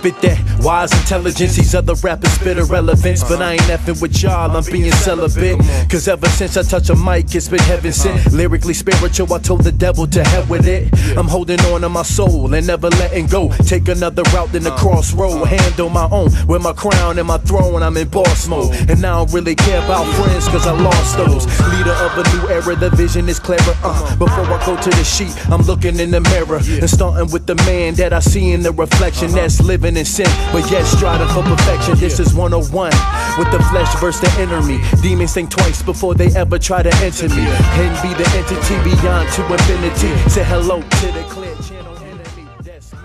spit that wise intelligence. These other rappers spit irrelevance, but I ain't effing with y'all, I'm being celibate. Cause ever since I touch a mic, it's been heaven sent. Lyrically spiritual, I told the devil to hell with it. I'm holding on to my soul and never letting go. Take another route than the crossroad. Handle my own with my crown and my throne. I'm in boss mode, and I don't really care about friends cause I lost those. Leader of a new era, the vision is clearer. Before I go to the sheet, I'm looking in the mirror and starting with the man that I see in the reflection that's living in sin, but yet striving for perfection. This is 101 with the flesh versus the enemy. Demons think twice before they ever try to enter me and be the entity beyond to infinity. Say hello to the clear channel enemy. That's me.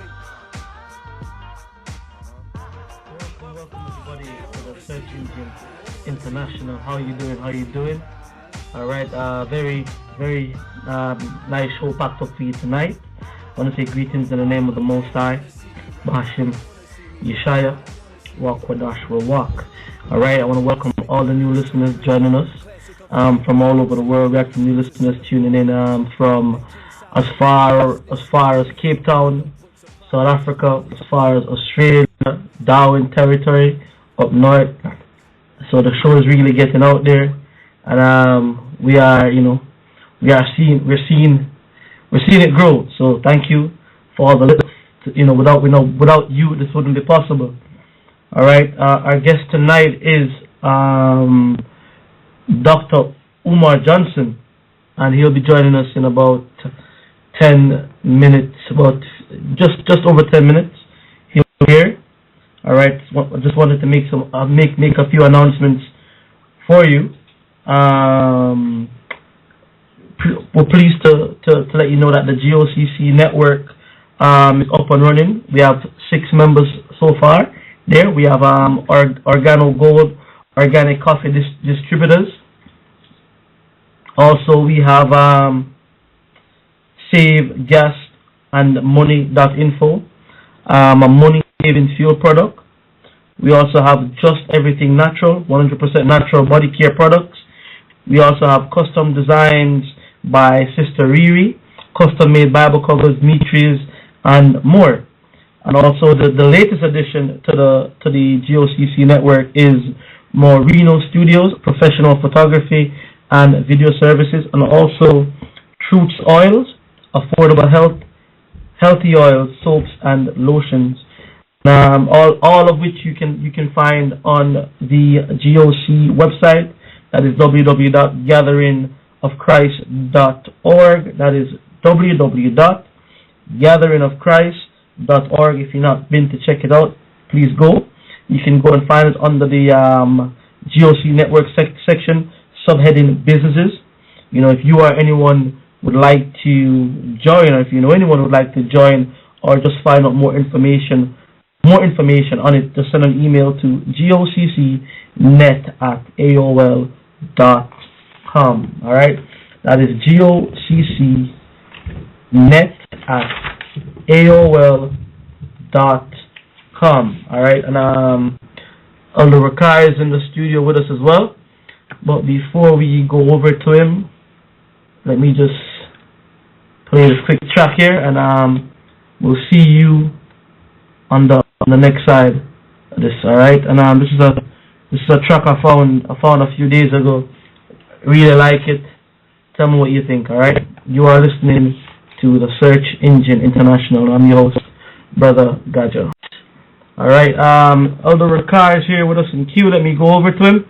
Welcome everybody to the Search Engine International. How you doing? How you doing? All right. Very nice show packed up for you tonight. I want to say greetings in the name of the Most High, Bashim, Yeshaya, Rawchaa. All right, I want to welcome all the new listeners joining us from all over the world. We have some new listeners tuning in from as far as Cape Town, South Africa, as far as Australia, Darwin territory, up north. So the show is really getting out there, and we're seeing it grow. So thank you for all the without you this wouldn't be possible. All right, our guest tonight is Dr. Umar Johnson, and he'll be joining us in about 10 minutes, about just over 10 minutes. He'll be here. All right, I just wanted to make a few announcements for you. We're pleased to let you know that the GOCC network is up and running. We have 6 members so far. There we have Organo Gold, organic coffee distributors. Also we have Save Gas and Money.info, a money saving fuel product. We also have Just Everything Natural, 100% natural body care products. We also have custom designs by Sister Riri, custom made Bible covers, meat trees, and more. And also the latest addition to the GOCC network is Moreno Studios, professional photography and video services, and also Truths Oils, affordable healthy oils, soaps, and lotions. All of which you can find on the GOC website. That is www.gatheringofchrist.org. That is www.gatheringofchrist.org. If you've not been to check it out, please go. You can go and find it under the GOC network section, subheading businesses. If you or anyone would like to join, or if you know anyone would like to join, or just find out more information on it, just send an email to goccnet@aol.com. All right, that is goccnet@aol.com. All right, and Elder Rawchaa is in the studio with us as well. But before we go over to him, let me just play this quick track here, and we'll see you on the next side of this. All right, and this is a track I found a few days ago. Really like it. Tell me what you think. All right, you are listening to the Search Engine International. I'm your host, Brother Gajo. All right, Elder Rawchaa is here with us in queue. Let me go over to him.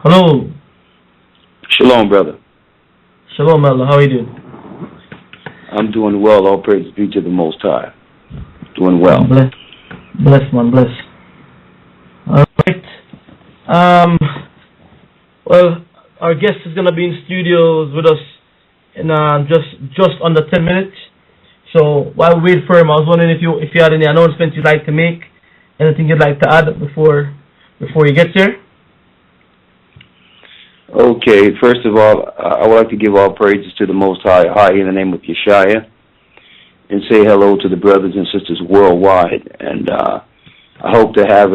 Hello. Shalom, brother. Shalom, Elder. How are you doing? I'm doing well. All praise be to the Most High. Doing well. Bless, man. Bless. All right. Well, our guest is gonna be in studios with us in just under 10 minutes. So while we wait for him, I was wondering if you had any announcements you'd like to make, anything you'd like to add before he gets here. Okay, first of all, I would like to give all praises to the Most High in the name of Yeshaya, and say hello to the brothers and sisters worldwide. And I hope to have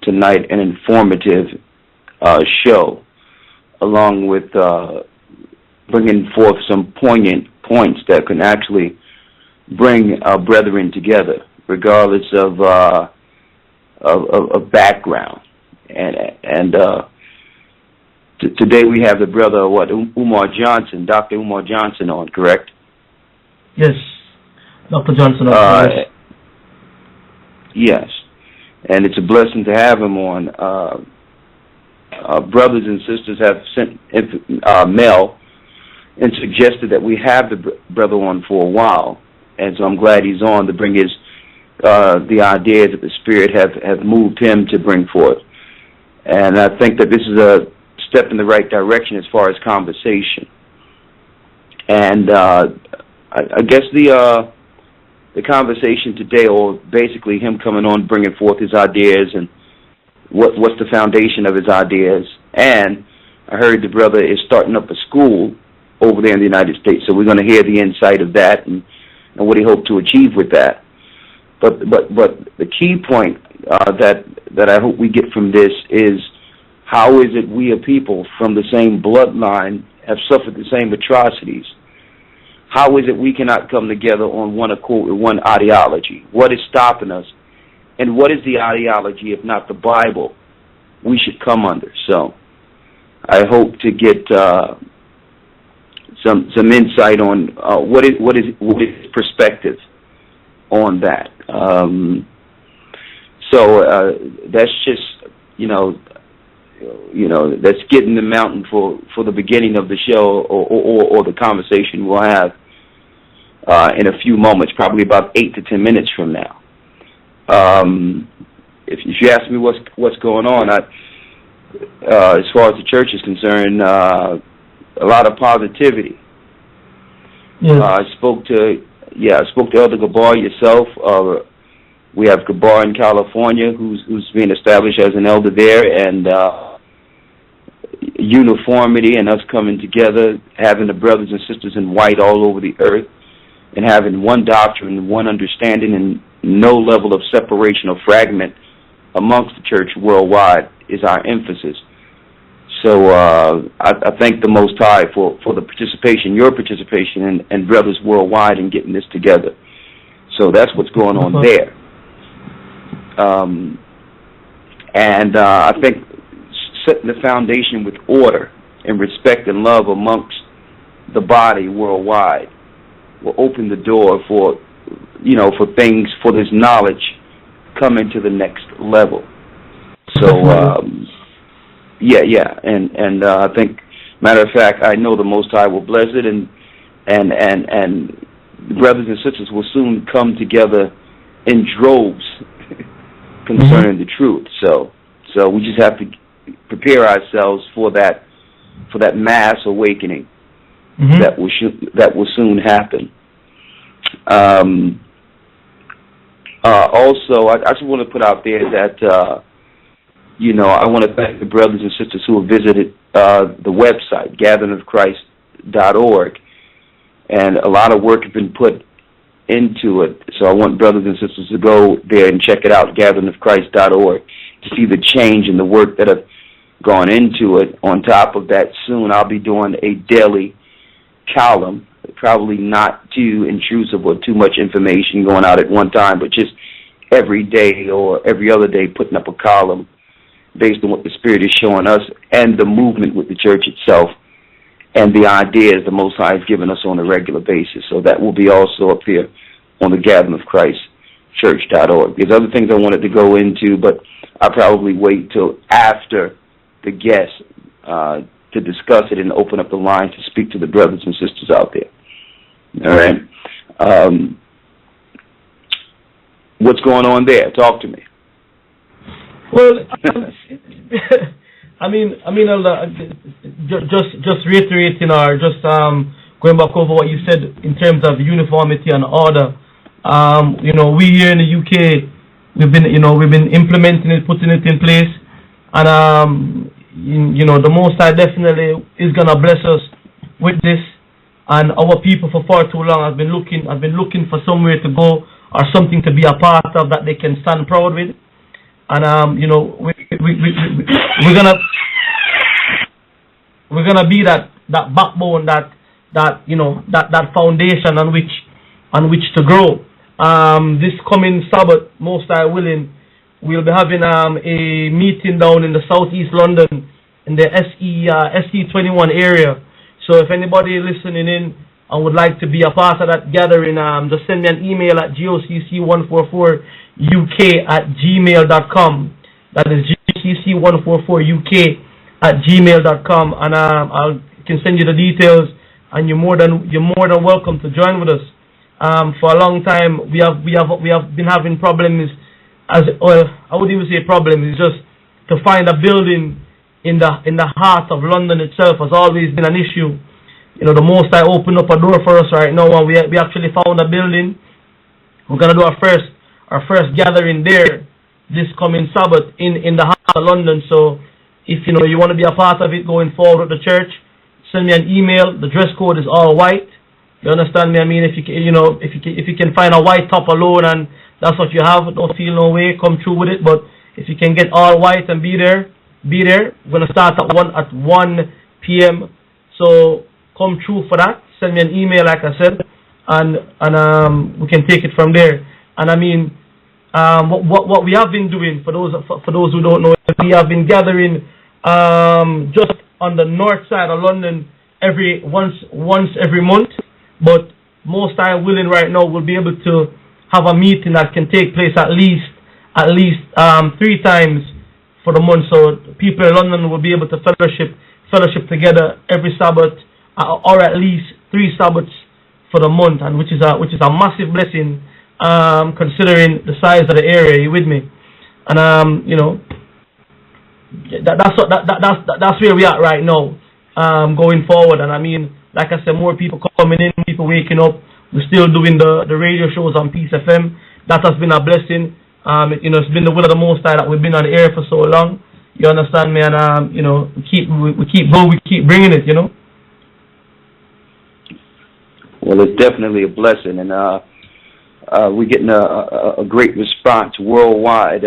tonight an informative show, along with bringing forth some poignant points that can actually bring our brethren together, regardless of background. And today we have the brother, Umar Johnson, Dr. Umar Johnson on, correct? Yes, Dr. Johnson. Yes, and it's a blessing to have him on. Brothers and sisters have sent mail and suggested that we have the brother on for a while, and so I'm glad he's on to bring the ideas that the Spirit have moved him to bring forth. And I think that this is a step in the right direction as far as conversation. And I guess the conversation today, or basically him coming on, bringing forth his ideas and what's the foundation of his ideas. And I heard the brother is starting up a school over there in the United States, so we're going to hear the insight of that and what he hoped to achieve with that. But the key point that I hope we get from this is, how is it we, a people from the same bloodline, have suffered the same atrocities? How is it we cannot come together on one accord with one ideology? What is stopping us? And what is the ideology, if not the Bible, we should come under? So I hope to get some insight on what is perspective on that. So that's just, that's getting the mountain for the beginning of the show or the conversation we'll have in a few moments, probably about 8 to 10 minutes from now. If you ask me what's going on, as far as the church is concerned, a lot of positivity. Yes. I spoke to Elder Gabar, yourself. We have Gabar in California, who's being established as an elder there, and uniformity and us coming together, having the brothers and sisters in white all over the earth, and having one doctrine, one understanding, and no level of separation or fragment amongst the church worldwide is our emphasis. So I thank the Most High for the participation, your participation, and brothers worldwide in getting this together. So that's what's going on there. And I think setting the foundation with order and respect and love amongst the body worldwide will open the door for this knowledge coming to the next level. So, and I think, matter of fact, I know the Most High will bless it, and the brothers and sisters will soon come together in droves concerning the truth. So we just have to prepare ourselves for that mass awakening that will soon happen. Also, I just want to put out there that I want to thank the brothers and sisters who have visited the website, gatheringofchrist.org, and a lot of work has been put into it. So I want brothers and sisters to go there and check it out, gatheringofchrist.org, to see the change in the work that have gone into it. On top of that, soon I'll be doing a daily column, probably not too intrusive or too much information going out at one time, but just every day or every other day putting up a column based on what the Spirit is showing us and the movement with the church itself and the ideas the Most High has given us on a regular basis. So that will be also up here on the gatheringofchristchurch.org. There's other things I wanted to go into, but I'll probably wait till after the guests to discuss it and open up the line to speak to the brothers and sisters out there. All right. What's going on there? Talk to me. Well, Elder, just reiterating or just going back over what you said in terms of uniformity and order. We here in the UK, we've been implementing it, putting it in place, and the Most High definitely is gonna bless us with this. And our people for far too long have been looking for somewhere to go or something to be a part of that they can stand proud with. And we're gonna be that backbone, that foundation on which on which to grow. This coming Sabbath, most I willing, we'll be having a meeting down in the southeast London in the SE21 area. So if anybody listening in and would like to be a part of that gathering, just send me an email at gocc144uk@gmail.com. That is gocc144uk@gmail.com, and I can send you the details, and you're more than welcome to join with us. For a long time, we have been having problems. I wouldn't even say problems. It's just to find a building in the heart of London itself has always been an issue. You know, the most I opened up a door for us right now, and we actually found a building. We're gonna do our first gathering there this coming Sabbath in the heart of London. So if you want to be a part of it going forward with the church, send me an email. The dress code is all white. You understand me? I mean, if you can find a white top alone and that's what you have, don't feel no way, come through with it. But if you can get all white and be there. We're gonna start at 1 p.m. So come through for that. Send me an email, like I said, and we can take it from there. And I mean, what we have been doing, for those who don't know, we have been gathering just on the north side of London once every month. But most I willing right now will be able to have a meeting that can take place at least 3 times for the month, so people in London will be able to fellowship together every Sabbath, or at least 3 Sabbaths for the month, and which is a massive blessing, considering the size of the area. You with me? And that's where we are right now, going forward. And I mean, like I said, more people coming in, people waking up. We're still doing the radio shows on Peace FM. That has been a blessing. It's been the will of the Most High that we've been on the air for so long. You understand me? And we keep going, we keep bringing it. Well, it's definitely a blessing, and we're getting a great response worldwide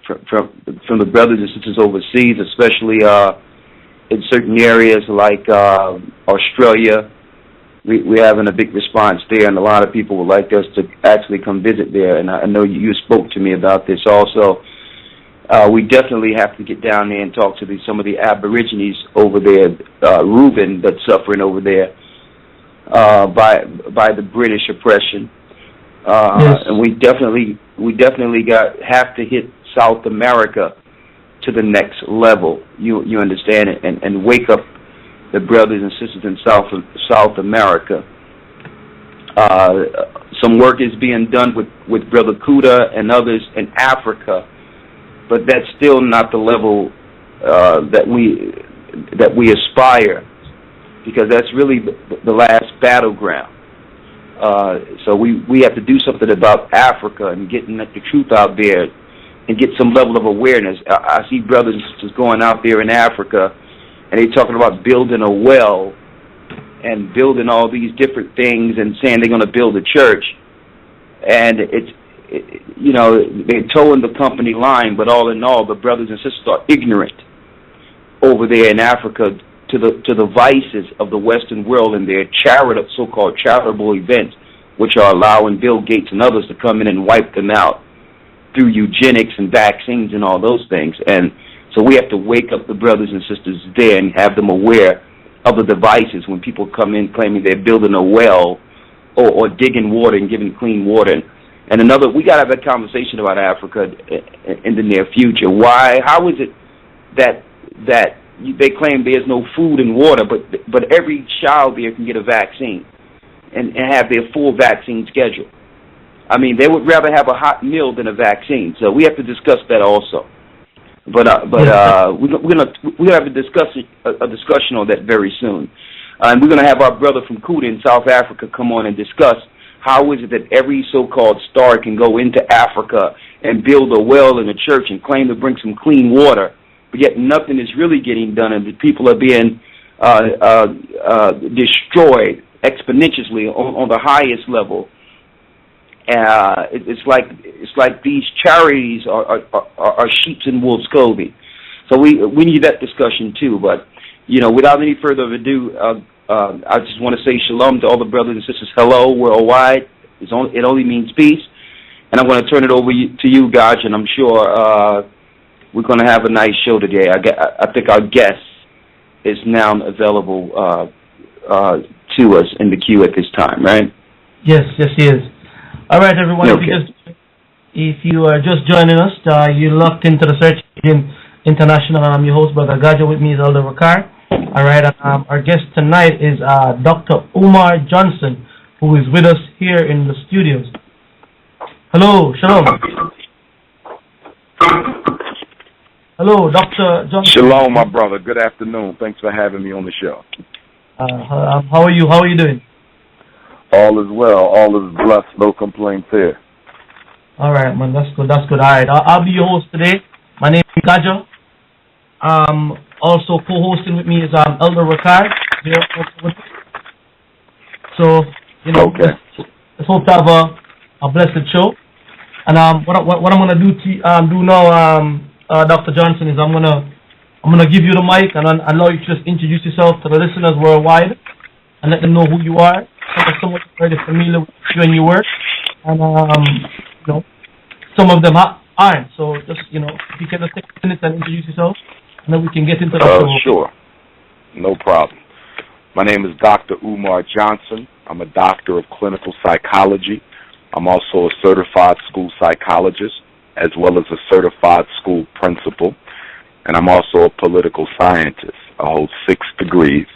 from the brothers and sisters overseas, especially in certain areas like Australia. We're having a big response there, and a lot of people would like us to actually come visit there. And I know you spoke to me about this also. We definitely have to get down there and talk to some of the Aborigines over there, Reuben, that's suffering over there by the British oppression. Yes. And we definitely have to hit South America to the next level. You understand it, and wake up the brothers and sisters in South America. Some work is being done with Brother Kuda and others in Africa, but that's still not the level that we aspire, because that's really the last battleground. So we have to do something about Africa and getting the truth out there and get some level of awareness. I see brothers and sisters going out there in Africa, and they're talking about building a well and building all these different things and saying they're going to build a church. And they're towing the company line, but all in all, the brothers and sisters are ignorant over there in Africa to the vices of the Western world and their so-called charitable events, which are allowing Bill Gates and others to come in and wipe them out through eugenics and vaccines and all those things. And so we have to wake up the brothers and sisters there and have them aware of the devices when people come in claiming they're building a well or digging water and giving clean water. And we got to have a conversation about Africa in the near future. How is it that they claim there's no food and water, but every child there can get a vaccine and have their full vaccine schedule? I mean, they would rather have a hot meal than a vaccine. So we have to discuss that also. But we're gonna have a discussion on that very soon, and we're gonna have our brother from Kuda in South Africa come on and discuss how is it that every so-called star can go into Africa and build a well in a church and claim to bring some clean water, but yet nothing is really getting done, and the people are being destroyed exponentially on the highest level. It's like these charities are sheep's and wolves' clothing. So we need that discussion too. But without any further ado, I just want to say shalom to all the brothers and sisters. Hello, worldwide. It only means peace. And I'm going to turn it over to you, Gotch, and I'm sure we're going to have a nice show today. I think our guest is now available to us in the queue at this time, right? Yes, he is. All right, everyone. Okay. If you are just joining us, you're locked into the Search Engine International, and I'm your host, Brother Gaja. With me is Elder Rawchaa. All right, our guest tonight is Dr. Umar Johnson, who is with us here in the studios. Hello, shalom. Hello, Dr. Johnson. Shalom, my brother. Good afternoon. Thanks for having me on the show. How are you? How are you doing? All is well. All is blessed. No complaints here. All right, man. That's good. All right. I'll be your host today. My name is Gaja. Also co-hosting with me is Elder Rawchaa. So, okay. Let's hope to have a blessed show. And what I'm gonna do now, Dr. Johnson, is I'm gonna give you the mic and allow you to just introduce yourself to the listeners worldwide and let them know who you are. Someone already familiar with you and your work, and some of them aren't. So just if you can just take a minute and introduce yourself, and then we can get into the show. Sure, no problem. My name is Dr. Umar Johnson. I'm a doctor of clinical psychology. I'm also a certified school psychologist, as well as a certified school principal, and I'm also a political scientist. I hold 6 degrees.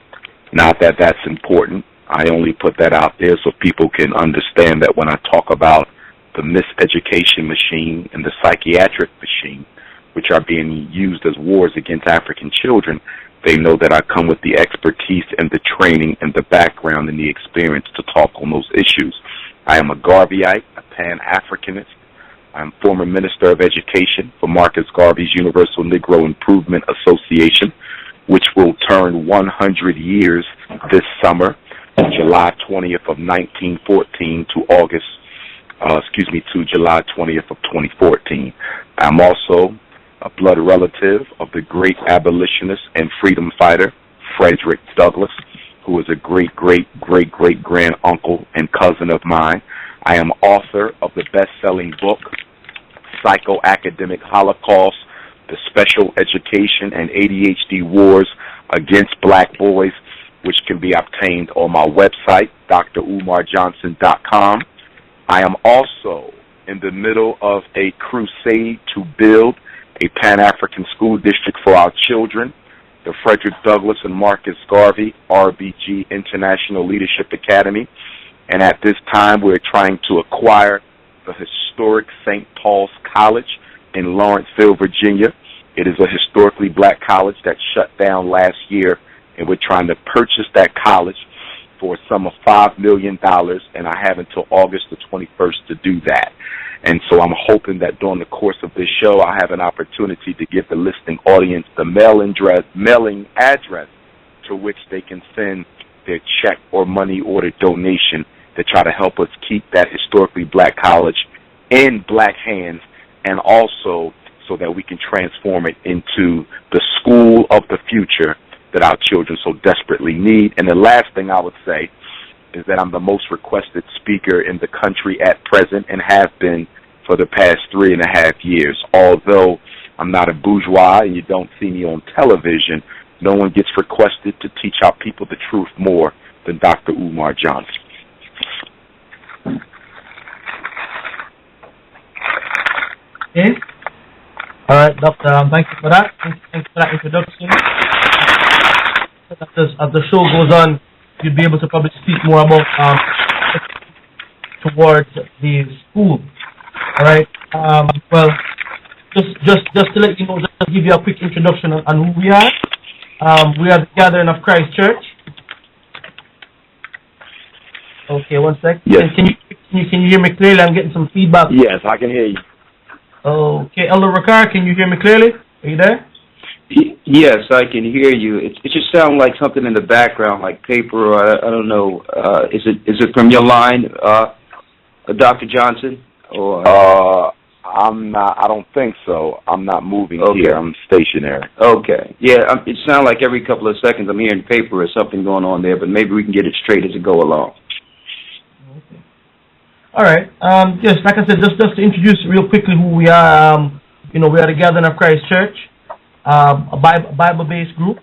Not that that's important. I only put that out there so people can understand that when I talk about the miseducation machine and the psychiatric machine, which are being used as wars against African children, they know that I come with the expertise and the training and the background and the experience to talk on those issues. I am a Garveyite, a Pan-Africanist. I'm former Minister of Education for Marcus Garvey's Universal Negro Improvement Association, which will turn 100 years this summer, July 20th of 1914 to July 20th of 2014. I'm also a blood relative of the great abolitionist and freedom fighter, Frederick Douglass, who is a great-great-great-great-grand uncle and cousin of mine. I am author of the best-selling book, Psychoacademic Holocaust, The Special Education and ADHD Wars Against Black Boys, which can be obtained on my website, drumarjohnson.com. I am also in the middle of a crusade to build a Pan-African school district for our children, the Frederick Douglass and Marcus Garvey RBG International Leadership Academy. And at this time, we're trying to acquire the historic St. Paul's College in Lawrenceville, Virginia. It is a historically black college that shut down last year, and we're trying to purchase that college for a sum of $5 million, and I have until August the 21st to do that. And so I'm hoping that during the course of this show, I have an opportunity to give the listening audience the mailing address to which they can send their check or money order donation to try to help us keep that historically black college in black hands, and also so that we can transform it into the school of the future that our children so desperately need. And the last thing I would say is that I'm the most requested speaker in the country at present and have been for the past 3.5 years. Although I'm not a bourgeois and you don't see me on television, no one gets requested to teach our people the truth more than Dr. Umar Johnson. Okay. All right, Doctor. Thank you for that. Thanks for that introduction. As the show goes on, you'll be able to probably speak more about towards the school. All right. Well, just to let you know, just to give you a quick introduction on who we are. We are the Gathering of Christ Church. Okay, one sec. Yes. Can you hear me clearly? I'm getting some feedback. Yes, I can hear you. Okay, Elder Rawchaa, can you hear me clearly? Are you there? Yes, I can hear you. It just sounds like something in the background, like paper, or I don't know. Is it from your line, Dr. Johnson? Or I I'm not. I don't think so. I'm not moving here. I'm stationary. Okay. Yeah, it sounds like every couple of seconds I'm hearing paper or something going on there, but maybe we can get it straight as it go along. Okay. All right. Yes, like I said, just to introduce real quickly who we are. We are the Gathering of Christ Church, a Bible-based group.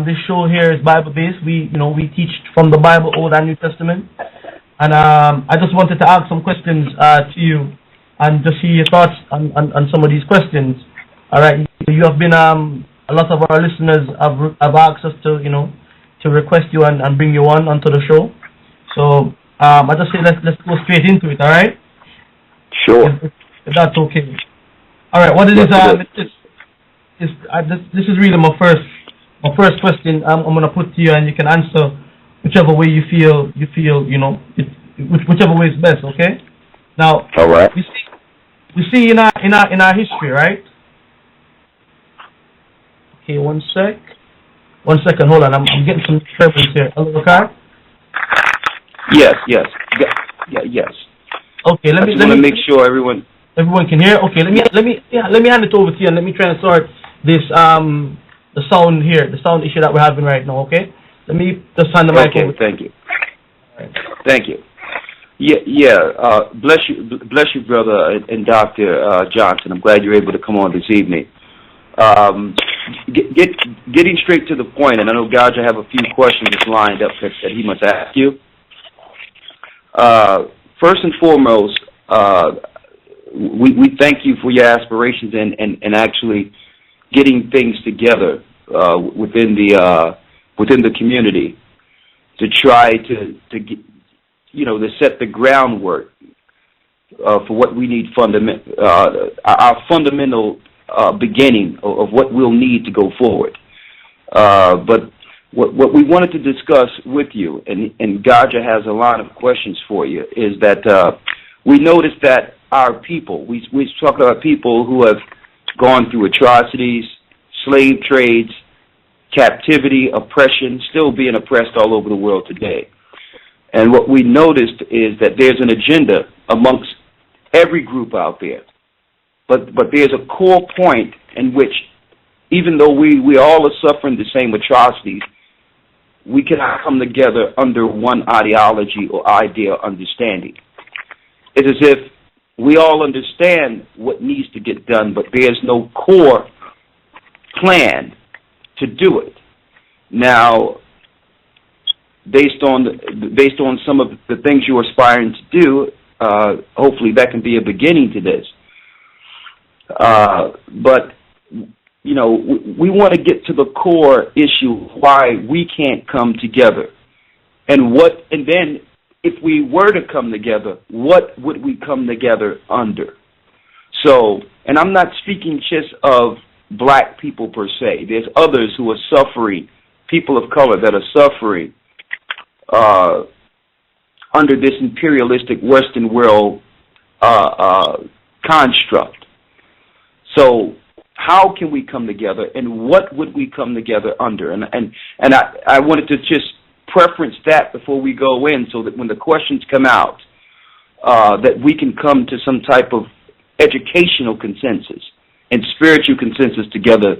This show here is Bible-based. We teach from the Bible, Old and New Testament. And I just wanted to ask some questions to you and just see your thoughts on some of these questions. All right. You have been, a lot of our listeners have asked us to request you and bring you onto the show. So I just say let's go straight into it, all right? Sure. If that's okay. All right. What it is, this is really my first question I'm going to put to you, and you can answer whichever way you feel, whichever way is best, okay? Now, all right. We see in our history, right? Okay, one second, hold on. I'm getting some disturbance here. Elder Rawchaa? Yes. Okay, let me make sure everyone can hear. Okay, let me hand it over to you, and let me try and sort this the sound here, the sound issue that we're having right now. Okay, let me just hand the mic over. Thank you. Right. Thank you. Bless you, brother and Dr. Johnson. I'm glad you're able to come on this evening. Getting straight to the point, and I know God, I have a few questions lined up that he must ask you. First and foremost, we thank you for your aspirations and actually getting things together within the community to try to set the groundwork for what we need our fundamental beginning of what we'll need to go forward. But what we wanted to discuss with you, and Gaja has a lot of questions for you, is that we noticed that our people, we talk about people who have gone through atrocities, slave trades, captivity, oppression, still being oppressed all over the world today. And what we noticed is that there's an agenda amongst every group out there. But there's a core point in which, even though we all are suffering the same atrocities, we cannot come together under one ideology or idea or understanding. It's as if we all understand what needs to get done, but there's no core plan to do it. Now, based on some of the things you're aspiring to do, hopefully that can be a beginning to this. But we want to get to the core issue why we can't come together, and then if we were to come together, what would we come together under? So, and I'm not speaking just of black people per se. There's others who are suffering, people of color that are suffering under this imperialistic Western world construct. So how can we come together, and what would we come together under? And I wanted to just preference that before we go in, so that when the questions come out, that we can come to some type of educational consensus and spiritual consensus together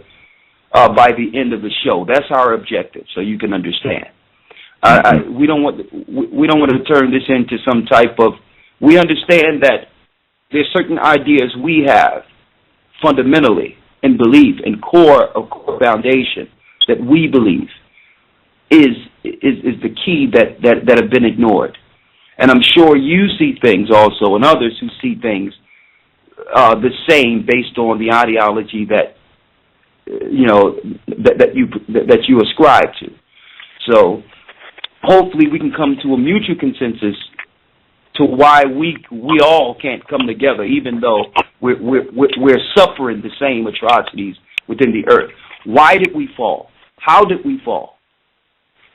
by the end of the show. That's our objective, so you can understand. We don't want to turn this into some type of. We understand that there's certain ideas we have fundamentally and belief and core foundation that we believe is the key that have been ignored. And I'm sure you see things also, and others who see things the same based on the ideology that you ascribe to. So hopefully we can come to a mutual consensus to why we all can't come together, even though we're suffering the same atrocities within the earth. Why did we fall? How did we fall?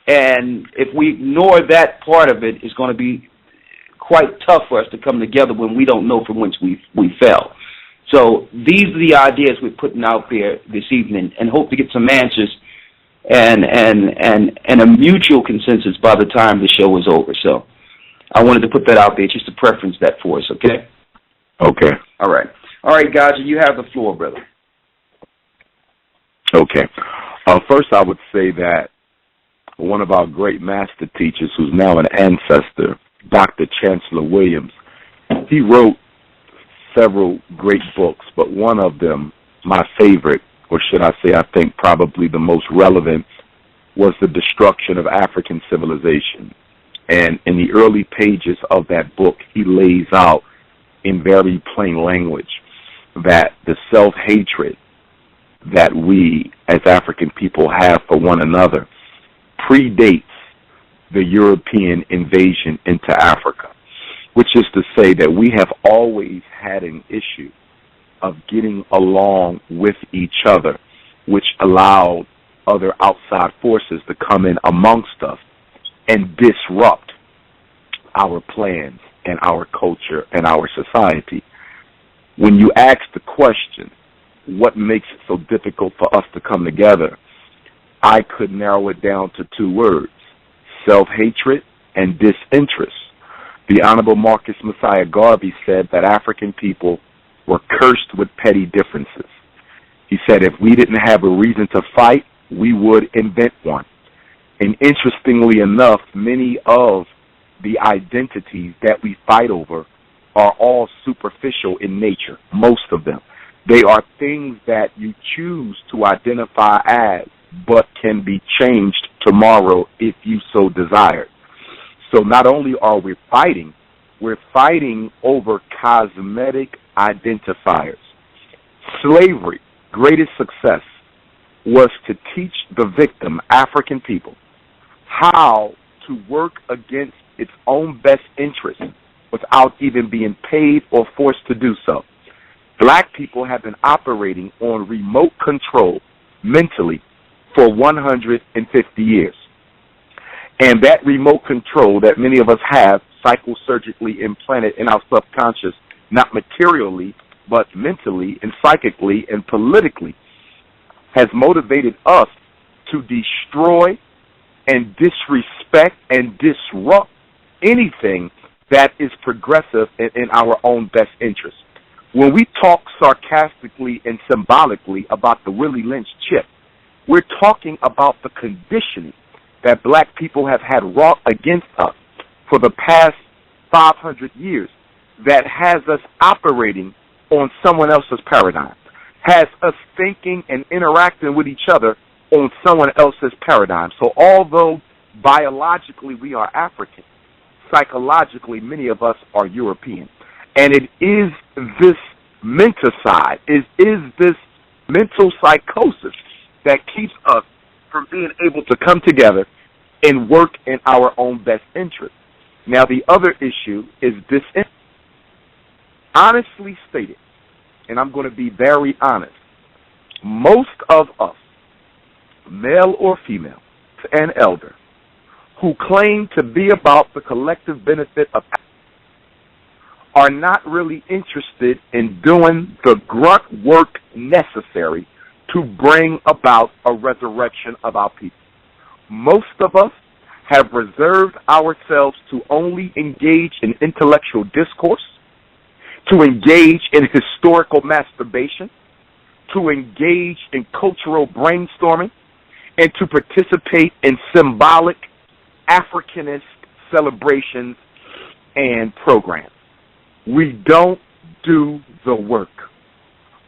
And if we ignore that part of it, it's going to be quite tough for us to come together when we don't know from whence we fell. So these are the ideas we're putting out there this evening, and hope to get some answers and a mutual consensus by the time the show is over. So I wanted to put that out there just to preference that for us, okay? Okay. All right. All right, GOCC, you have the floor, brother. Okay. First, I would say that one of our great master teachers, who's now an ancestor, Dr. Chancellor Williams, he wrote several great books, but one of them, my favorite, or should I say I think probably the most relevant, was The Destruction of African Civilization. And in the early pages of that book, he lays out in very plain language that the self-hatred that we as African people have for one another predates the European invasion into Africa, which is to say that we have always had an issue of getting along with each other, which allowed other outside forces to come in amongst us and disrupt our plans and our culture and our society. When you ask the question, what makes it so difficult for us to come together, I could narrow it down to two words: self-hatred and disinterest. The Honorable Marcus Messiah Garvey said that African people were cursed with petty differences. He said if we didn't have a reason to fight, we would invent one. And interestingly enough, many of the identities that we fight over are all superficial in nature, most of them. They are things that you choose to identify as, but can be changed tomorrow if you so desire. So not only are we fighting, we're fighting over cosmetic identifiers. Slavery, greatest success, was to teach the victim, African people, how to work against its own best interest without even being paid or forced to do so. Black people have been operating on remote control mentally for 150 years. And that remote control that many of us have psychosurgically implanted in our subconscious, not materially, but mentally and psychically and politically, has motivated us to destroy and disrespect and disrupt anything that is progressive in our own best interest. When we talk sarcastically and symbolically about the Willie Lynch chip, we're talking about the conditioning that black people have had wrought against us for the past 500 years that has us operating on someone else's paradigm, has us thinking and interacting with each other on someone else's paradigm. So although biologically we are African, psychologically many of us are European. And it is this menticide, is this mental psychosis that keeps us from being able to come together and work in our own best interest. Now, the other issue is this. Honestly stated, and I'm going to be very honest, most of us, male or female, and elder, who claim to be about the collective benefit of are not really interested in doing the grunt work necessary to bring about a resurrection of our people. Most of us have reserved ourselves to only engage in intellectual discourse, to engage in historical masturbation, to engage in cultural brainstorming, and to participate in symbolic Africanist celebrations and programs. We don't do the work.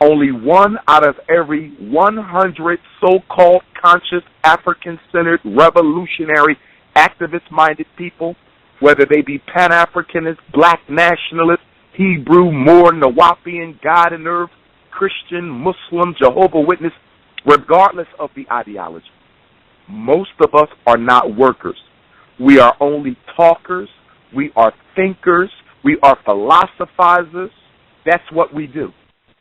Only one out of every 100 so-called conscious African-centered, revolutionary, activist-minded people, whether they be Pan-Africanist, Black nationalist, Hebrew, Moor, Nawapian, God and Earth, Christian, Muslim, Jehovah's Witness, regardless of the ideology, most of us are not workers. We are only talkers. We are thinkers. We are philosophizers. That's what we do.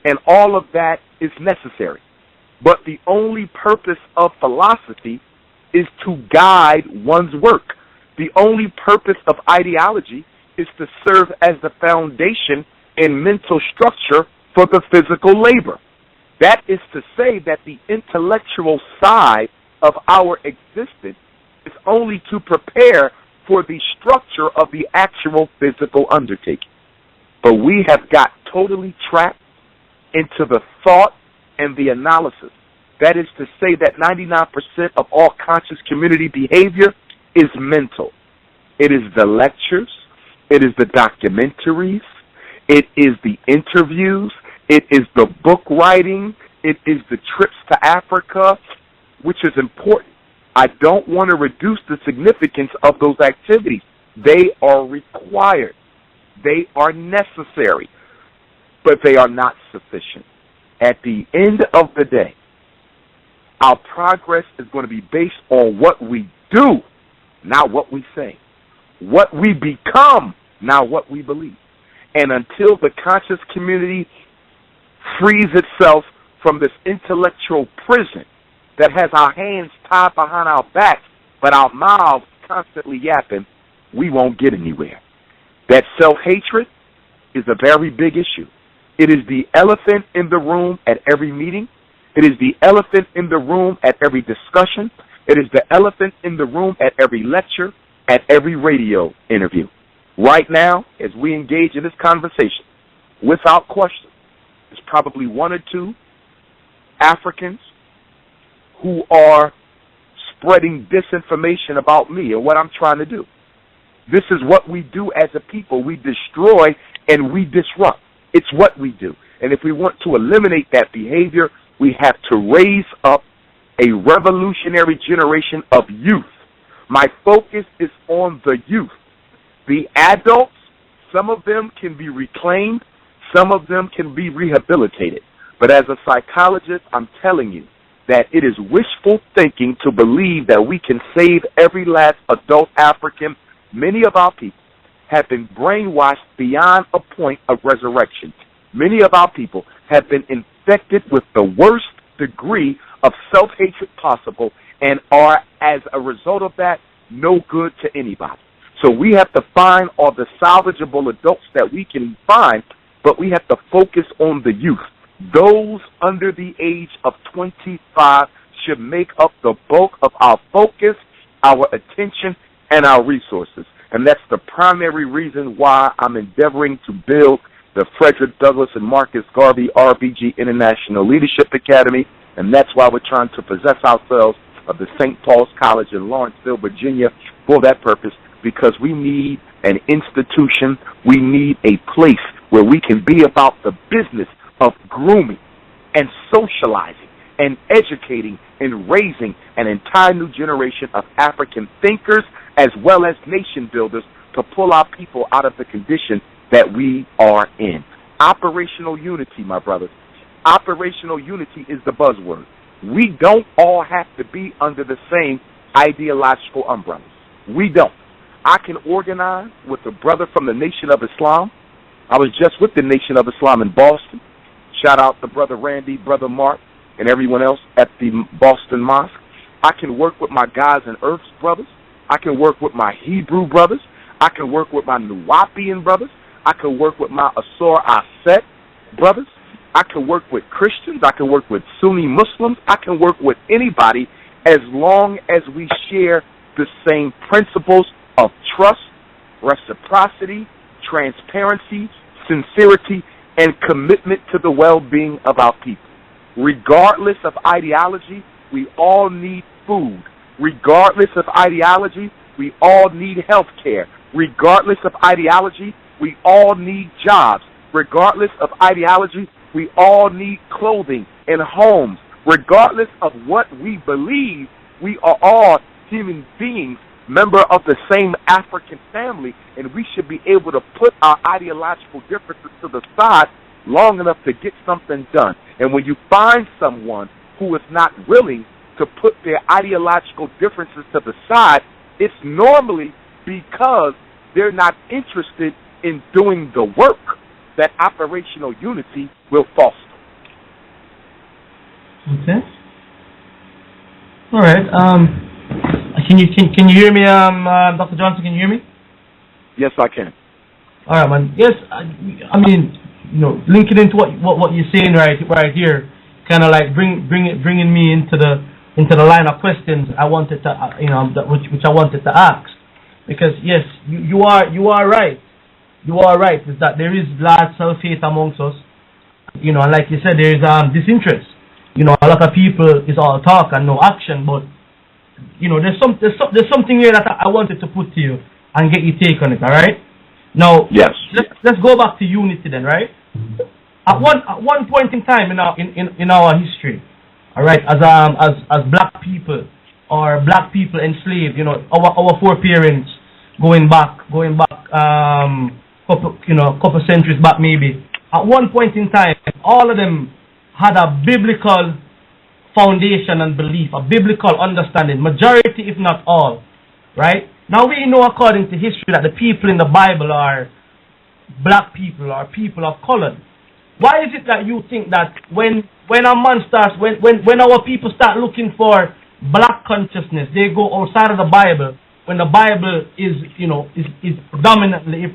And all of that is necessary. But the only purpose of philosophy is to guide one's work. The only purpose of ideology is to serve as the foundation and mental structure for the physical labor. That is to say that the intellectual side of our existence is only to prepare for the structure of the actual physical undertaking. But we have got totally trapped into the thought and the analysis. That is to say that 99% of all conscious community behavior is mental. It is the lectures, it is the documentaries, it is the interviews, it is the book writing, it is the trips to Africa, which is important. I don't want to reduce the significance of those activities. They are required. They are necessary, but they are not sufficient. At the end of the day, our progress is going to be based on what we do, not what we say. What we become, not what we believe. And until the conscious community frees itself from this intellectual prison that has our hands tied behind our backs, but our mouths constantly yapping, we won't get anywhere. That self-hatred is a very big issue. It is the elephant in the room at every meeting. It is the elephant in the room at every discussion. It is the elephant in the room at every lecture, at every radio interview. Right now, as we engage in this conversation, without question, there's probably one or two Africans who are spreading disinformation about me and what I'm trying to do. This is what we do as a people. We destroy and we disrupt. It's what we do. And if we want to eliminate that behavior, we have to raise up a revolutionary generation of youth. My focus is on the youth. The adults, some of them can be reclaimed, some of them can be rehabilitated. But as a psychologist, I'm telling you that it is wishful thinking to believe that we can save every last adult African. Many of our people have been brainwashed beyond a point of resurrection. Many of our people have been infected with the worst degree of self-hatred possible and are, as a result of that, no good to anybody. So we have to find all the salvageable adults that we can find, but we have to focus on the youth. Those under the age of 25 should make up the bulk of our focus, our attention, and our resources. And that's the primary reason why I'm endeavoring to build the Frederick Douglass and Marcus Garvey RBG International Leadership Academy, and that's why we're trying to possess ourselves of the St. Paul's College in Lawrenceville, Virginia, for that purpose, because we need an institution, we need a place where we can be about the business of grooming and socializing and educating and raising an entire new generation of African thinkers as well as nation builders to pull our people out of the condition that we are in. Operational unity, my brothers. Operational unity is the buzzword. We don't all have to be under the same ideological umbrellas. We don't. I can organize with a brother from the Nation of Islam. I was just with the Nation of Islam in Boston. Shout out to Brother Randy, Brother Mark, and everyone else at the Boston Mosque. I can work with my Guys and Earths brothers. I can work with my Hebrew brothers. I can work with my Nuwapian brothers. I can work with my Asor Aset brothers. I can work with Christians. I can work with Sunni Muslims. I can work with anybody as long as we share the same principles of trust, reciprocity, transparency, sincerity, and commitment to the well-being of our people. Regardless of ideology, we all need food. Regardless of ideology, we all need health care. Regardless of ideology, we all need jobs. Regardless of ideology, we all need clothing and homes. Regardless of what we believe, we are all human beings, member of the same African family, and we should be able to put our ideological differences to the side long enough to get something done. And when you find someone who is not willing to put their ideological differences to the side, it's normally because they're not interested in doing the work that operational unity will foster. Okay. All right. Can you hear me, Dr. Johnson? Can you hear me? Yes, I can. All right, man. Yes, I mean, linking into what you're saying right here, kind of like bringing me into the line of questions I wanted to which I wanted to ask, because yes, you are right. You are right. Is that there is large self-hate amongst us, You know, and like you said, there's disinterest. You know, a lot of people is all talk and no action, but you know, there's something here that I wanted to put to you and get your take on it. All right. Now, yes. Let's go back to unity then, right? At one point in time in our history, all right, as black people or black people enslaved, you know, our foreparents going back couple centuries back maybe. At one point in time, all of them had a biblical foundation and belief, a biblical understanding, majority if not all, right? Now we know according to history that the people in the Bible are black people or people of color. Why is it that you think that when a man starts, when our people start looking for black consciousness, they go outside of the Bible, when the Bible is predominantly, if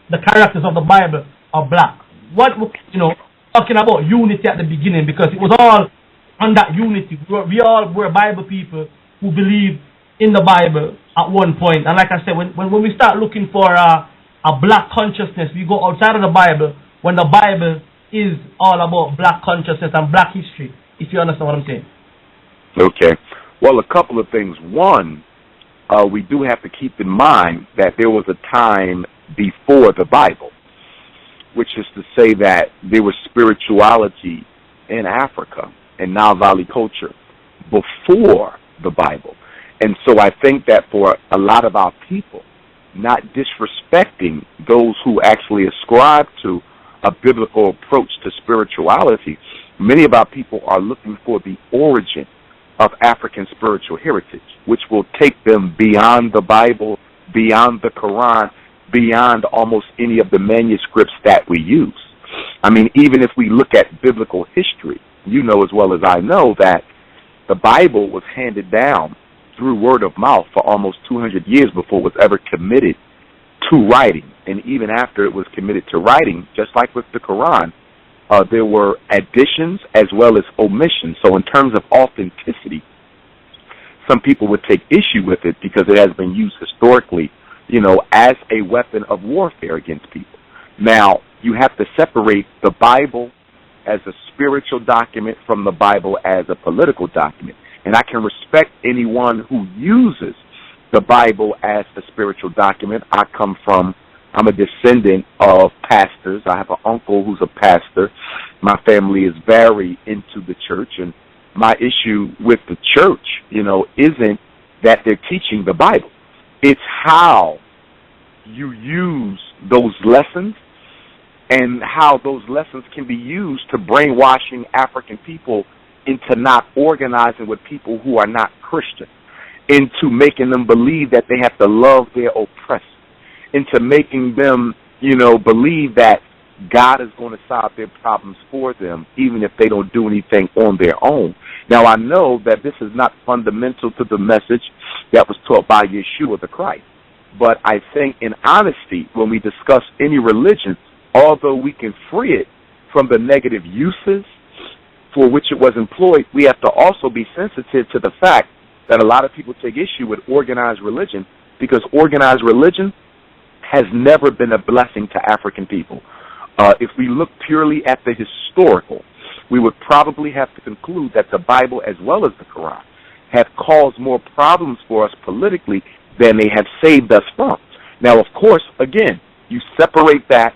the characters of the Bible are black? What, you know, talking about unity at the beginning, because it was all on that unity. We all were Bible people who believe in the Bible at one point. And like I said, when we start looking for a black consciousness, we go outside of the Bible when the Bible is all about black consciousness and black history, if you understand what I'm saying. Okay. Well, a couple of things. One, we do have to keep in mind that there was a time before the Bible, which is to say that there was spirituality in Africa and Nile Valley culture before the Bible. And so I think that for a lot of our people, not disrespecting those who actually ascribe to a biblical approach to spirituality, many of our people are looking for the origin of African spiritual heritage, which will take them beyond the Bible, beyond the Quran, beyond almost any of the manuscripts that we use. I mean, even if we look at biblical history, you know as well as I know that the Bible was handed down through word of mouth for almost 200 years before it was ever committed to writing. And even after it was committed to writing, just like with the Quran, there were additions as well as omissions. So in terms of authenticity, some people would take issue with it because it has been used historically, you know, as a weapon of warfare against people. Now, you have to separate the Bible as a spiritual document from the Bible as a political document. And I can respect anyone who uses the Bible as a spiritual document. I'm a descendant of pastors. I have an uncle who's a pastor. My family is very into the church, and my issue with the church, you know, isn't that they're teaching the Bible. It's how you use those lessons and how those lessons can be used to brainwashing African people into not organizing with people who are not Christian, into making them believe that they have to love their oppressor, into making them, you know, believe that God is going to solve their problems for them, even if they don't do anything on their own. Now, I know that this is not fundamental to the message that was taught by Yeshua the Christ, but I think in honesty, when we discuss any religion, although we can free it from the negative uses for which it was employed, we have to also be sensitive to the fact that a lot of people take issue with organized religion, because organized religion has never been a blessing to African people. If we look purely at the historical, we would probably have to conclude that the Bible as well as the Quran have caused more problems for us politically than they have saved us from. Now, of course, again, you separate that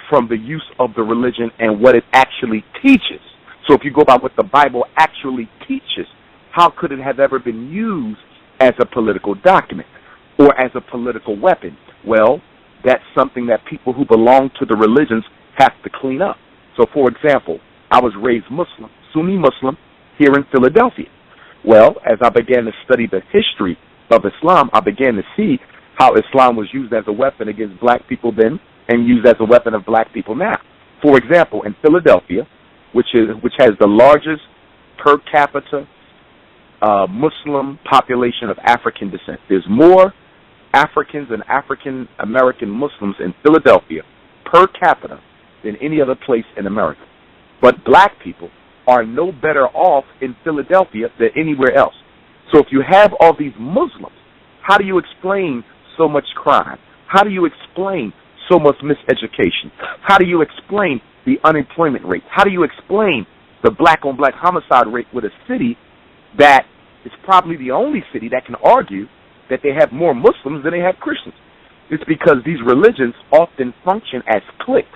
from the use of the religion and what it actually teaches. So if you go by what the Bible actually teaches, how could it have ever been used as a political document or as a political weapon? Well, that's something that people who belong to the religions have to clean up. So, for example, I was raised Muslim, Sunni Muslim, here in Philadelphia. Well, as I began to study the history of Islam, I began to see how Islam was used as a weapon against black people then and used as a weapon of black people now. For example, in Philadelphia, which has the largest per capita Muslim population of African descent. There's more Africans and African American Muslims in Philadelphia per capita than any other place in America. But black people are no better off in Philadelphia than anywhere else. So if you have all these Muslims, how do you explain so much crime? How do you explain so much miseducation? How do you explain the unemployment rate? How do you explain the black-on-black homicide rate with a city that is probably the only city that can argue that they have more Muslims than they have Christians? It's because these religions often function as cliques,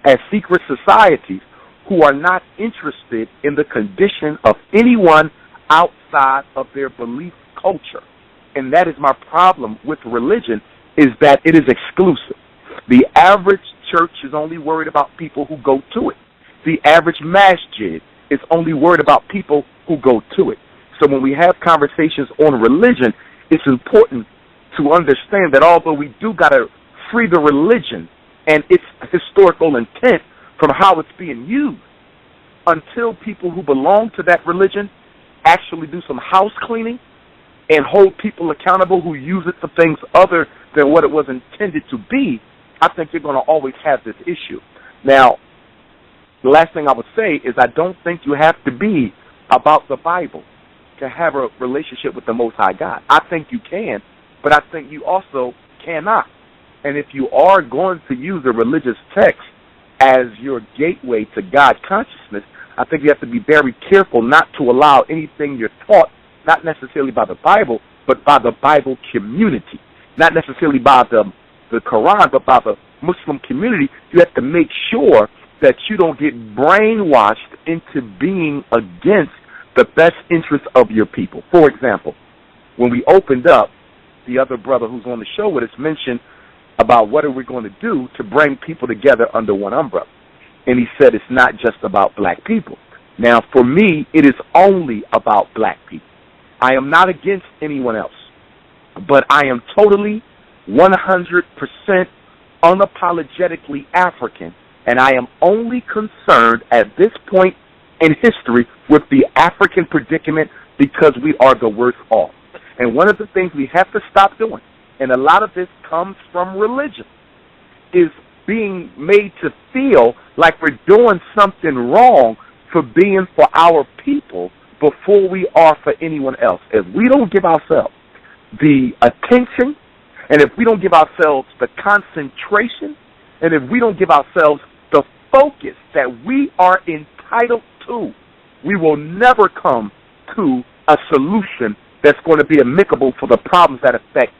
as secret societies who are not interested in the condition of anyone outside of their belief culture. And that is my problem with religion, is that it is exclusive. The average church is only worried about people who go to it. The average masjid is only worried about people who go to it. So when we have conversations on religion, it's important to understand that although we do got to free the religion and its historical intent from how it's being used, until people who belong to that religion actually do some house cleaning and hold people accountable who use it for things other than what it was intended to be, I think you're going to always have this issue. Now, the last thing I would say is I don't think you have to be about the Bible to have a relationship with the Most High God. I think you can, but I think you also cannot. And if you are going to use a religious text as your gateway to God consciousness, I think you have to be very careful not to allow anything you're taught, not necessarily by the Bible, but by the Bible community. Not necessarily by the Quran, but by the Muslim community. You have to make sure that you don't get brainwashed into being against the best interests of your people. For example, when we opened up, the other brother who's on the show with us mentioned about what are we going to do to bring people together under one umbrella. And he said it's not just about black people. Now, for me, it is only about black people. I am not against anyone else, but I am totally 100% unapologetically African, and I am only concerned at this point in history with the African predicament because we are the worst off. And one of the things we have to stop doing, and a lot of this comes from religion, is being made to feel like we're doing something wrong for being for our people before we are for anyone else. If we don't give ourselves the attention, and if we don't give ourselves the concentration, and if we don't give ourselves the focus that we are entitled to, we will never come to a solution that's going to be amicable for the problems that affect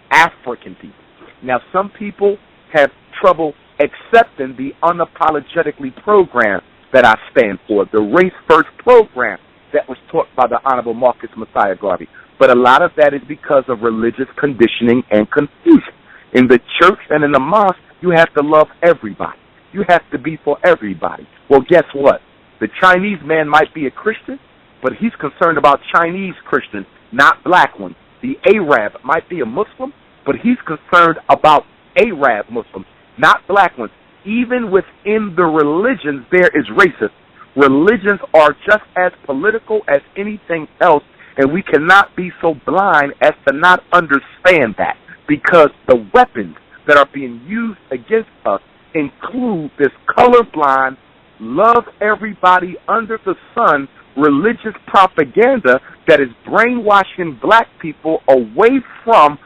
African people. Now, some people have trouble accepting the unapologetically program that I stand for, the Race First program that was taught by the Honorable Marcus Messiah Garvey. But a lot of that is because of religious conditioning and confusion. In the church and in the mosque, you have to love everybody. You have to be for everybody. Well, guess what? The Chinese man might be a Christian, but he's concerned about Chinese Christians, not black ones. The Arab might be a Muslim, but he's concerned about Arab Muslims, not black ones. Even within the religions, there is racism. Religions are just as political as anything else, and we cannot be so blind as to not understand that, because the weapons that are being used against us include this colorblind, love everybody under the sun religious propaganda that is brainwashing black people away from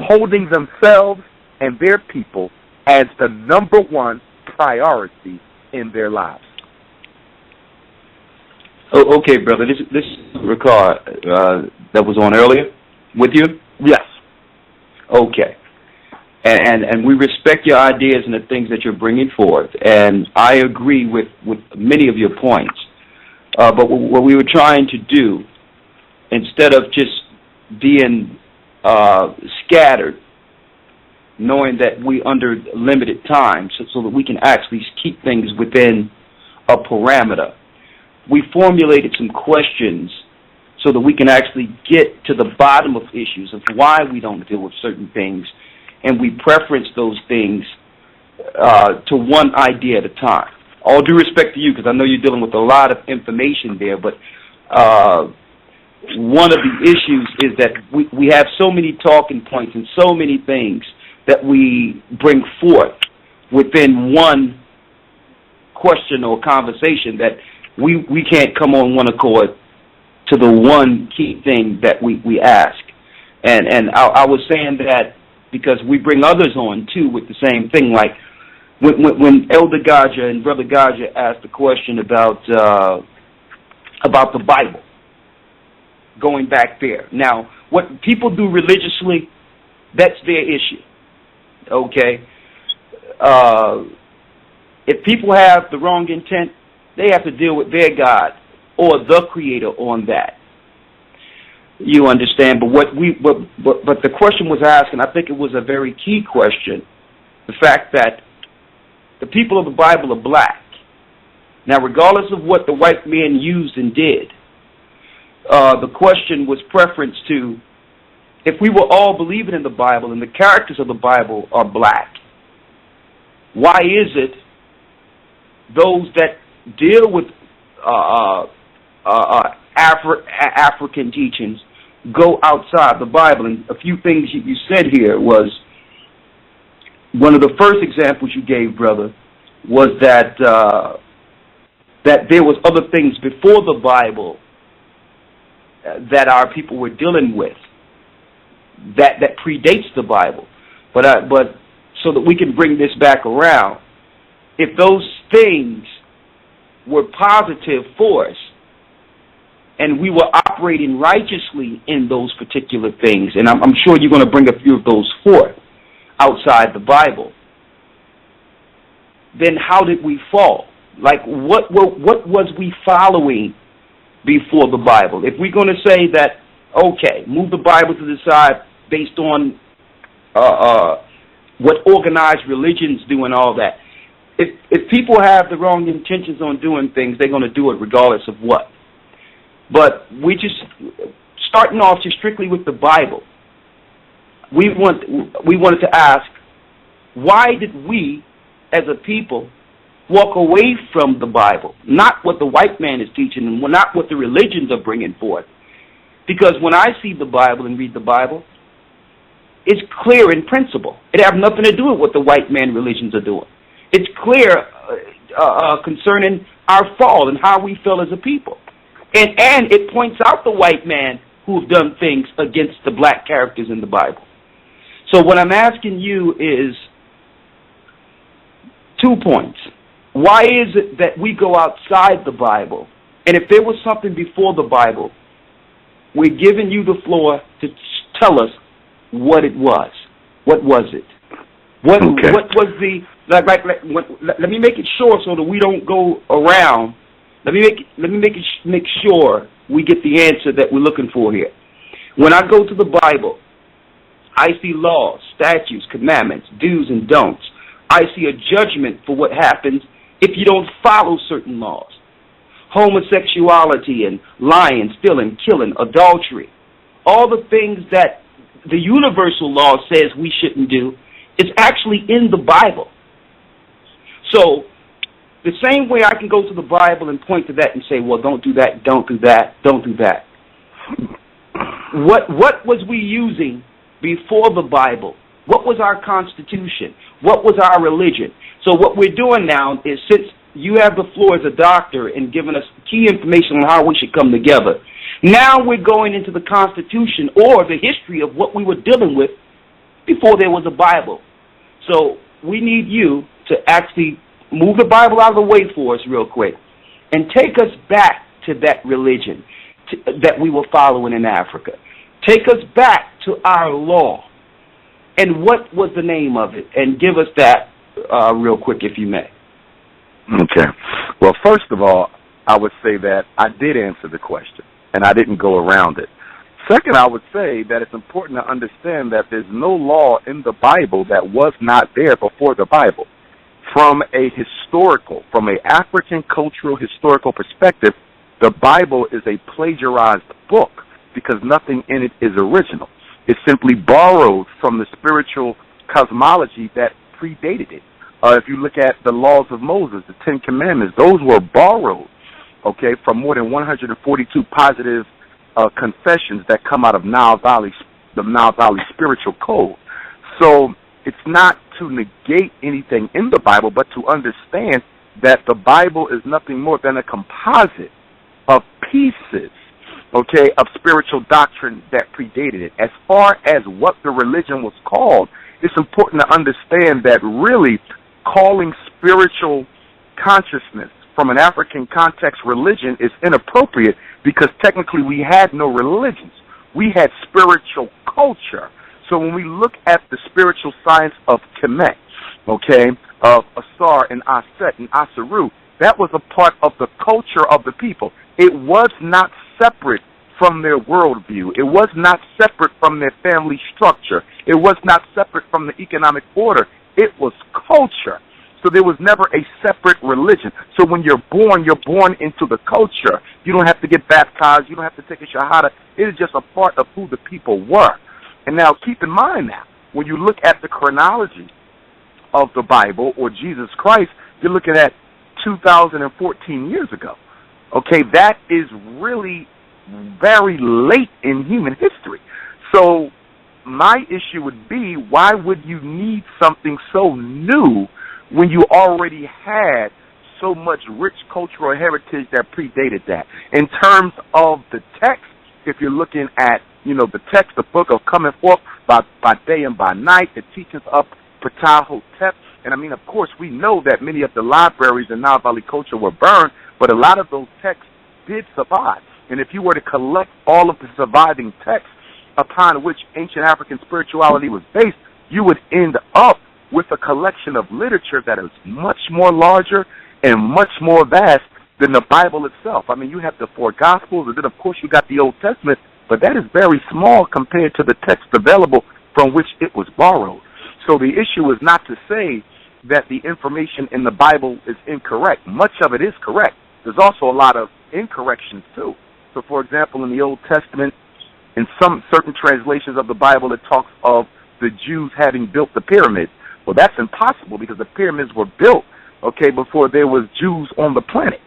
holding themselves and their people as the number one priority in their lives. Oh, okay, brother. This is Rawchaa that was on earlier with you? Yes. Okay. And we respect your ideas and the things that you're bringing forth, and I agree with many of your points. But what we were trying to do, instead of just being scattered, knowing that we under limited time, so that we can actually keep things within a parameter, we formulated some questions so that we can actually get to the bottom of issues of why we don't deal with certain things, and we preference those things to one idea at a time. All due respect to you, because I know you're dealing with a lot of information there, but one of the issues is that we have so many talking points and so many things that we bring forth within one question or conversation that we can't come on one accord to the one key thing that we ask. And I was saying that because we bring others on, too, with the same thing, like when Elder Rawchaa and Brother Rawchaa asked the question about the Bible, going back there. Now, what people do religiously, that's their issue. Okay? If people have the wrong intent, they have to deal with their God or the Creator on that. You understand? But but the question was asked, and I think it was a very key question, the fact that the people of the Bible are black. Now, regardless of what the white man used and did, the question was preference to, if we were all believing in the Bible and the characters of the Bible are black, why is it those that deal with African teachings go outside the Bible? And a few things you said here was, one of the first examples you gave, brother, was that that there was other things before the Bible that our people were dealing with that predates the Bible. But so that we can bring this back around, if those things were positive for us and we were operating righteously in those particular things, and I'm sure you're going to bring a few of those forth outside the Bible, then how did we fall? Like, what was we following before the Bible? If we're going to say that, okay, move the Bible to the side based on what organized religions do and all that, if people have the wrong intentions on doing things, they're going to do it regardless of what. But we just, starting off just strictly with the Bible, we wanted to ask, why did we as a people walk away from the Bible? Not what the white man is teaching and not what the religions are bringing forth. Because when I see the Bible and read the Bible, it's clear in principle. It has nothing to do with what the white man religions are doing. It's clear concerning our fall and how we feel as a people. And it points out the white man who have done things against the black characters in the Bible. So what I'm asking you is 2 points. Why is it that we go outside the Bible? And if there was something before the Bible, we're giving you the floor to tell us what it was. What was it? What was the... let me make it short so that we don't go around. Let me make sure we get the answer that we're looking for here. When I go to the Bible, I see laws, statutes, commandments, do's and don'ts. I see a judgment for what happens if you don't follow certain laws. Homosexuality and lying, stealing, killing, adultery. All the things that the universal law says we shouldn't do is actually in the Bible. So the same way I can go to the Bible and point to that and say, well, don't do that, don't do that, don't do that. What was we using before the Bible? What was our constitution? What was our religion? So what we're doing now is, since you have the floor as a doctor and giving us key information on how we should come together, now we're going into the Constitution or the history of what we were dealing with before there was a Bible. So we need you to actually move the Bible out of the way for us real quick and take us back to that religion that we were following in Africa. Take us back to our law. And what was the name of it? And give us that real quick, if you may. Okay. Well, first of all, I would say that I did answer the question, and I didn't go around it. Second, I would say that it's important to understand that there's no law in the Bible that was not there before the Bible. From an African cultural historical perspective, the Bible is a plagiarized book because nothing in it is original. It's simply borrowed from the spiritual cosmology that predated it. If you look at the laws of Moses, the Ten Commandments, those were borrowed, from more than 142 positive confessions that come out of the Nile Valley spiritual code. So it's not to negate anything in the Bible, but to understand that the Bible is nothing more than a composite of pieces, of spiritual doctrine that predated it. As far as what the religion was called, it's important to understand that really calling spiritual consciousness from an African context religion is inappropriate because technically we had no religions. We had spiritual culture. So when we look at the spiritual science of Kemet, okay, of Asar and Aset and Asaru, that was a part of the culture of the people. It was not separate from their worldview. It was not separate from their family structure. It was not separate from the economic order. It was culture. So there was never a separate religion. So when you're born into the culture. You don't have to get baptized. You don't have to take a shahada. It is just a part of who the people were. And now keep in mind now, when you look at the chronology of the Bible or Jesus Christ, you're looking at 2014 years ago. Okay, that is really very late in human history. So my issue would be, why would you need something so new when you already had so much rich cultural heritage that predated that? In terms of the text, if you're looking at, the text, the book of coming forth by day and by night, the teachings of Ptah-hotep, and of course, we know that many of the libraries in Nile Valley culture were burned, but a lot of those texts did survive. And if you were to collect all of the surviving texts upon which ancient African spirituality was based, you would end up with a collection of literature that is much more larger and much more vast than the Bible itself. You have the 4 Gospels, and then, of course, you got the Old Testament, but that is very small compared to the text available from which it was borrowed. So the issue is not to say that the information in the Bible is incorrect. Much of it is correct. There's also a lot of incorrections, too. So, for example, in the Old Testament, in some certain translations of the Bible, it talks of the Jews having built the pyramids. Well, that's impossible because the pyramids were built, before there was Jews on the planet.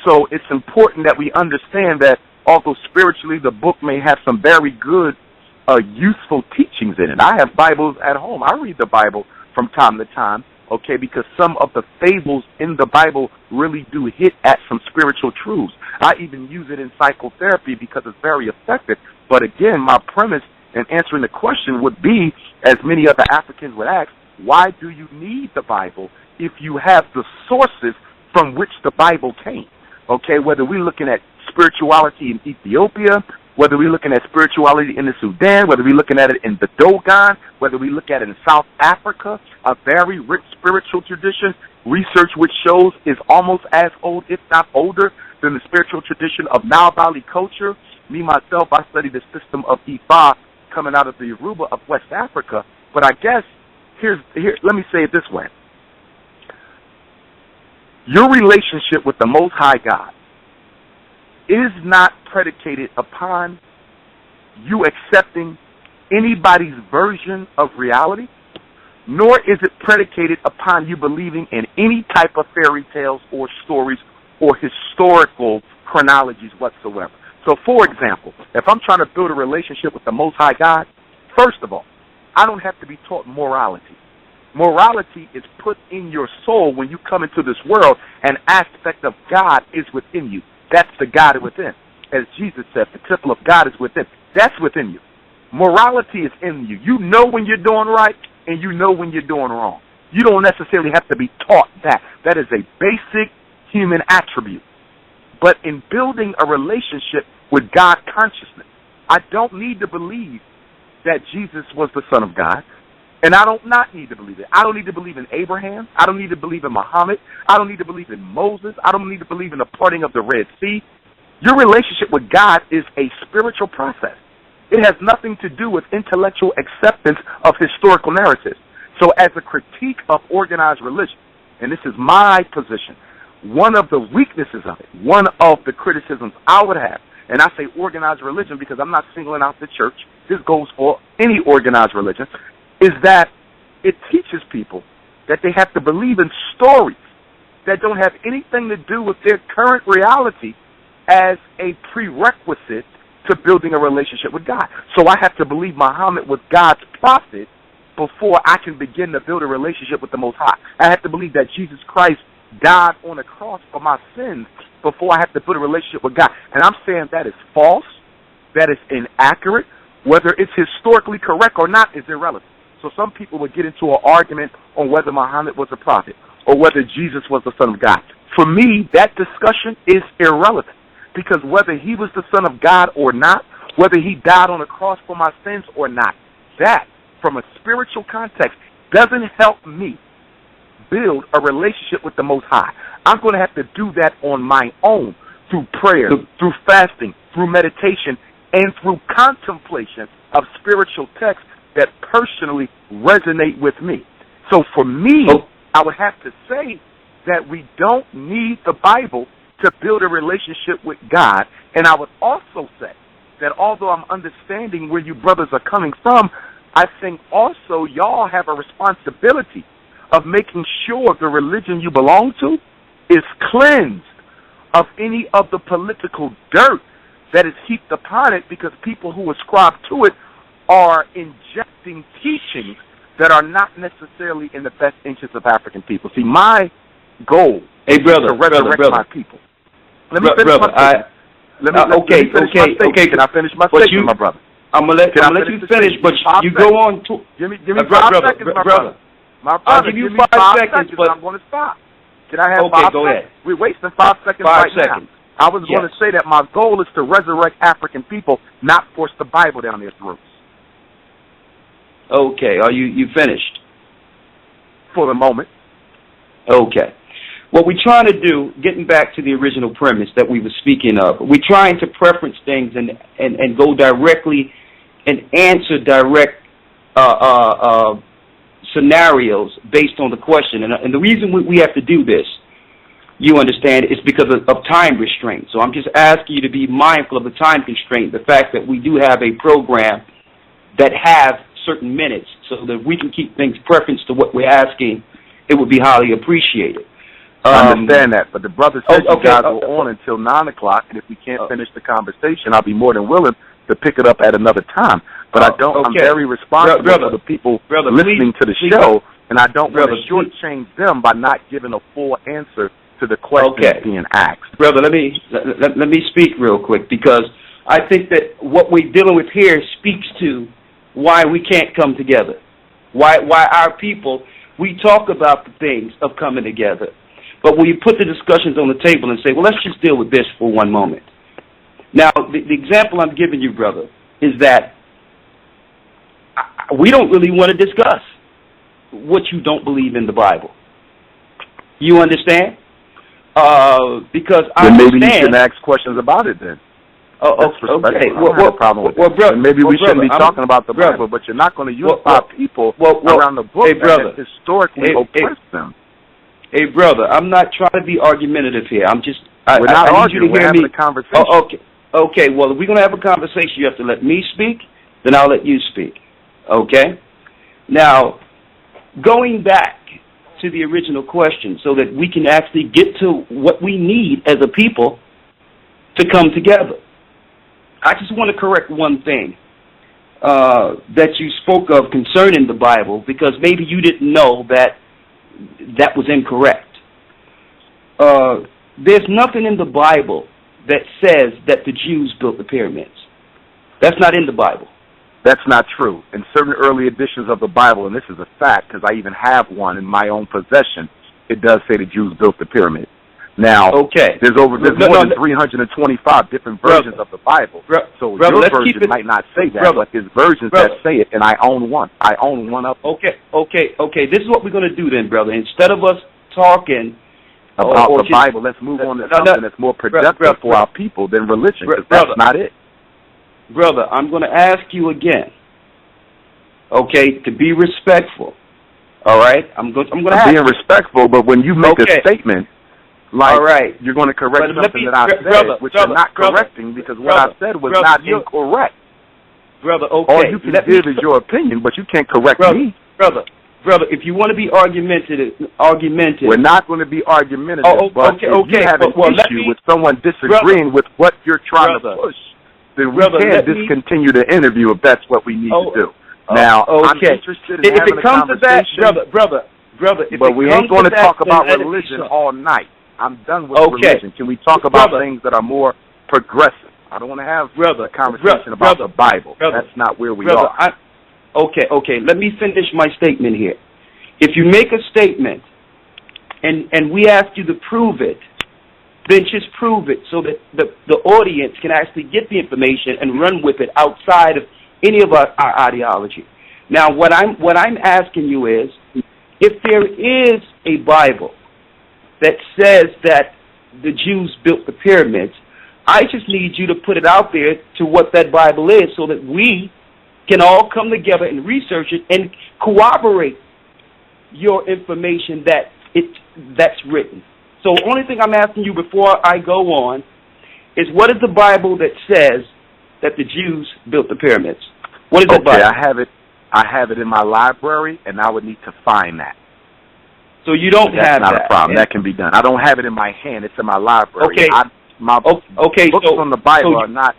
So it's important that we understand that although spiritually the book may have some very good, useful teachings in it. I have Bibles at home. I read the Bible from time to time, because some of the fables in the Bible really do hit at some spiritual truths. I even use it in psychotherapy because it's very effective. But again, my premise in answering the question would be, as many other Africans would ask, why do you need the Bible if you have the sources from which the Bible came? Whether we're looking at spirituality in Ethiopia, whether we're looking at spirituality in the Sudan, whether we're looking at it in the Dogon, whether we look at it in South Africa, a very rich spiritual tradition, research which shows is almost as old, if not older, than the spiritual tradition of Nile Valley culture. Me, myself, I study the system of Ifa coming out of the Yoruba of West Africa. But I guess, let me say it this way. Your relationship with the Most High God is not predicated upon you accepting anybody's version of reality, nor is it predicated upon you believing in any type of fairy tales or stories or historical chronologies whatsoever. So, for example, if I'm trying to build a relationship with the Most High God, first of all, I don't have to be taught morality. Morality is put in your soul when you come into this world. An aspect of God is within you. That's the God within. As Jesus said, the temple of God is within. That's within you. Morality is in you. You know when you're doing right, and you know when you're doing wrong. You don't necessarily have to be taught that. That is a basic human attribute. But in building a relationship with God consciousness, I don't need to believe that Jesus was the Son of God. And I don't not need to believe it. I don't need to believe in Abraham. I don't need to believe in Muhammad. I don't need to believe in Moses. I don't need to believe in the parting of the Red Sea. Your relationship with God is a spiritual process. It has nothing to do with intellectual acceptance of historical narratives. So as a critique of organized religion, and this is my position, one of the weaknesses of it, one of the criticisms I would have, and I say organized religion because I'm not singling out the church, this goes for any organized religion, is that it teaches people that they have to believe in stories that don't have anything to do with their current reality as a prerequisite to building a relationship with God. So I have to believe Muhammad was God's prophet before I can begin to build a relationship with the Most High. I have to believe that Jesus Christ died on the cross for my sins before I have to build a relationship with God. And I'm saying that is false, that is inaccurate. Whether it's historically correct or not is irrelevant. So some people would get into an argument on whether Muhammad was a prophet or whether Jesus was the Son of God. For me, that discussion is irrelevant, because whether he was the Son of God or not, whether he died on a cross for my sins or not, that, from a spiritual context, doesn't help me build a relationship with the Most High. I'm going to have to do that on my own, through prayer, through fasting, through meditation, and through contemplation of spiritual texts that personally resonate with me. So for me, I would have to say that we don't need the Bible to build a relationship with God. And I would also say that although I'm understanding where you brothers are coming from, I think also y'all have a responsibility of making sure the religion you belong to is cleansed of any of the political dirt that is heaped upon it, because people who ascribe to it are injecting teachings that are not necessarily in the best interest of African people. See, my goal is to resurrect my people. Let me finish my statement. Let me finish my statement. Can I finish my statement, my brother? I'm gonna let you finish, but you go on to... Give me 5 seconds, my brother. My brother, I'll give you 5 seconds, but... I'm going to stop. Can I have 5 seconds? Go ahead. We're wasting 5 seconds now. I was going to say that my goal is to resurrect African people, not force the Bible down their throats. Okay. Are you finished? For the moment. Okay. What we're trying to do, getting back to the original premise that we were speaking of, we're trying to preference things and go directly and answer direct scenarios based on the question. And the reason we have to do this, you understand, is because of time restraint. So I'm just asking you to be mindful of the time constraint, the fact that we do have a program that has certain minutes, so that we can keep things preference to what we're asking. It would be highly appreciated. I understand that, but the brother said you guys were on until 9 o'clock, and if we can't finish the conversation, I'll be more than willing to pick it up at another time. But I'm very responsible for the people listening to the show, and I don't want to shortchange them by not giving a full answer to the question being asked. Brother, let me speak real quick, because I think that what we're dealing with here speaks to why we can't come together. Why our people, we talk about the things of coming together, but when you put the discussions on the table and say, well, let's just deal with this for one moment. Now, the example I'm giving you, brother, is that we don't really want to discuss what you don't believe in the Bible. You understand? Because I understand. Maybe you shouldn't ask questions about it then. Okay. Brother, maybe we shouldn't be talking about the Bible, but you're not going to unify people around the book that historically oppressed them. Hey, brother, I'm not trying to be argumentative here. We're not arguing. We're having a conversation. Okay. Well, if we're going to have a conversation, you have to let me speak, then I'll let you speak. Okay? Now, going back to the original question so that we can actually get to what we need as a people to come together. I just want to correct one thing that you spoke of concerning the Bible, because maybe you didn't know that was incorrect. There's nothing in the Bible that says that the Jews built the pyramids. That's not in the Bible. That's not true. In certain early editions of the Bible, and this is a fact because I even have one in my own possession, it does say the Jews built the pyramid. Now, there's more than 325 different versions of the Bible. So your version might not say that, but there's versions that say it, and I own one. I own one of them. Okay. This is what we're going to do then, brother. Instead of us talking about the Bible, let's move on to something that's more productive for our people than religion, because that's not it. Brother, I'm going to ask you again, to be respectful. All right? I'm going to ask you. Being respectful, but when you make a statement, you're going to correct something that I said, which you're not correcting, because what I said was not incorrect. Brother, all you can give is your opinion, but you can't correct me. Brother, if you want to be argumentative. We're not going to be argumentative, but if you have an issue with someone disagreeing with what you're trying to push, then we can discontinue the interview if that's what we need to do. Now, I'm interested in having a conversation. Brother, but we ain't going to talk about religion all night. I'm done with religion. Can we talk about things that are more progressive? I don't want to have a conversation about the Bible. That's not where we are. Okay. Let me finish my statement here. If you make a statement and we ask you to prove it, then just prove it so that the audience can actually get the information and run with it outside of any of our ideology. Now, what I'm asking you is, if there is a Bible that says that the Jews built the pyramids, I just need you to put it out there to what that Bible is so that we can all come together and research it and corroborate your information that's written. So the only thing I'm asking you before I go on is, what is the Bible that says that the Jews built the pyramids? What is that Bible? I have it in my library, and I would need to find that. So you don't have that? That's not a problem. That can be done. I don't have it in my hand. It's in my library. Okay. Books on the Bible are not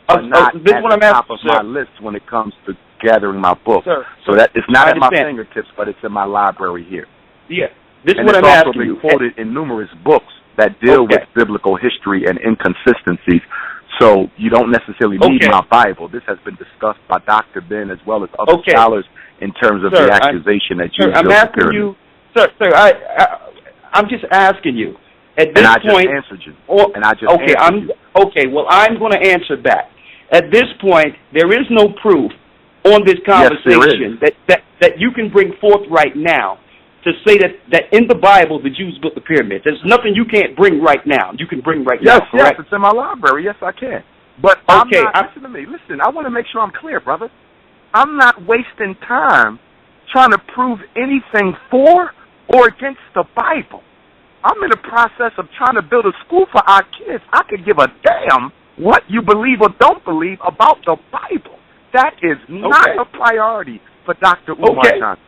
at the top of my list when it comes to gathering my books. Sir, so that it's not at my fingertips, but it's in my library here. Yeah. This is and what I'm asking you. it's also been quoted in numerous books that deal with biblical history and inconsistencies. So you don't necessarily need my Bible. This has been discussed by Dr. Ben as well as other scholars in terms of the accusation that you I'm asking you, sir, I'm just asking you. At this point, I just answered you. I'm going to answer back. At this point, there is no proof on this conversation that you can bring forth right now to say that in the Bible the Jews built the pyramids. There's nothing you can't bring right now. You can bring right now, correct? Yes, it's in my library. Yes, I can. But listen to me. Listen, I want to make sure I'm clear, brother. I'm not wasting time trying to prove anything for or against the Bible. I'm in the process of trying to build a school for our kids. I could give a damn what you believe or don't believe about the Bible. That is not a priority for Dr. Umar Johnson.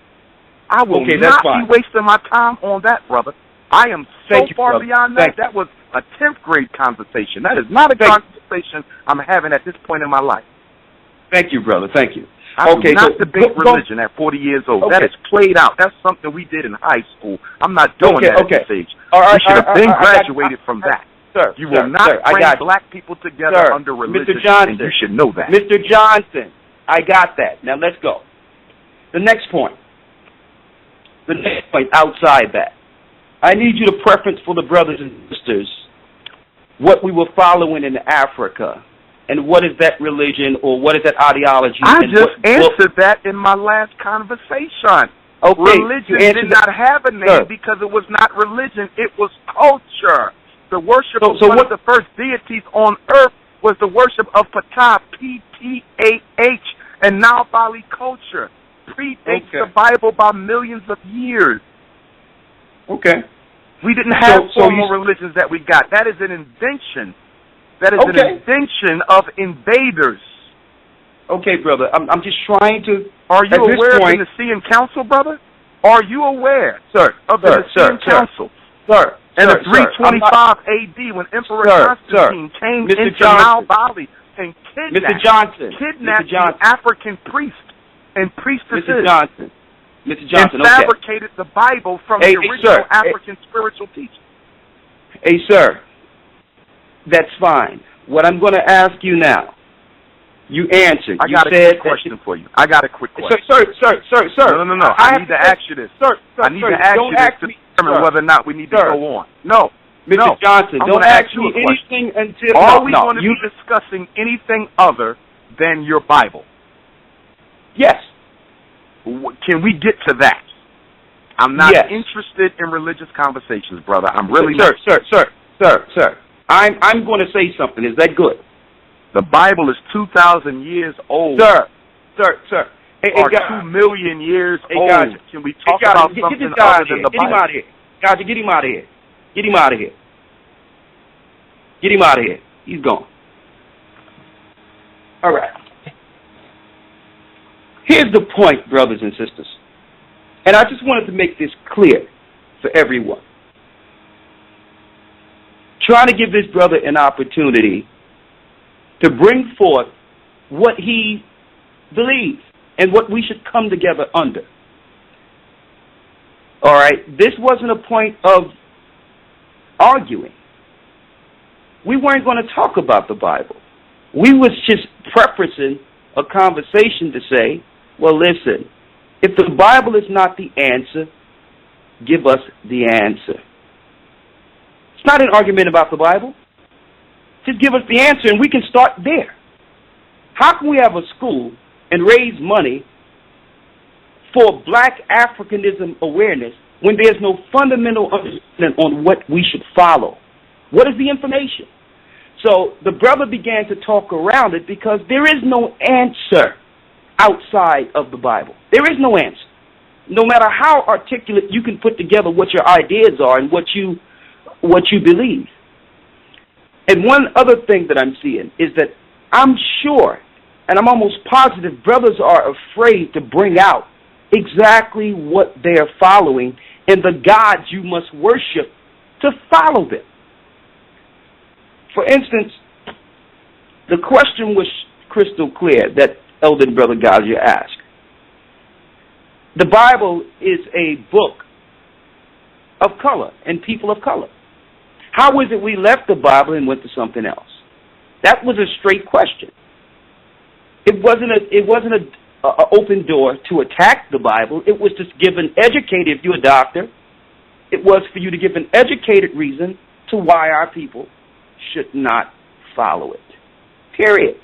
I will not be wasting my time on that, brother. I am so far beyond that. That was a 10th grade conversation. That is not a conversation I'm having at this point in my life. Thank you, brother. Thank you. I do not debate religion at 40 years old. That is played out. That's something we did in high school. I'm not doing that at this age. We should have been graduated from that. Sir, you will not bring black people together under religion, and you should know that. Mr. Johnson, I got that. Now let's go. The next point. The next point outside that. I need you to preference for the brothers and sisters what we were following in Africa. And what is that religion or what is that ideology? I just answered that in my last conversation. Religion did not have a name because it was not religion. It was culture. The worship of one of the first deities on earth was the worship of Ptah, P-T-A-H, and Nile Valley culture. Predates the Bible by millions of years. Okay. We didn't have formal religions that we got. That is an invention. That is an invention of invaders. Okay, brother. I'm just trying to... Are you aware of the Nicene Council, brother? Are you aware, of the Nicene Council? Sir. And in 325 A.D., when Emperor Constantine came into Nile Valley and kidnapped the African priests and priestesses and fabricated the Bible from the original African spiritual teaching. Hey, sir, that's fine. What I'm going to ask you now, you answered. I got a quick question for you. I got a quick question. Sir. No. I need to ask you this. I need to ask you this to determine whether or not we need to go on. No. Mr. Johnson, don't ask me anything until... Are we going to be discussing anything other than your Bible? Yes. Can we get to that? I'm not interested in religious conversations, brother. I'm really not. Sir. I'm going to say something. Is that good? The Bible is 2,000 years old. Sir. Or 2 million years old. Can we talk about something other than the Bible? Get him out of here. Gotcha, get him out of here. Get him out of here. Get him out of here. He's gone. All right. Here's the point, brothers and sisters. And I just wanted to make this clear for everyone. Trying to give this brother an opportunity to bring forth what he believes and what we should come together under. All right? This wasn't a point of arguing. We weren't going to talk about the Bible. We was just prefacing a conversation to say, Well, listen, if the Bible is not the answer, give us the answer. It's not an argument about the Bible. Just give us the answer and we can start there. How can we have a school and raise money for black Africanism awareness when there's no fundamental understanding on what we should follow? What is the information? So the brother began to talk around it because there is no answer outside of the Bible. There is no answer. No matter how articulate you can put together what your ideas are and what you believe. And one other thing that I'm seeing is that I'm sure, and I'm almost positive, brothers are afraid to bring out exactly what they're following and the gods you must worship to follow them. For instance, the question was crystal clear that Elder and Brother Rawchaa asked. The Bible is a book of color and people of color. How is it we left the Bible and went to something else? That was a straight question. It wasn't an open door to attack the Bible. It was just give an educated, if you're a doctor, it was for you to give an educated reason to why our people should not follow it. Period.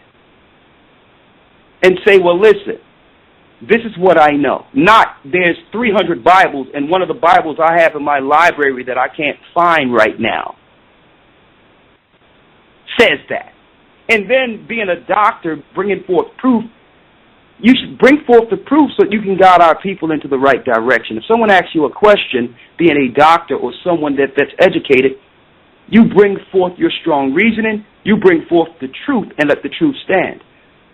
And say, well, listen, this is what I know. Not there's 300 Bibles and one of the Bibles I have in my library that I can't find right now says that. And then being a doctor, bringing forth proof, you should bring forth the proof so that you can guide our people into the right direction. If someone asks you a question, being a doctor or someone that's educated, you bring forth your strong reasoning, you bring forth the truth and let the truth stand.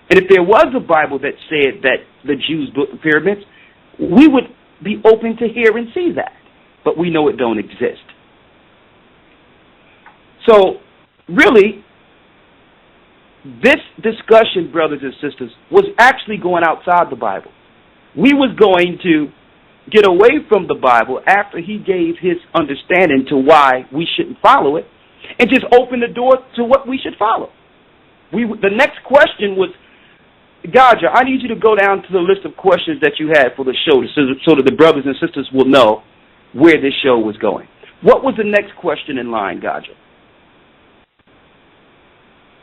And if there was a Bible that said that the Jews built the pyramids, we would be open to hear and see that. But we know it don't exist. So, really, this discussion, brothers and sisters, was actually going outside the Bible. We was going to get away from the Bible after he gave his understanding to why we shouldn't follow it and just open the door to what we should follow. The next question was, Rawchaa, I need you to go down to the list of questions that you had for the show so that the brothers and sisters will know where this show was going. What was the next question in line, Rawchaa?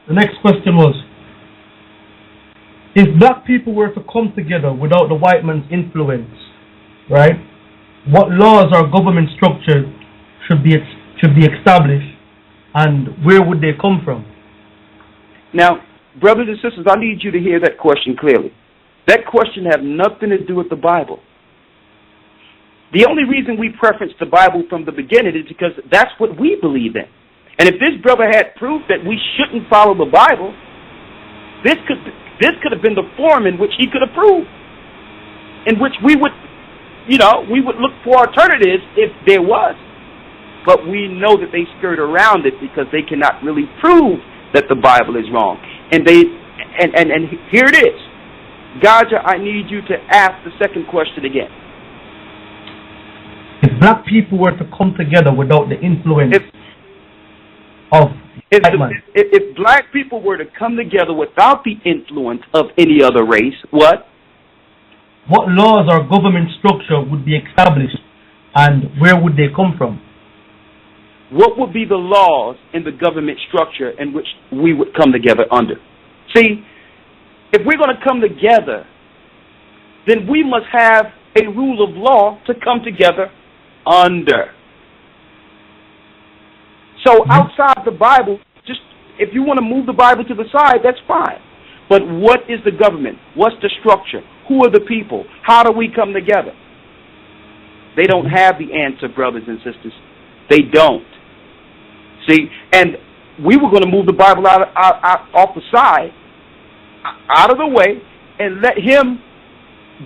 The next question was, if black people were to come together without the white man's influence, right, what laws or government structure should be established and where would they come from? Now, brothers and sisters, I need you to hear that question clearly. That question has nothing to do with the Bible. The only reason we preference the Bible from the beginning is because that's what we believe in. And if this brother had proof that we shouldn't follow the Bible, this could have been the form in which he could approve, in which we would look for alternatives if there was. But we know that they skirt around it because they cannot really prove that the Bible is wrong. And here it is. Rawchaa, I need you to ask the second question again. If black people were to come together without the influence if black people were to come together without the influence of any other race, what? What laws or government structure would be established and where would they come from? What would be the laws in the government structure in which we would come together under? See, if we're going to come together, then we must have a rule of law to come together under. So outside the Bible, just if you want to move the Bible to the side, that's fine. But what is the government? What's the structure? Who are the people? How do we come together? They don't have the answer, brothers and sisters. They don't. See, and we were going to move the Bible out off the side, out of the way, and let him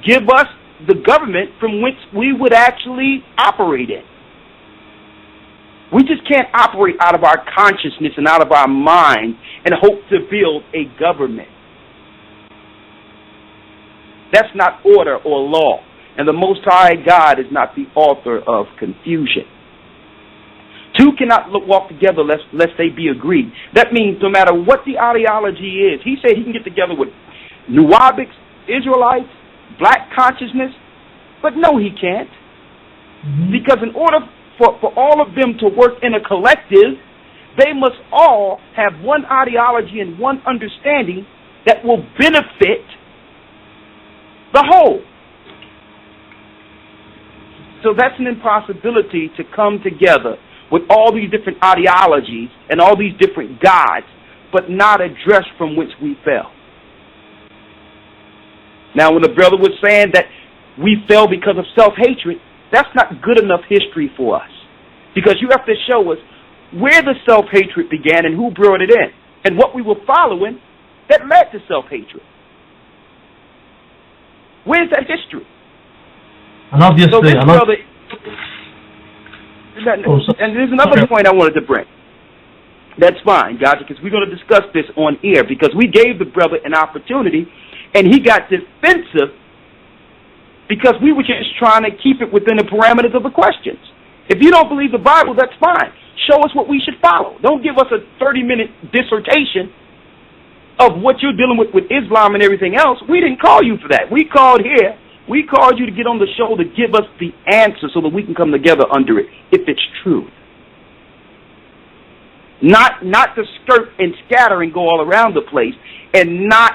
give us the government from which we would actually operate in. We just can't operate out of our consciousness and out of our mind and hope to build a government. That's not order or law. And the Most High God is not the author of confusion. Two cannot walk together lest they be agreed. That means no matter what the ideology is, he said he can get together with Nuwabics, Israelites, black consciousness? But no, he can't. Because in order for all of them to work in a collective, they must all have one ideology and one understanding that will benefit the whole. So that's an impossibility to come together with all these different ideologies and all these different gods, but not address from which we fell. Now, when the brother was saying that we fell because of self-hatred, that's not good enough history for us. Because you have to show us where the self-hatred began and who brought it in, and what we were following that led to self-hatred. Where's that history? And obviously, so this brother, and there's another point I wanted to bring. That's fine, guys, because we're going to discuss this on air, because we gave the brother an opportunity, and he got defensive because we were just trying to keep it within the parameters of the questions. If you don't believe the Bible, that's fine. Show us what we should follow. Don't give us a 30-minute dissertation of what you're dealing with Islam and everything else. We didn't call you for that. We called here. We called you to get on the show to give us the answer so that we can come together under it, if it's true. Not to skirt and scatter and go all around the place, and not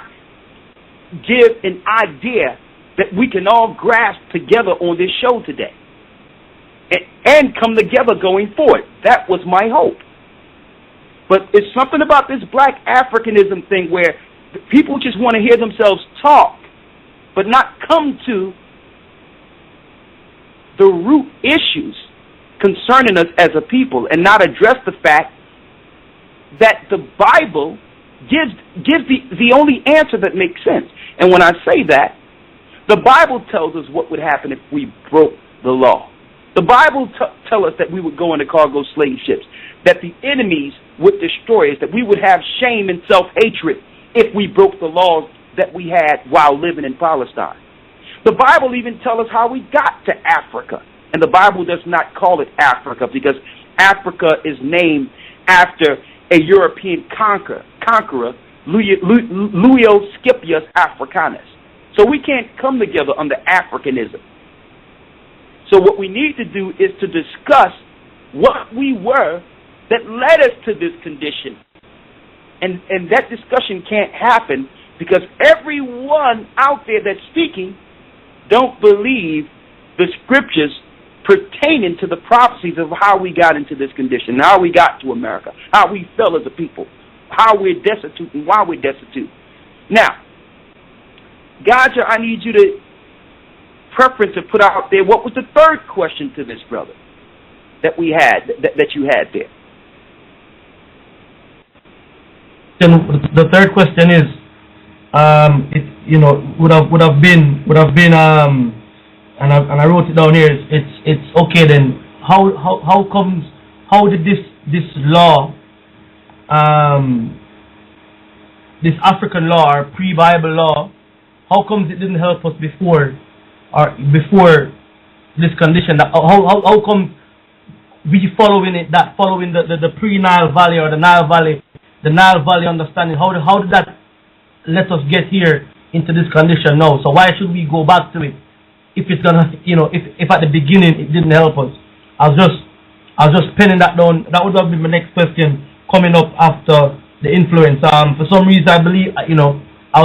give an idea that we can all grasp together on this show today. And come together going forward. That was my hope. But it's something about this black Africanism thing where people just want to hear themselves talk, but not come to the root issues concerning us as a people, and not address the fact that the Bible gives the only answer that makes sense. And when I say that, the Bible tells us what would happen if we broke the law. The Bible tells us that we would go into cargo slave ships, that the enemies would destroy us, that we would have shame and self-hatred if we broke the laws that we had while living in Palestine. The Bible even tells us how we got to Africa. And the Bible does not call it Africa, because Africa is named after a European conqueror, Leo Scipius Africanus. So we can't come together under Africanism. So what we need to do is to discuss what we were that led us to this condition. And that discussion can't happen because everyone out there that's speaking don't believe the scriptures pertaining to the prophecies of how we got into this condition, how we got to America, how we fell as a people, how we're destitute and why we're destitute. Now, Rawchaa, I need you to preference to put out there what was the third question to this brother that we had, that you had there. The third question is, would have been, and I wrote it down here. It's okay then. How did this law, this African law or pre-Bible law, how comes it didn't help us before this condition? How come we following the pre-Nile Valley or the Nile Valley understanding? How did that let us get here into this condition now? So why should we go back to it if it's gonna, if at the beginning it didn't help us? I was just penning that down. That would have been my next question coming up after the influence. For some reason, I believe, I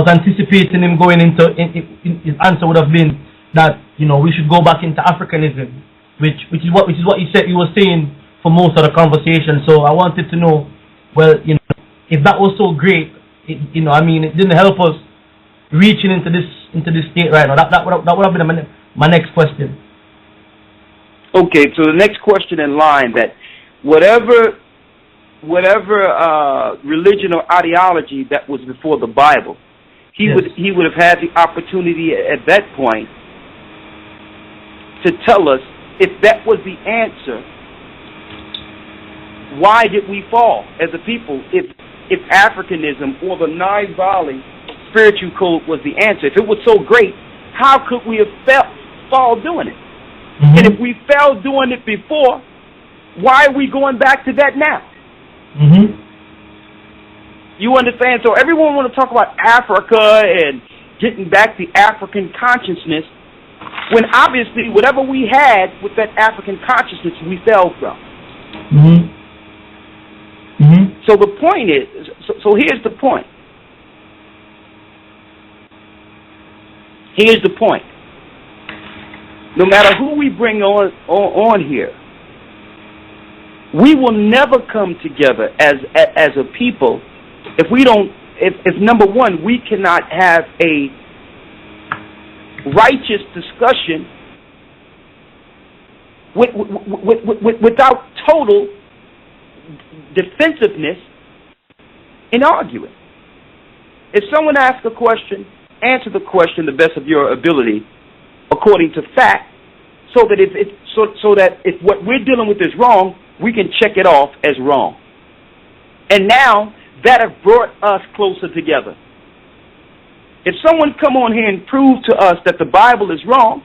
was anticipating him going into, his answer would have been that, we should go back into Africanism, which is what he said, he was saying for most of the conversation. So I wanted to know, well, if that was so great, it didn't help us reaching into this state right now. That would have been my next question. Okay, so the next question in line, that whatever religion or ideology that was before the Bible, he would have had the opportunity at that point to tell us if that was the answer. Why did we fall as a people? If Africanism or the Nile Valley spiritual code was the answer, if it was so great, how could we have fall doing it? Mm-hmm. And if we fell doing it before, why are we going back to that now? Mm-hmm. You understand? So everyone want to talk about Africa and getting back the African consciousness, when obviously whatever we had with that African consciousness we fell from. So the point is, so here's the point. Here's the point. No matter who we bring on here, we will never come together as a people if we don't. If number one, we cannot have a righteous discussion without total defensiveness in arguing. If someone asks a question, answer the question the best of your ability according to fact, so that if what we're dealing with is wrong, we can check it off as wrong. And now that has brought us closer together. If someone come on here and prove to us that the Bible is wrong,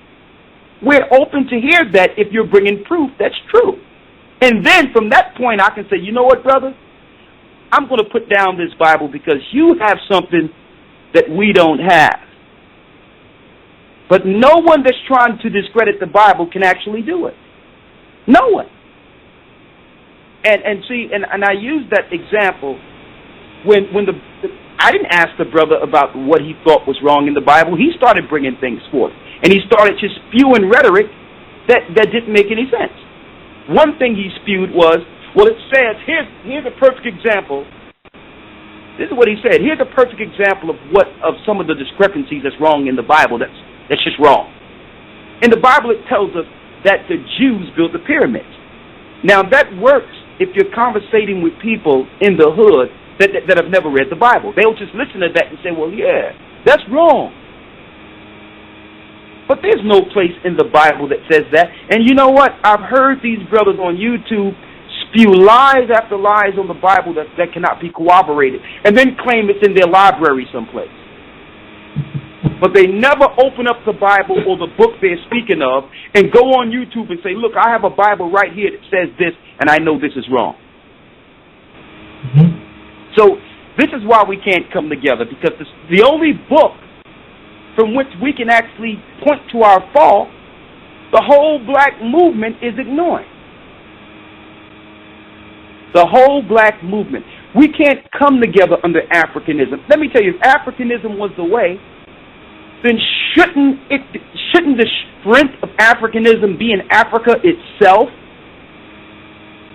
we're open to hear that if you're bringing proof that's true. And then from that point I can say, you know what, brother? I'm going to put down this Bible because you have something that we don't have. But no one that's trying to discredit the Bible can actually do it. No one. And see, and I use that example when I didn't ask the brother about what he thought was wrong in the Bible. He started bringing things forth. And he started just spewing rhetoric that didn't make any sense. One thing he spewed was, well, it says, here's a perfect example. This is what he said. Here's a perfect example of some of the discrepancies that's wrong in the Bible. That's just wrong. In the Bible, it tells us that the Jews built the pyramids. Now, that works if you're conversating with people in the hood that have never read the Bible. They'll just listen to that and say, well, yeah, that's wrong. But there's no place in the Bible that says that. And you know what? I've heard these brothers on YouTube spew lies after lies on the Bible that cannot be corroborated, and then claim it's in their library someplace. But they never open up the Bible or the book they're speaking of and go on YouTube and say, look, I have a Bible right here that says this, and I know this is wrong. So this is why we can't come together, because the only book from which we can actually point to our fall, the whole black movement is ignoring. The whole black movement. We can't come together under Africanism. Let me tell you, if Africanism was the way, then shouldn't the strength of Africanism be in Africa itself?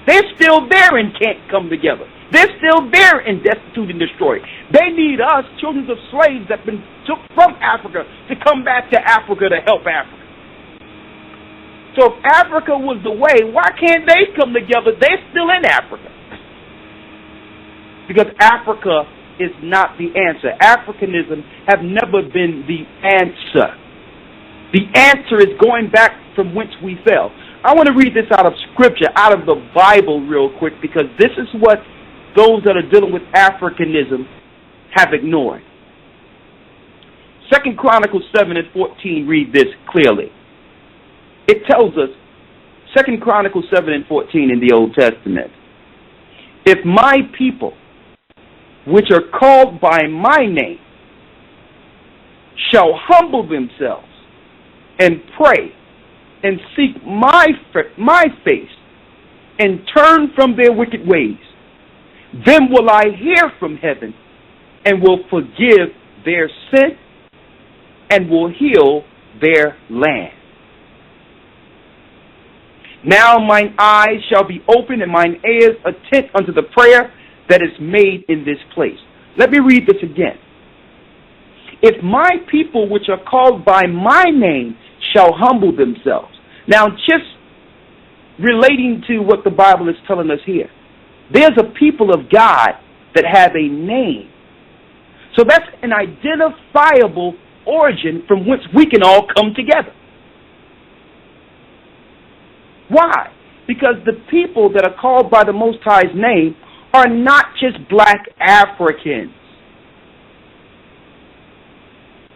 They're still there and can't come together. They're still there and destitute and destroyed. They need us, children of slaves that have been took from Africa, to come back to Africa to help Africa. So if Africa was the way, why can't they come together? They're still in Africa. Because Africa is not the answer. Africanism have never been the answer. The answer is going back from whence we fell. I want to read this out of Scripture, out of the Bible real quick, because this is what those that are dealing with Africanism have ignored. 2 Chronicles 7:14 read this clearly. It tells us, 2 Chronicles 7:14 in the Old Testament, if my people, which are called by my name, shall humble themselves and pray and seek my face and turn from their wicked ways, then will I hear from heaven and will forgive their sin and will heal their land. Now mine eyes shall be open and mine ears attent unto the prayer that is made in this place. Let me read this again. If my people which are called by my name shall humble themselves. Now just relating to what the Bible is telling us here, there's a people of God that have a name. So that's an identifiable origin from which we can all come together. Why? Because the people that are called by the Most High's name are not just black Africans.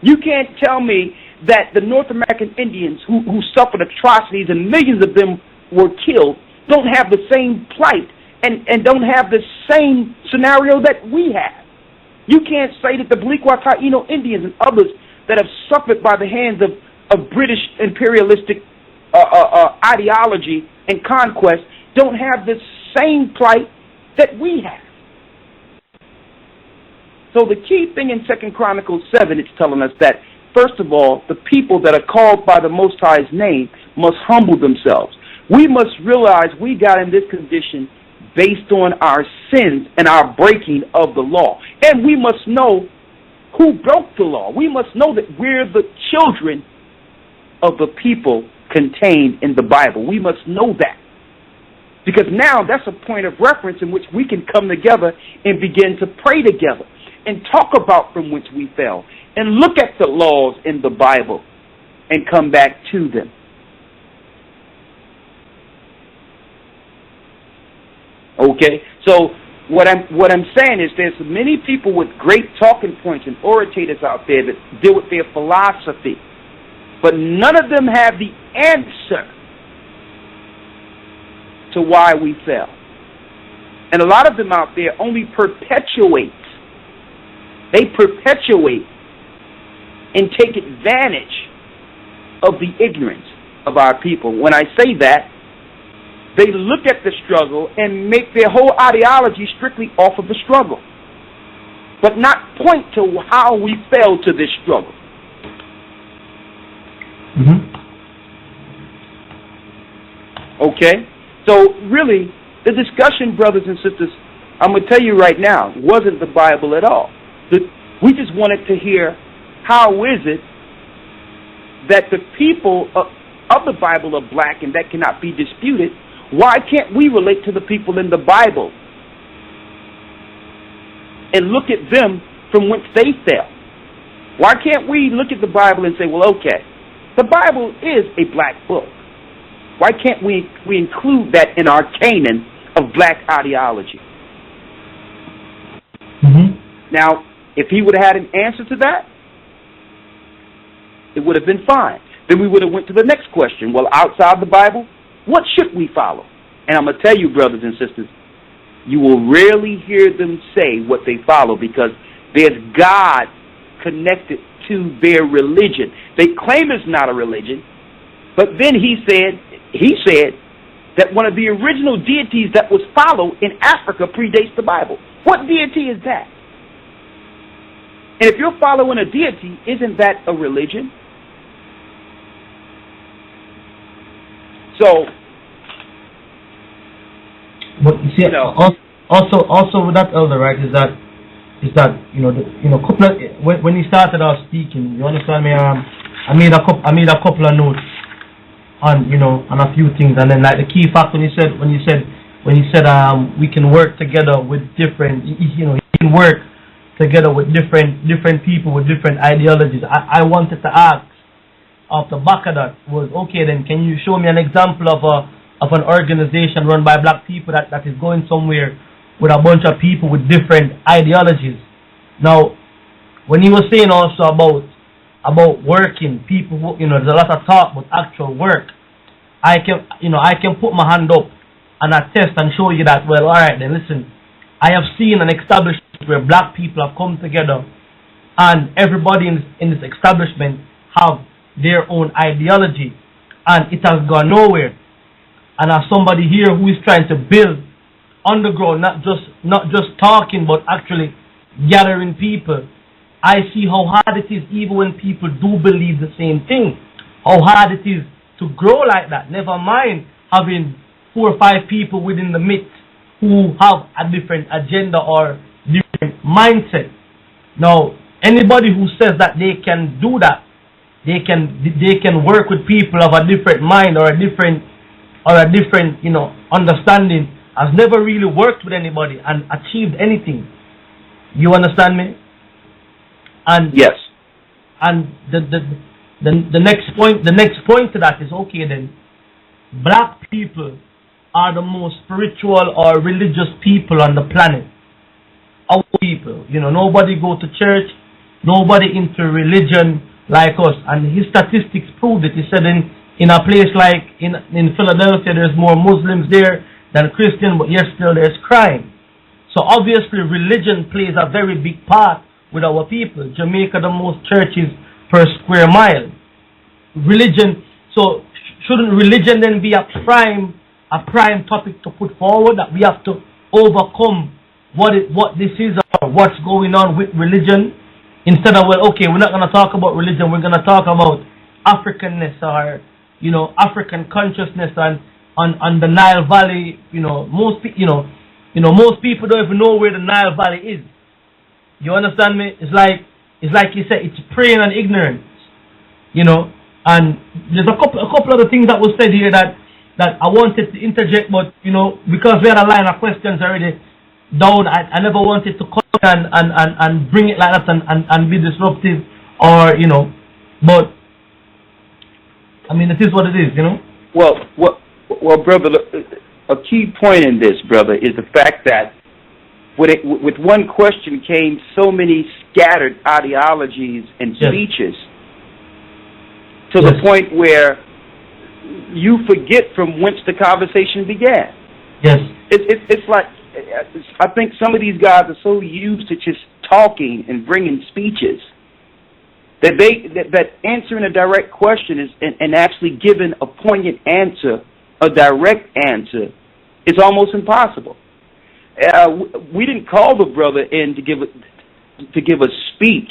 You can't tell me that the North American Indians who suffered atrocities and millions of them were killed don't have the same plight and don't have the same scenario that we have. You can't say that the Taino Indians and others that have suffered by the hands of British imperialistic ideology and conquest don't have the same plight that we have. So the key thing in 2 Chronicles 7, it's telling us that, first of all, the people that are called by the Most High's name must humble themselves. We must realize we got in this condition based on our sins and our breaking of the law. And we must know who broke the law. We must know that we're the children of the people contained in the Bible. We must know that. Because now that's a point of reference in which we can come together and begin to pray together and talk about from which we fell and look at the laws in the Bible and come back to them. Okay, so what I'm saying is there's many people with great talking points and orators out there that deal with their philosophy, but none of them have the answer to why we fell. And a lot of them out there only perpetuate. They perpetuate and take advantage of the ignorance of our people. When I say that, they look at the struggle and make their whole ideology strictly off of the struggle, but not point to how we fell to this struggle. Okay? So really, the discussion, brothers and sisters, I'm going to tell you right now, wasn't the Bible at all. We just wanted to hear how is it that the people of the Bible are black and that cannot be disputed. Why can't we relate to the people in the Bible and look at them from whence they fell? Why can't we look at the Bible and say, well, okay, the Bible is a black book. Why can't we include that in our canon of black ideology? Now, if he would have had an answer to that, it would have been fine. Then we would have went to the next question. Well, outside the Bible, what should we follow? And I'm going to tell you, brothers and sisters, you will rarely hear them say what they follow because there's God connected to their religion. They claim it's not a religion, but then he said that one of the original deities that was followed in Africa predates the Bible. What deity is that? And if you're following a deity, isn't that a religion? So, but you see, also with that, Elder, right, is that when he started off speaking, you understand me? I made a couple of notes on a few things, and then like the key fact when he said we can work together with different, you can work together with different people with different ideologies. I wanted to ask off the back of that was, okay, then can you show me an example of an organization run by black people that is going somewhere with a bunch of people with different ideologies? Now, when he was saying also about working, people, there's a lot of talk about actual work. I can put my hand up and attest and show you that, well, all right, then listen, I have seen an establishment where black people have come together and everybody in this establishment have their own ideology and it has gone nowhere. And as somebody here who is trying to build underground, not just talking but actually gathering people, I see how hard it is even when people do believe the same thing, how hard it is to grow like that. Never mind having 4 or 5 people within the midst who have a different agenda or different mindset. Now, anybody who says that they can do that, they can work with people of a different mind or a different understanding, has never really worked with anybody and achieved anything. You understand me? And yes. And the next point to that is, okay, then black people are the most spiritual or religious people on the planet. Our people, nobody go to church, nobody into religion like us, and his statistics proved it. He said in a place like in Philadelphia, there's more Muslims there than Christians, but yet still there's crime. So obviously religion plays a very big part with our people. Jamaica, the most churches per square mile. Religion, so shouldn't religion then be a prime topic to put forward, that we have to overcome what this is or what's going on with religion, instead of, well, okay, we're not going to talk about religion, we're going to talk about Africanness, or African consciousness on the Nile Valley. Most people don't even know where the Nile Valley is. You understand me? It's like you said, it's preying on ignorance. And there's a couple of the things that was said here that I wanted to interject, but because we had a line of questions already down, I never wanted to cut and bring it like that and be disruptive, or but I mean, it is what it is, Well, brother, a key point in this, brother, is the fact that with one question came so many scattered ideologies and speeches, to the point where you forget from whence the conversation began. Yes. It's like, I think some of these guys are so used to just talking and bringing speeches that answering a direct question and actually giving a poignant answer, a direct answer, is almost impossible. We didn't call the brother in to give a speech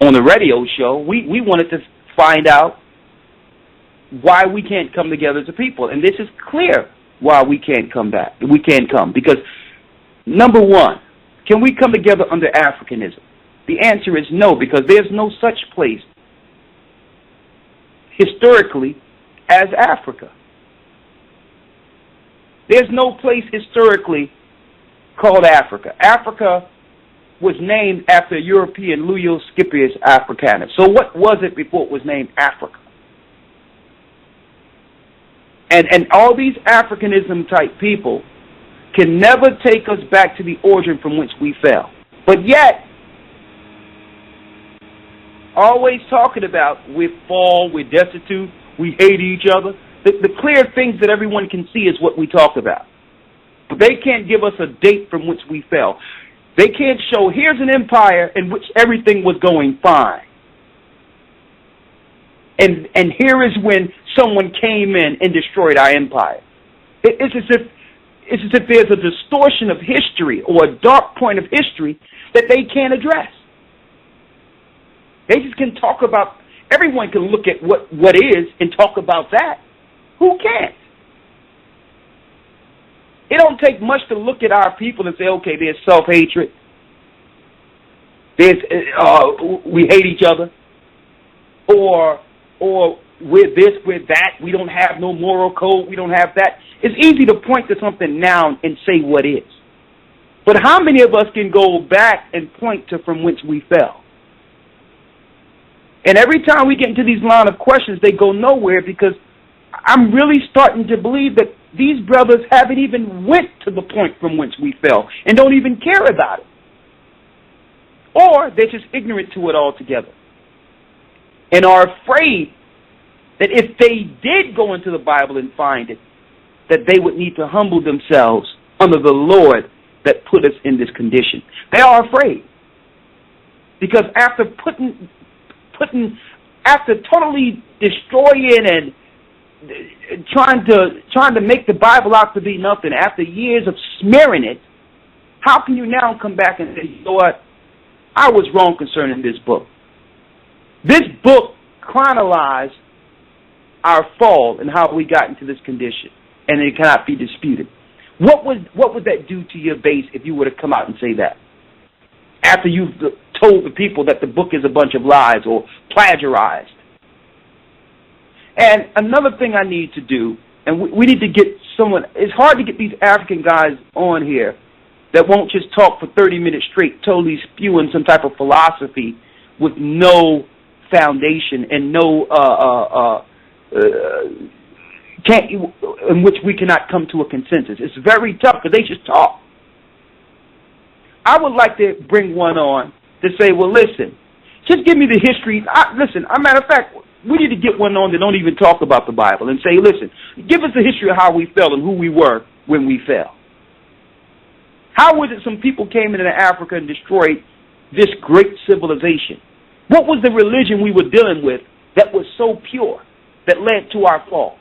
on the radio show. We wanted to find out why we can't come together as a people, and this is clear why we can't come back. We can't come because, number one, can we come together under Africanism? The answer is no, because there's no such place historically as Africa. There's no place historically called Africa. Africa was named after European Lawya Scipius Africanus. So what was it before it was named Africa? And all these Africanism type people can never take us back to the origin from which we fell. But yet, always talking about we fall, we're destitute, we hate each other. The clear things that everyone can see is what we talk about. But they can't give us a date from which we fell. They can't show, here's an empire in which everything was going fine. And here is when someone came in and destroyed our empire. It's as if there's a distortion of history or a dark point of history that they can't address. They just can talk about, everyone can look at what is and talk about that. Who can't? It don't take much to look at our people and say, okay, there's self-hatred. There's we hate each other. Or we're this, we're that. We don't have no moral code. We don't have that. It's easy to point to something now and say what is. But how many of us can go back and point to from whence we fell? And every time we get into these line of questions, they go nowhere, because I'm really starting to believe that these brothers haven't even went to the point from whence we fell and don't even care about it. Or they're just ignorant to it altogether and are afraid that if they did go into the Bible and find it, that they would need to humble themselves under the Lord that put us in this condition. They are afraid. Because after after totally destroying and trying to make the Bible out to be nothing, after years of smearing it, how can you now come back and say, you know what, I was wrong concerning this book. This book chronicles our fall and how we got into this condition, and it cannot be disputed. What would that do to your base if you were to come out and say that? After you've told the people that the book is a bunch of lies or plagiarized. And another thing I need to do, and we need to get someone, it's hard to get these African guys on here that won't just talk for 30 minutes straight, totally spewing some type of philosophy with no foundation and no, in which we cannot come to a consensus. It's very tough because they just talk. I would like to bring one on to say, well, listen, just give me the history. Listen, as a matter of fact, we need to get one on that don't even talk about the Bible and say, listen, give us the history of how we fell and who we were when we fell. How was it some people came into Africa and destroyed this great civilization? What was the religion we were dealing with that was so pure that led to our fall?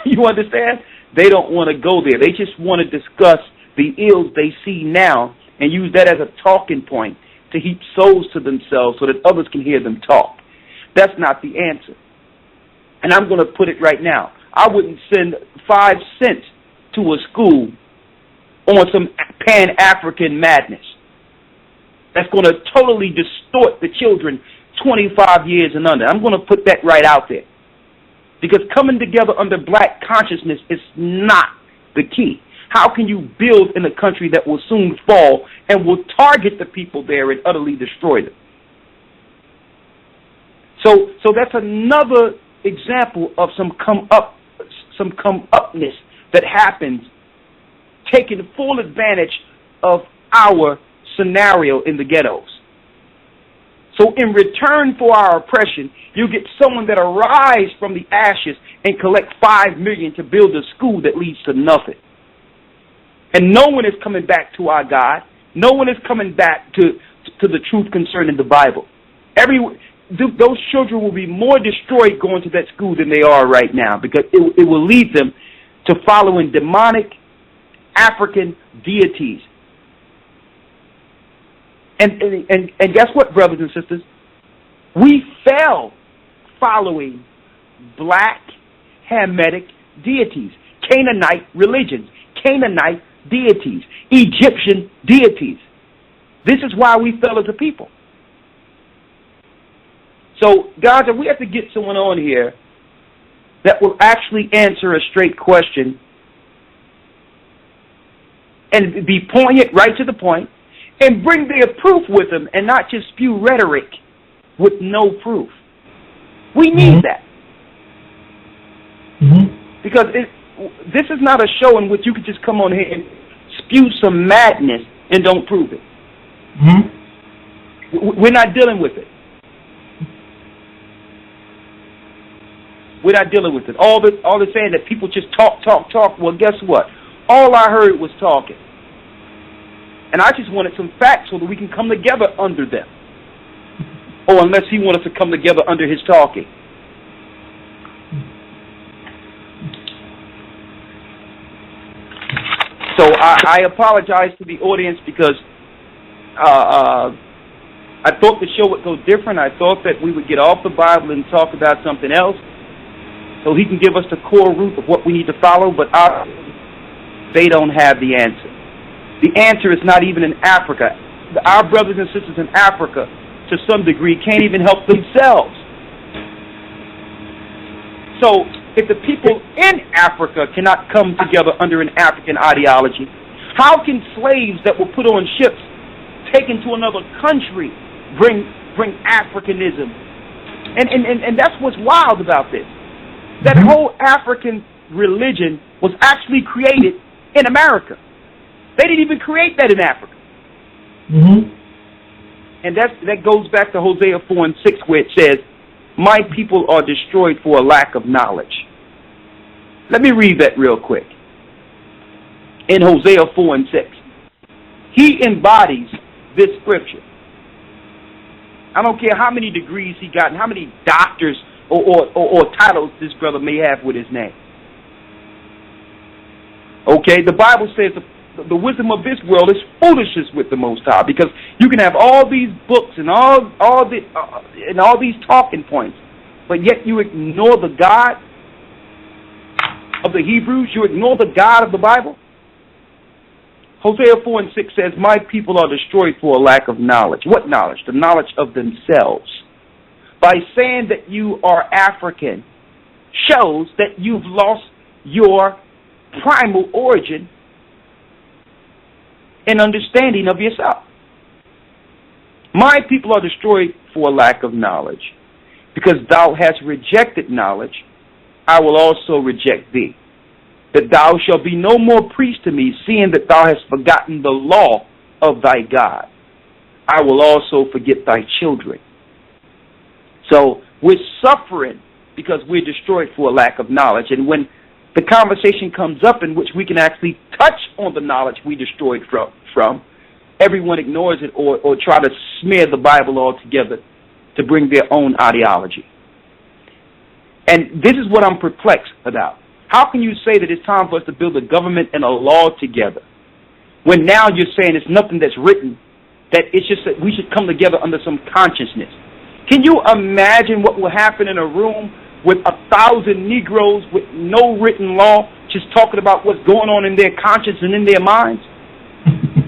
You understand? They don't want to go there. They just want to discuss the ills they see now and use that as a talking point to heap souls to themselves so that others can hear them talk. That's not the answer. And I'm going to put it right now. I wouldn't send 5 cents to a school on some Pan-African madness that's going to totally distort the children 25 years and under. I'm going to put that right out there. Because coming together under black consciousness is not the key. How can you build in a country that will soon fall and will target the people there and utterly destroy them? So that's another example of some come-upness that happens, taking full advantage of our scenario in the ghettos. So in return for our oppression, you get someone that arise from the ashes and collect $5 million to build a school that leads to nothing. And no one is coming back to our God. No one is coming back to the truth concerning the Bible. Those children will be more destroyed going to that school than they are right now, because it will lead them to following demonic African deities. And guess what, brothers and sisters? We fell following black Hamitic deities, Canaanite religions, Canaanite deities, Egyptian deities. This is why we fell as a people. So, guys, we have to get someone on here that will actually answer a straight question and be poignant, right to the point, and bring their proof with them and not just spew rhetoric with no proof. We need that. Because this is not a show in which you can just come on here and spew some madness and don't prove it. We're not dealing with it. We're not dealing with it. All this saying that people just talk. Well, guess what? All I heard was talking. And I just wanted some facts so that we can come together under them. Or unless he wants us to come together under his talking. So I apologize to the audience because I thought the show would go different. I thought that we would get off the Bible and talk about something else so he can give us the core root of what we need to follow, but they don't have the answer. The answer is not even in Africa. Our brothers and sisters in Africa, to some degree, can't even help themselves. So if the people in Africa cannot come together under an African ideology, how can slaves that were put on ships taken to another country bring Africanism? And that's what's wild about this. That whole African religion was actually created in America. They didn't even create that in Africa. And that goes back to Hosea 4:6, where it says, "My people are destroyed for a lack of knowledge." Let me read that real quick. In Hosea 4:6, he embodies this scripture. I don't care how many degrees he got and how many doctors or titles this brother may have with his name. Okay, the Bible says the wisdom of this world is foolishness with the Most High, because you can have all these books and all these talking points, but yet you ignore the God of the Hebrews. You ignore the God of the Bible. Hosea 4:6 says, "My people are destroyed for a lack of knowledge." What knowledge? The knowledge of themselves. By saying that you are African shows that you've lost your primal origin and understanding of yourself. My people are destroyed for a lack of knowledge. Because thou hast rejected knowledge, I will also reject thee. That thou shalt be no more priest to me, seeing that thou hast forgotten the law of thy God. I will also forget thy children. So we're suffering because we're destroyed for a lack of knowledge. And when the conversation comes up in which we can actually touch on the knowledge we destroyed from, everyone ignores it or try to smear the Bible altogether to bring their own ideology. And this is what I'm perplexed about. How can you say that it's time for us to build a government and a law together when now you're saying it's nothing that's written, that it's just that we should come together under some consciousness? Can you imagine what will happen in a room with 1,000 Negroes with no written law just talking about what's going on in their conscience and in their minds?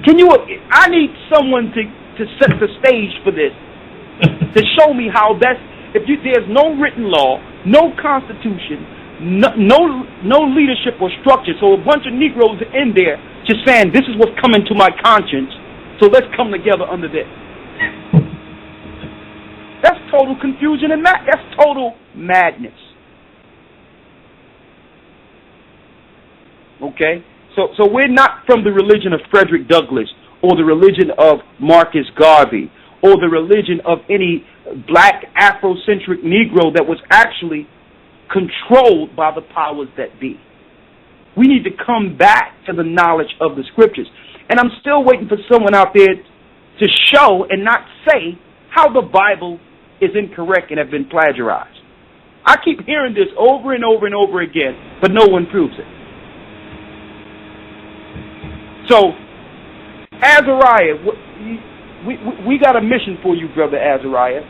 I need someone to set the stage for this, to show me how there's no written law, no constitution, no leadership or structure, so a bunch of Negroes are in there just saying, this is what's coming to my conscience, so let's come together under this. That's total confusion and that's total madness. Okay? So we're not from the religion of Frederick Douglass or the religion of Marcus Garvey or the religion of any black Afrocentric Negro that was actually controlled by the powers that be. We need to come back to the knowledge of the scriptures. And I'm still waiting for someone out there to show and not say how the Bible is incorrect and have been plagiarized. I keep hearing this over and over and over again, but no one proves it. So, Azariah, we got a mission for you, Brother Azariah.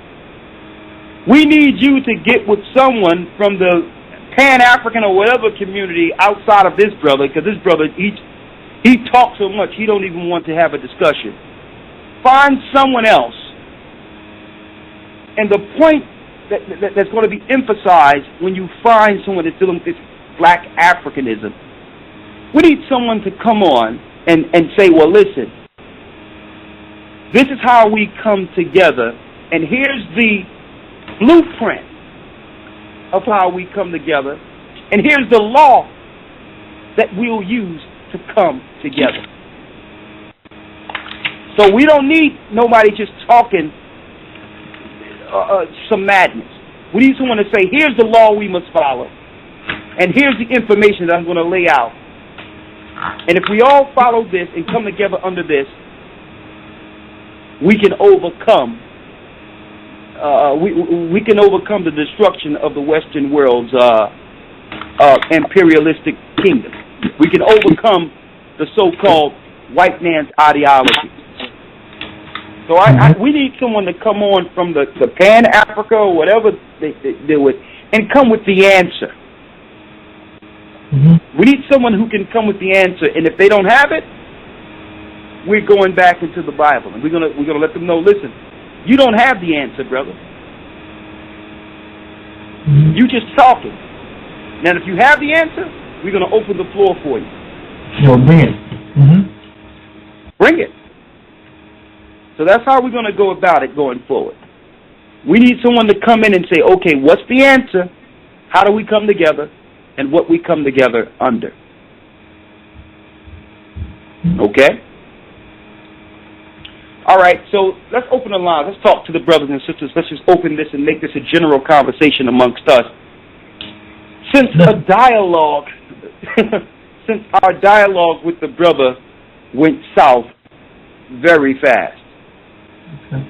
We need you to get with someone from the Pan-African or whatever community outside of this brother, because this brother, he talks so much, he don't even want to have a discussion. Find someone else. And the point that's going to be emphasized when you find someone that's dealing with this black Africanism, we need someone to come on and say, well, listen, this is how we come together, and here's the blueprint of how we come together, and here's the law that we'll use to come together. So we don't need nobody just talking some madness. We need someone to say, here's the law we must follow, and here's the information that I'm going to lay out. And if we all follow this and come together under this, we can overcome. We can overcome the destruction of the Western world's imperialistic kingdom. We can overcome the so-called white man's ideology. So we need someone to come on from the Pan-Africa or whatever they do it and come with the answer. Mm-hmm. We need someone who can come with the answer, and if they don't have it, we're going back into the Bible, and we're gonna let them know, listen, you don't have the answer, brother. Mm-hmm. You just talking. Now, if you have the answer, we're gonna open the floor for you. Sure, bring it. Mm-hmm. Bring it. So that's how we're going to go about it going forward. We need someone to come in and say, okay, what's the answer? How do we come together? And what we come together under. Okay? All right, so let's open the line. Let's talk to the brothers and sisters. Let's just open this and make this a general conversation amongst us. Since our dialogue with the brother went south very fast. Okay.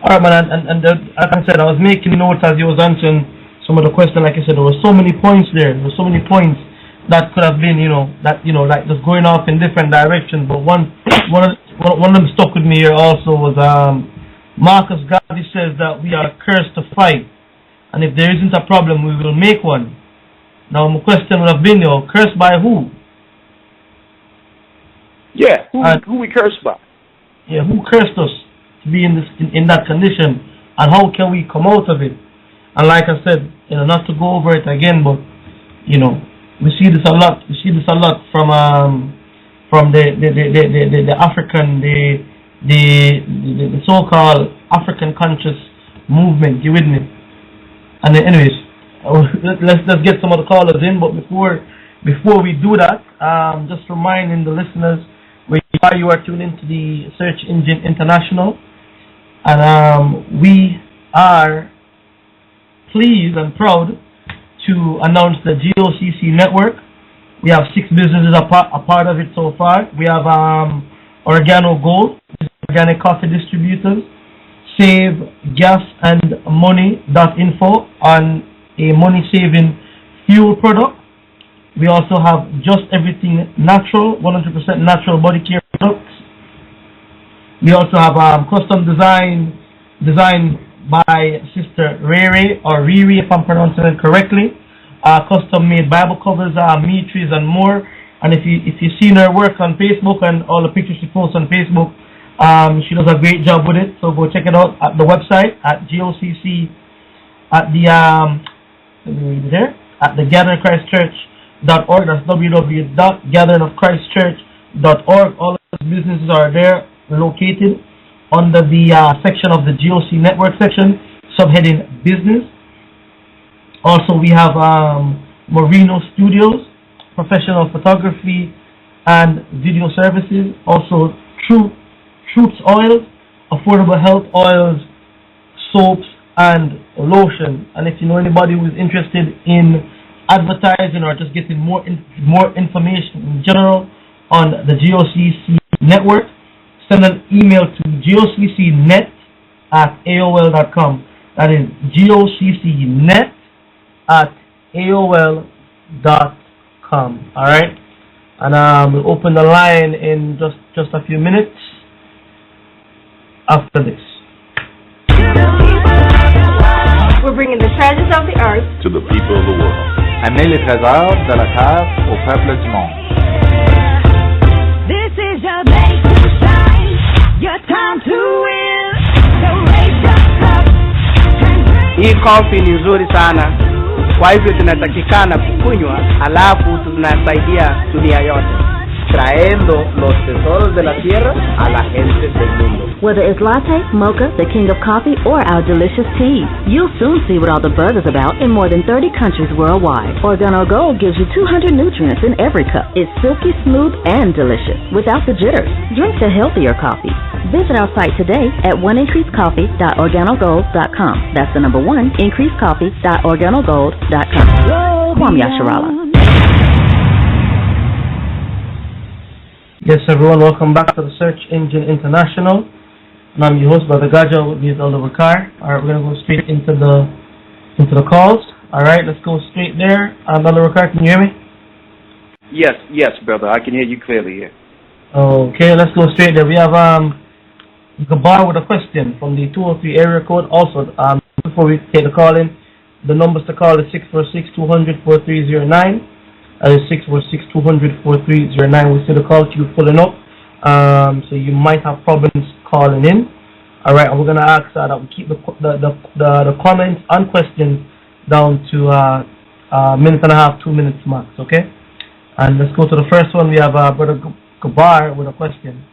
All right, man, and like I said, I was making notes as you was answering some of the questions. Like I said, there were so many points there. There were so many points that could have been, like just going off in different directions. But one of them stuck with me here also was Marcus Garvey says that we are cursed to fight, and if there isn't a problem, we will make one. Now, my question would have been, cursed by who? Yeah, who we cursed by? Yeah, who cursed us to be in that condition, and how can we come out of it? And like I said, not to go over it again, but we see this a lot. We see this a lot from the African, the so-called African conscious movement. You with me? And anyways, let's get some of the callers in. But before we do that, just reminding the listeners where you are tuned into the Search Engine International, and we are pleased and proud to announce the GOCC network. We have 6 businesses a part of it so far. We have Organo Gold, organic coffee distributors. SaveGasAndMoney.info on a money-saving fuel product. We also have Just Everything Natural, 100% natural body care products. We also have custom design by Sister Rere, or Riri if I'm pronouncing it correctly. Custom made Bible covers, trees and more. And if you've seen her work on Facebook and all the pictures she posts on Facebook, she does a great job with it. So go check it out at the website at GOCC at the let me read it here, at the gatheringofchristchurch.org. That's www.gatheringofchristchurch.org. All of those businesses are there, located under the section of the GOC network section, subheading business. Also, we have Marino Studios, professional photography and video services. Also, Truth's Oils, affordable health oils, soaps, and lotion. And if you know anybody who is interested in advertising or just getting more information in general on the GOCC network, send an email to goccnet@aol.com. That is goccnet@aol.com. All right, and we'll open the line in just a few minutes after this. We're bringing the treasures of the earth to the people of the world. Amenez les trésors de la terre au peuple du monde. This is your day to shine, your time to win. So raise your cup and bring. Hii coffee ni nzuri sana, kwa hivyo tunatakikana kukunywa, alafu tunasaidia dunia yote, trayendo los tesoros de la tierra a la gente del mundo. Whether it's latte, mocha, the king of coffee, or our delicious teas, you'll soon see what all the buzz is about in more than 30 countries worldwide. Organo Gold gives you 200 nutrients in every cup. It's silky smooth and delicious, without the jitters. Drink the healthier coffee. Visit our site today at oneincreasecoffee.organogold.com. That's the number 1, increasecoffee.organogold.com. Kwam Yasharala. Yes, everyone, welcome back to the Search Engine International. And I'm your host, Brother Gaja, with me is Elder Rawchaa. Alright, we're going to go straight into the calls. Alright, let's go straight there. Elder Rawchaa, can you hear me? Yes, brother, I can hear you clearly here. Okay, let's go straight there. We have Gabar with a question from the 203 area code. Also, before we take the call in, the numbers to call is 646-200-4309. That is 646-200-4309. We see the call queue pulling up. So you might have problems calling in. All right, and we're gonna ask that we keep the comments and questions down to a minute and a half, 2 minutes max. Okay. And let's go to the first one. We have Brother Gabar with a question.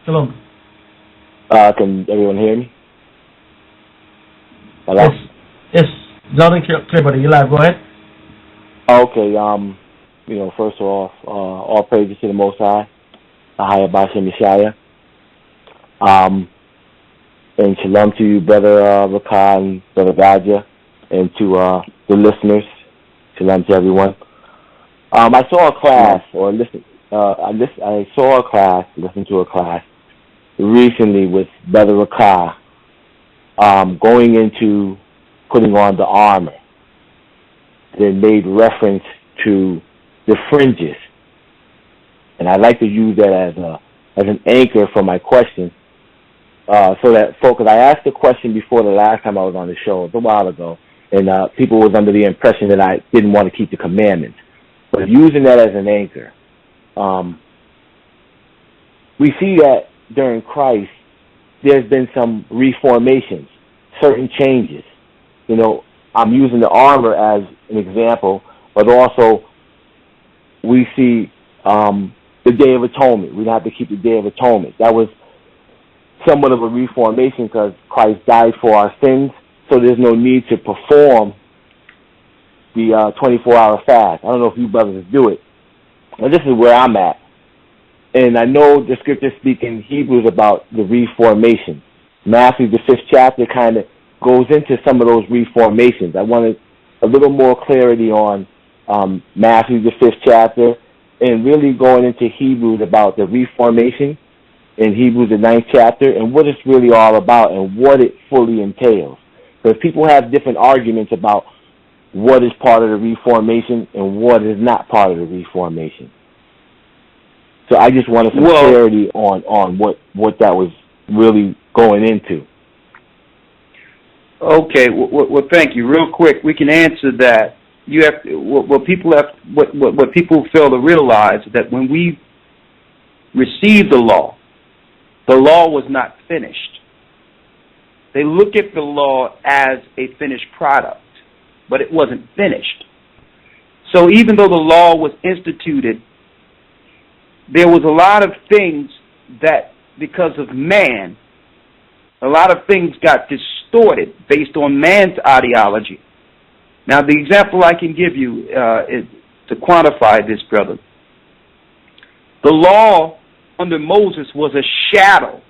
Shalom. Can everyone hear me? Hello? Yes. Loud and clear, buddy. You're live. Go ahead. Okay. First of all praises to the Most High, Ahaya Bashem Yeshaya. And shalom to you, Brother Rawchaa and Brother Gaja, and to the listeners. Shalom to everyone. I saw a class, listened to a class recently with Brother Rawchaa, going into putting on the armor. They made reference to the fringes, and I'd like to use that as an anchor for my question, so that folks, I asked the question before the last time I was on the show, a while ago, and people was under the impression that I didn't want to keep the commandments. But using that as an anchor, we see that during Christ, there's been some reformations, certain changes. I'm using the armor as an example, but also we see the Day of Atonement. We have to keep the Day of Atonement. That was somewhat of a reformation because Christ died for our sins, so there's no need to perform the 24-hour fast. I don't know if you brothers do it, but this is where I'm at. And I know the scripture speaks in Hebrews about the reformation. Matthew, the 5th chapter, kind of goes into some of those reformations. I wanted a little more clarity on Matthew, the 5th chapter, in really going into Hebrews about the Reformation in Hebrews, the 9th chapter, and what it's really all about and what it fully entails. Because people have different arguments about what is part of the Reformation and what is not part of the Reformation. So I just wanted some clarity on what that was really going into. Okay, well, thank you. Real quick, we can answer that. You have what people fail to realize is that when we received the law was not finished. They look at the law as a finished product, but it wasn't finished. So even though the law was instituted, there was a lot of things that, because of man, a lot of things got distorted based on man's ideology. Now, the example I can give you is to quantify this, brother. The law under Moses was a shadow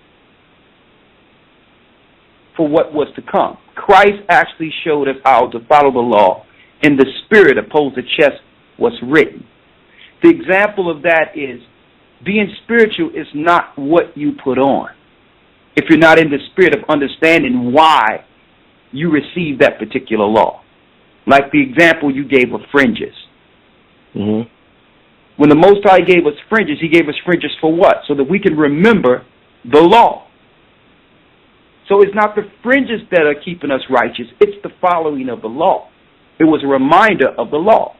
for what was to come. Christ actually showed us how to follow the law in the spirit opposed to just what's written. The example of that is being spiritual is not what you put on. If you're not in the spirit of understanding why you received that particular law. Like the example you gave of fringes. Mm-hmm. When the Most High gave us fringes, He gave us fringes for what? So that we can remember the law. So it's not the fringes that are keeping us righteous, it's the following of the law. It was a reminder of the law.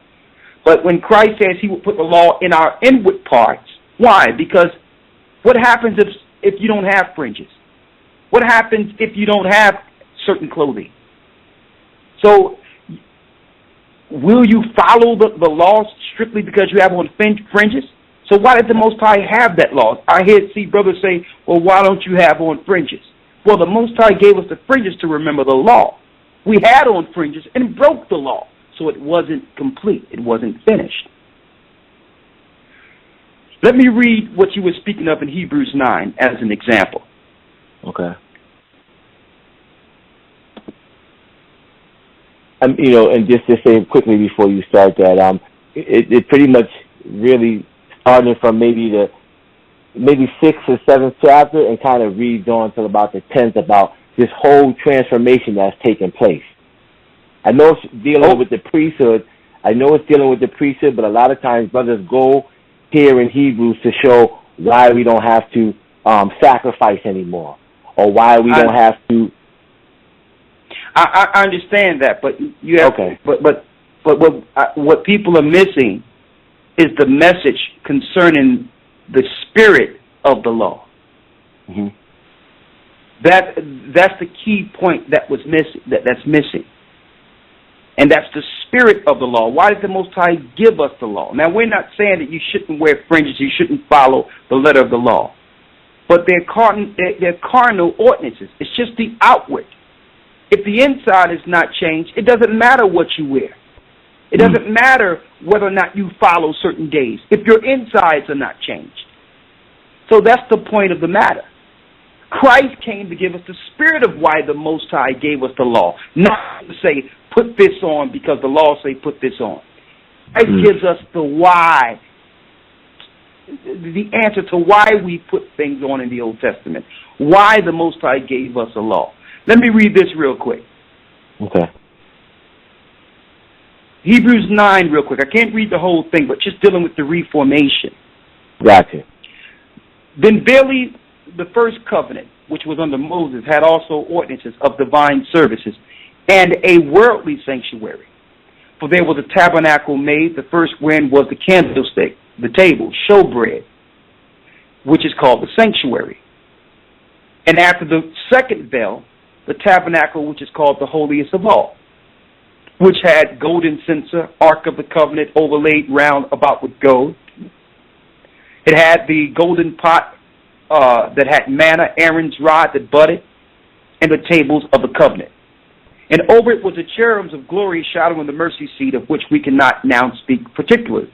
But when Christ says He will put the law in our inward parts, why? Because what happens if you don't have fringes? What happens if you don't have certain clothing? So will you follow the laws strictly because you have on fringes? So why did the Most High have that law? I see brothers say, well, why don't you have on fringes? Well, the Most High gave us the fringes to remember the law. We had on fringes and broke the law, so it wasn't complete. It wasn't finished. Let me read what you were speaking of in Hebrews 9 as an example. Okay. And just to say quickly before you start that, it pretty much really starting from maybe 6th or 7th chapter and kind of reads on to about the 10th about this whole transformation that's taking place. I know it's dealing with the priesthood. But a lot of times brothers go here in Hebrews to show why we don't have to sacrifice anymore, or why we don't have to. I understand that, but you have. Okay. But what people are missing is the message concerning the spirit of the law. Mm-hmm. That's the key point that was missing. That's missing, and that's the spirit of the law. Why did the Most High give us the law? Now, we're not saying that you shouldn't wear fringes, you shouldn't follow the letter of the law, but they're carnal ordinances. It's just the outward. If the inside is not changed, it doesn't matter what you wear. It doesn't matter whether or not you follow certain days, if your insides are not changed. So that's the point of the matter. Christ came to give us the spirit of why the Most High gave us the law, not to say, put this on because the law say put this on. Christ gives us the why, the answer to why we put things on in the Old Testament, why the Most High gave us a law. Let me read this real quick. Okay. Hebrews 9 real quick. I can't read the whole thing, but just dealing with the Reformation. Gotcha. Then barely the first covenant, which was under Moses, had also ordinances of divine services and a worldly sanctuary. For there was a tabernacle made, the first wherein was the candlestick, the table, showbread, which is called the sanctuary. And after the second veil, the tabernacle, which is called the holiest of all, which had golden censer, ark of the covenant overlaid round about with gold. It had the golden pot that had manna, Aaron's rod that budded, and the tables of the covenant. And over it was the cherubims of glory shadowing the mercy seat, of which we cannot now speak particularly.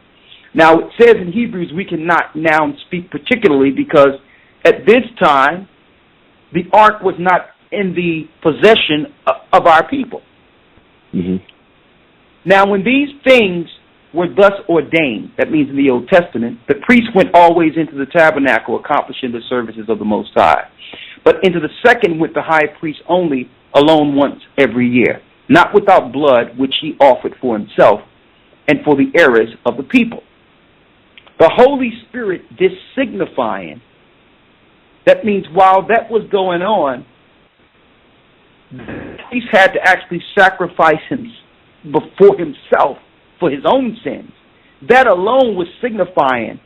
Now it says in Hebrews we cannot now speak particularly because at this time the ark was not in the possession of our people. Mm-hmm. Now when these things were thus ordained. That means in the Old Testament, the priest went always into the tabernacle accomplishing the services of the Most High. But into the second went the high priest only, alone once every year, not without blood, which he offered for himself and for the errors of the people. The Holy Spirit signifying, that means while that was going on, the priest had to actually sacrifice him before himself for his own sins. That alone was signifying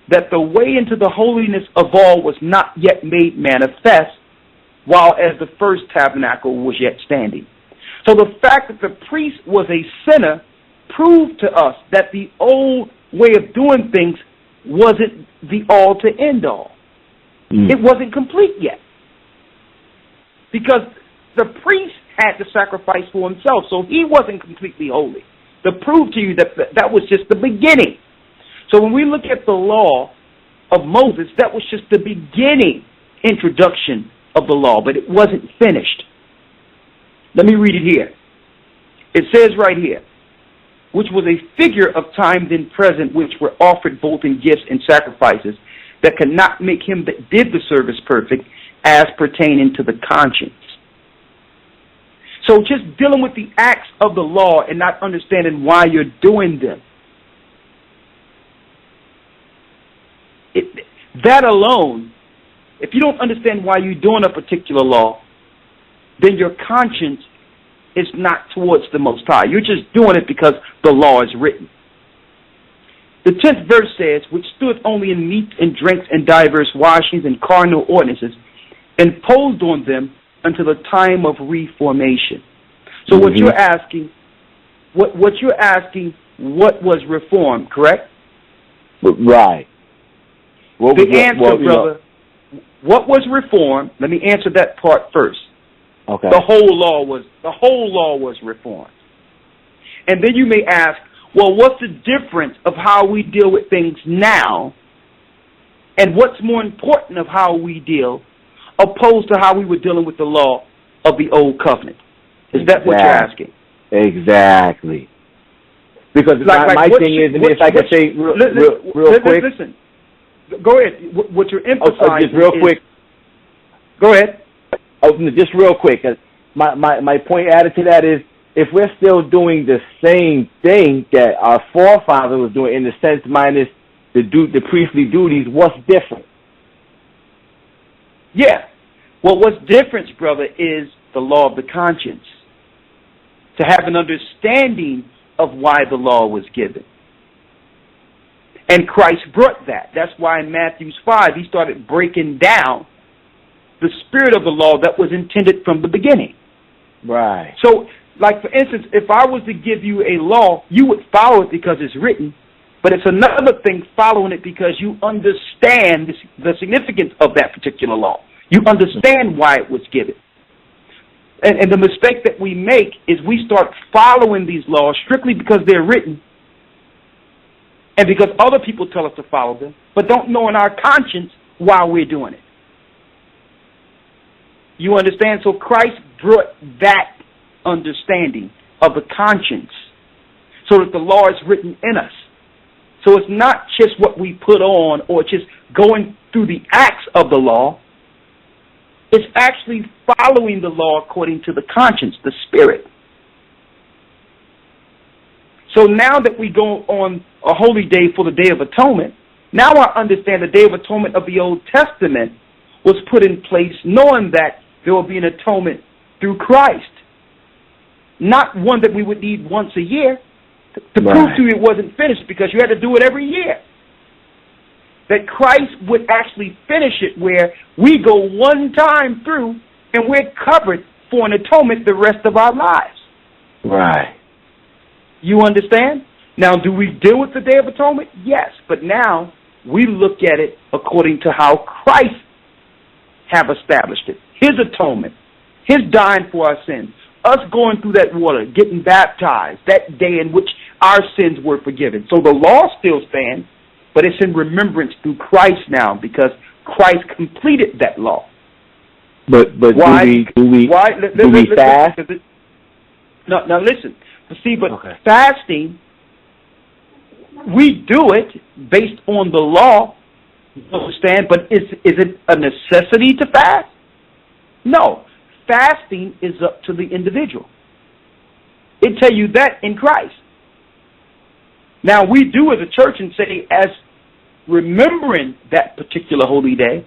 that the way into the holiness of all was not yet made manifest, while as the first tabernacle was yet standing. So the fact that the priest was a sinner proved to us that the old way of doing things wasn't the all to end all. It wasn't complete yet. Because the priest had to sacrifice for himself, so he wasn't completely holy. To prove to you that that was just the beginning. So when we look at the law of Moses, that was just the beginning introduction of the law, but it wasn't finished. Let me read it here. It says right here, which was a figure of time then present, which were offered both in gifts and sacrifices, that could not make him that did the service perfect, as pertaining to the conscience. So just dealing with the acts of the law and not understanding why you're doing them, that alone, if you don't understand why you're doing a particular law, then your conscience is not towards the Most High. You're just doing it because the law is written. The 10th verse says, which stood only in meats and drinks and divers washings and carnal ordinances, imposed on them until the time of reformation. So what you're asking, what was reformed, correct? Right. The answer, brother, what was reformed? Let me answer that part first. Okay. The whole law was reformed. And then you may ask, well, what's the difference of how we deal with things now, and what's more important of how we deal, opposed to how we were dealing with the law of the old covenant? Is that what you're asking? Exactly. Because my thing is, and if I could say real quick. Listen, go ahead. What you're emphasizing just real quick. Go ahead. Just real quick. My point added to that is, if we're still doing the same thing that our forefather was doing, in the sense minus the priestly duties, what's different? Yeah. Well, what's different, brother, is the law of the conscience. To have an understanding of why the law was given. And Christ brought that. That's why in Matthew 5, he started breaking down the spirit of the law that was intended from the beginning. Right. So, like, for instance, if I was to give you a law, you would follow it because it's written, but it's another thing following it because you understand the significance of that particular law. You understand why it was given. And the mistake that we make is we start following these laws strictly because they're written and because other people tell us to follow them, but don't know in our conscience why we're doing it. You understand? So Christ brought that understanding of the conscience so that the law is written in us. So it's not just what we put on or just going through the acts of the law. It's actually following the law according to the conscience, the spirit. So now that we go on a holy day for the Day of Atonement, now I understand the Day of Atonement of the Old Testament was put in place knowing that there will be an atonement through Christ. Not one that we would need once a year. To prove to you it wasn't finished because you had to do it every year. That Christ would actually finish it where we go one time through and we're covered for an atonement the rest of our lives. Right. You understand? Now, do we deal with the Day of Atonement? Yes. But now we look at it according to how Christ have established it. His atonement. His dying for our sins. Us going through that water, getting baptized, that day in which our sins were forgiven. So the law still stands, but it's in remembrance through Christ now because Christ completed that law. But why? Do we fast? Now listen. See, but fasting We do it based on the law, you understand, but is it a necessity to fast? No. Fasting is up to the individual. It tell you that in Christ. Now, we do as a church and say, as remembering that particular holy day,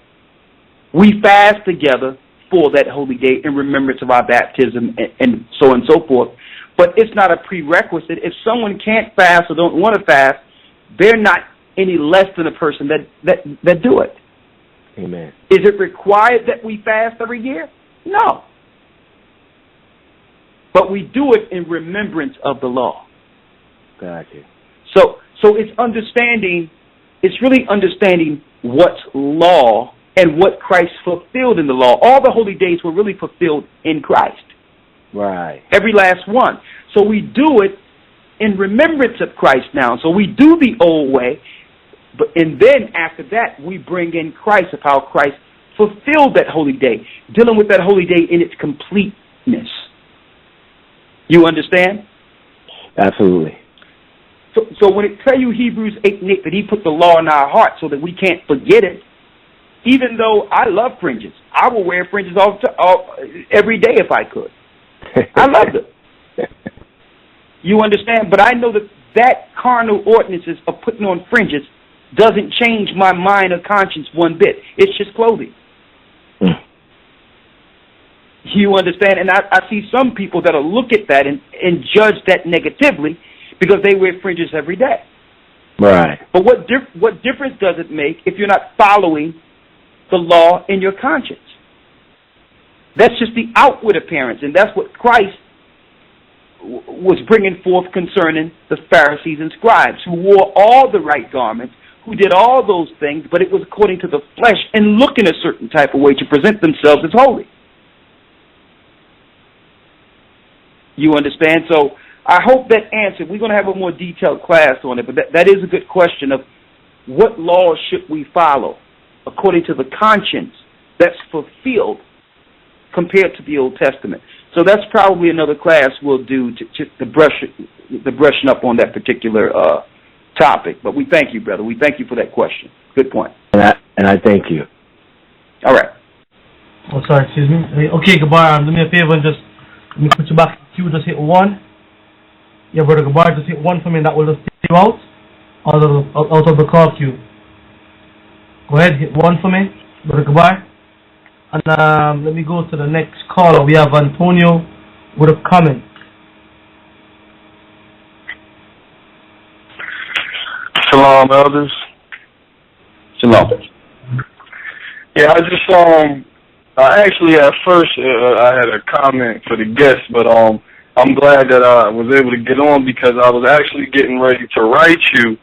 we fast together for that holy day in remembrance of our baptism and so on and so forth. But it's not a prerequisite. If someone can't fast or don't want to fast, they're not any less than a person that do it. Amen. Is it required that we fast every year? No. But we do it in remembrance of the law. Gotcha. So it's really understanding what's law and what Christ fulfilled in the law. All the holy days were really fulfilled in Christ. Right. Every last one. So we do it in remembrance of Christ now. So we do the old way, and then after that we bring in Christ, of how Christ fulfilled that holy day, dealing with that holy day in its completeness. You understand? Absolutely. So when it tell you Hebrews 8:8 that he put the law in our heart so that we can't forget it, even though I love fringes, I will wear fringes every day if I could. I love it. You understand? But I know that carnal ordinances of putting on fringes doesn't change my mind or conscience one bit. It's just clothing. You understand? And I see some people that'll look at that and judge that negatively because they wear fringes every day. Right. But what difference does it make if you're not following the law in your conscience? That's just the outward appearance, and that's what Christ was bringing forth concerning the Pharisees and scribes, who wore all the right garments, who did all those things, but it was according to the flesh and looking a certain type of way to present themselves as holy. You understand? So I hope that answered. We're going to have a more detailed class on it, but that is a good question of what laws should we follow according to the conscience that's fulfilled compared to the Old Testament. So that's probably another class we'll do to brushing up on that particular topic. But we thank you, brother. We thank you for that question. Good point. And I thank you. All right. Oh, sorry, excuse me. Okay, Gabar, do me a favor and just let me put you back. You just hit 1. Yeah, brother Gabar, just hit 1 for me. That will just take you out of the call queue. Go ahead, hit 1 for me, brother Gabar. And let me go to the next caller. We have Antonio with a comment. Shalom, elders. Shalom. Yeah, I actually at first I had a comment for the guests, but I'm glad that I was able to get on because I was actually getting ready to write you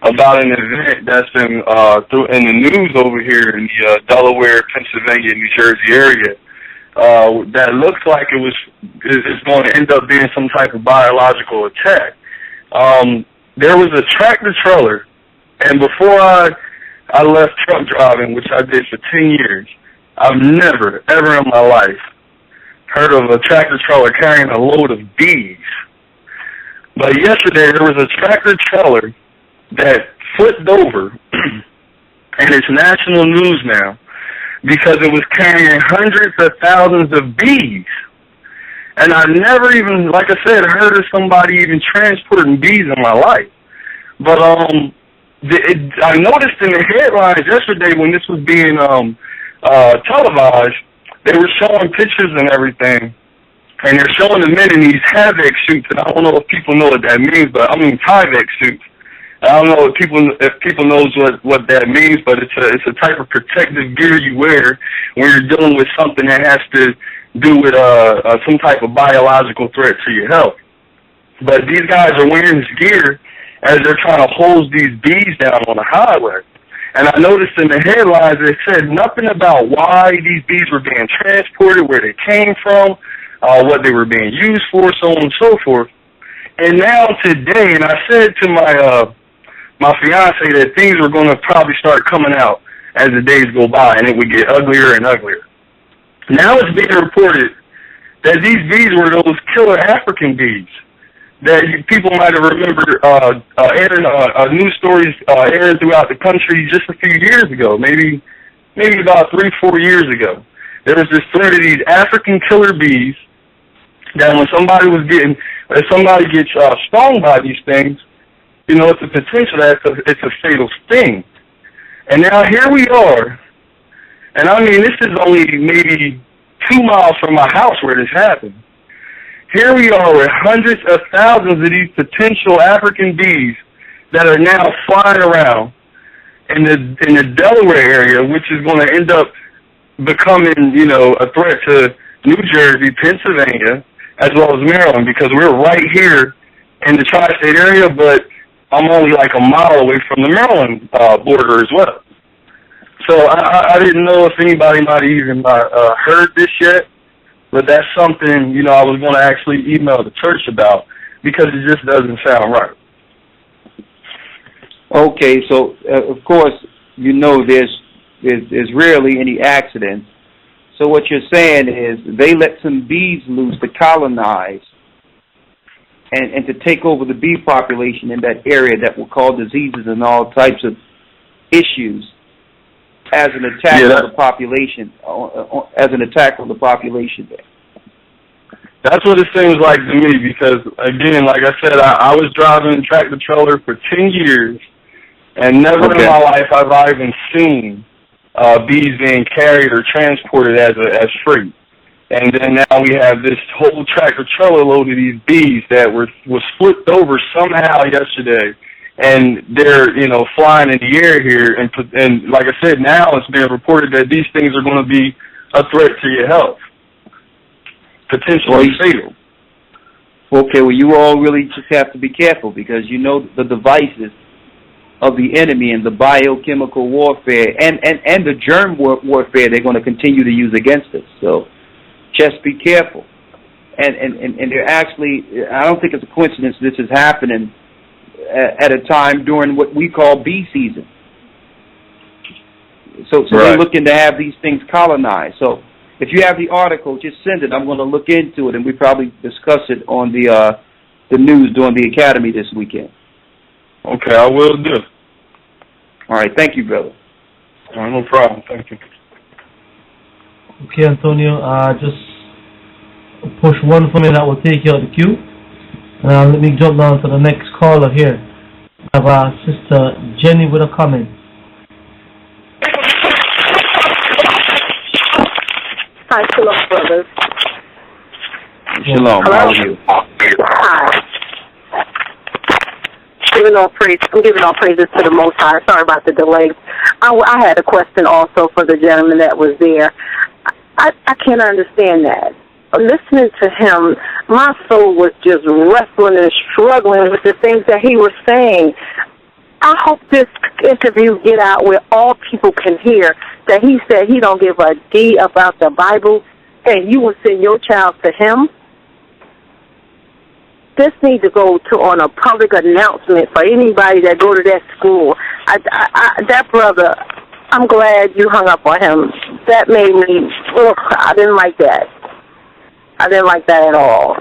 about an event that's been in the news over here in the Delaware, Pennsylvania, New Jersey area. That looks like it's going to end up being some type of biological attack. There was a tractor trailer, and before I left truck driving, which I did for 10 years, I've never, ever in my life heard of a tractor trailer carrying a load of bees. But yesterday there was a tractor trailer that flipped over, and it's national news now because it was carrying hundreds of thousands of bees. And I never even, like I said, heard of somebody even transporting bees in my life. But I noticed in the headlines yesterday when this was being televised, they were showing pictures and everything, and they're showing the men in these havoc suits, and I don't know if people know what that means, but I mean Tyvek suits. I don't know if people knows what that means, but it's a type of protective gear you wear when you're dealing with something that has to do with some type of biological threat to your health. But these guys are wearing this gear as they're trying to hose these bees down on the highway. And I noticed in the headlines it said nothing about why these bees were being transported, where they came from, what they were being used for, so on and so forth. And now today, and I said to my fiance that things were going to probably start coming out as the days go by, and it would get uglier and uglier. Now it's being reported that these bees were those killer African bees that people might have remembered airing news stories airing throughout the country just a few years ago, maybe about 3-4 years ago. There was this threat of these African killer bees that when if somebody gets stung by these things, you know, it's a potential that it's a fatal sting. And now here we are, and I mean, this is only maybe 2 miles from my house where this happened. Here we are with hundreds of thousands of these potential African bees that are now flying around in the Delaware area, which is going to end up becoming, you know, a threat to New Jersey, Pennsylvania, as well as Maryland, because we're right here in the tri-state area, but I'm only like a mile away from the Maryland border as well. So I didn't know if anybody might even heard this yet, but that's something, you know, I was going to actually email the church about because it just doesn't sound right. Okay, so of course, you know, there's rarely any accidents. So what you're saying is they let some bees loose to colonize and to take over the bee population in that area that will cause diseases and all types of issues as an attack on the population, as an attack on the population there. That's what it seems like to me because, again, like I said, I was driving tractor trailer for 10 years, and never in my life have I even seen bees being carried or transported as freight. And then now we have this whole tractor trailer load of these bees that was flipped over somehow yesterday, and they're, you know, flying in the air here. And like I said, now it's being reported that these things are going to be a threat to your health, potentially fatal. Okay, well, you all really just have to be careful because you know the devices of the enemy and the biochemical warfare and the germ warfare they're going to continue to use against us. So just be careful. And they're actually, I don't think it's a coincidence this is happening at a time during what we call bee season. So they're looking to have these things colonized. So if you have the article, just send it. I'm going to look into it, and we probably discuss it on the news during the Academy this weekend. Okay, I will do. All right, thank you, brother. All right, no problem. Thank you. Okay, Antonio, just push one for me that will take you out of the queue. Let me jump down to the next caller here. I have our sister Jenny with a comment. Hi, shalom, brothers. Shalom, how are you? Hi. I'm giving all praises to the Most High. Sorry about the delay. I had a question also for the gentleman that was there. I can't understand that. Listening to him, my soul was just wrestling and struggling with the things that he was saying. I hope this interview get out where all people can hear that he said he don't give a D about the Bible, and you will send your child to him. This needs to go on a public announcement for anybody that go to that school. That brother, I'm glad you hung up on him. That made me, I didn't like that. I didn't like that at all.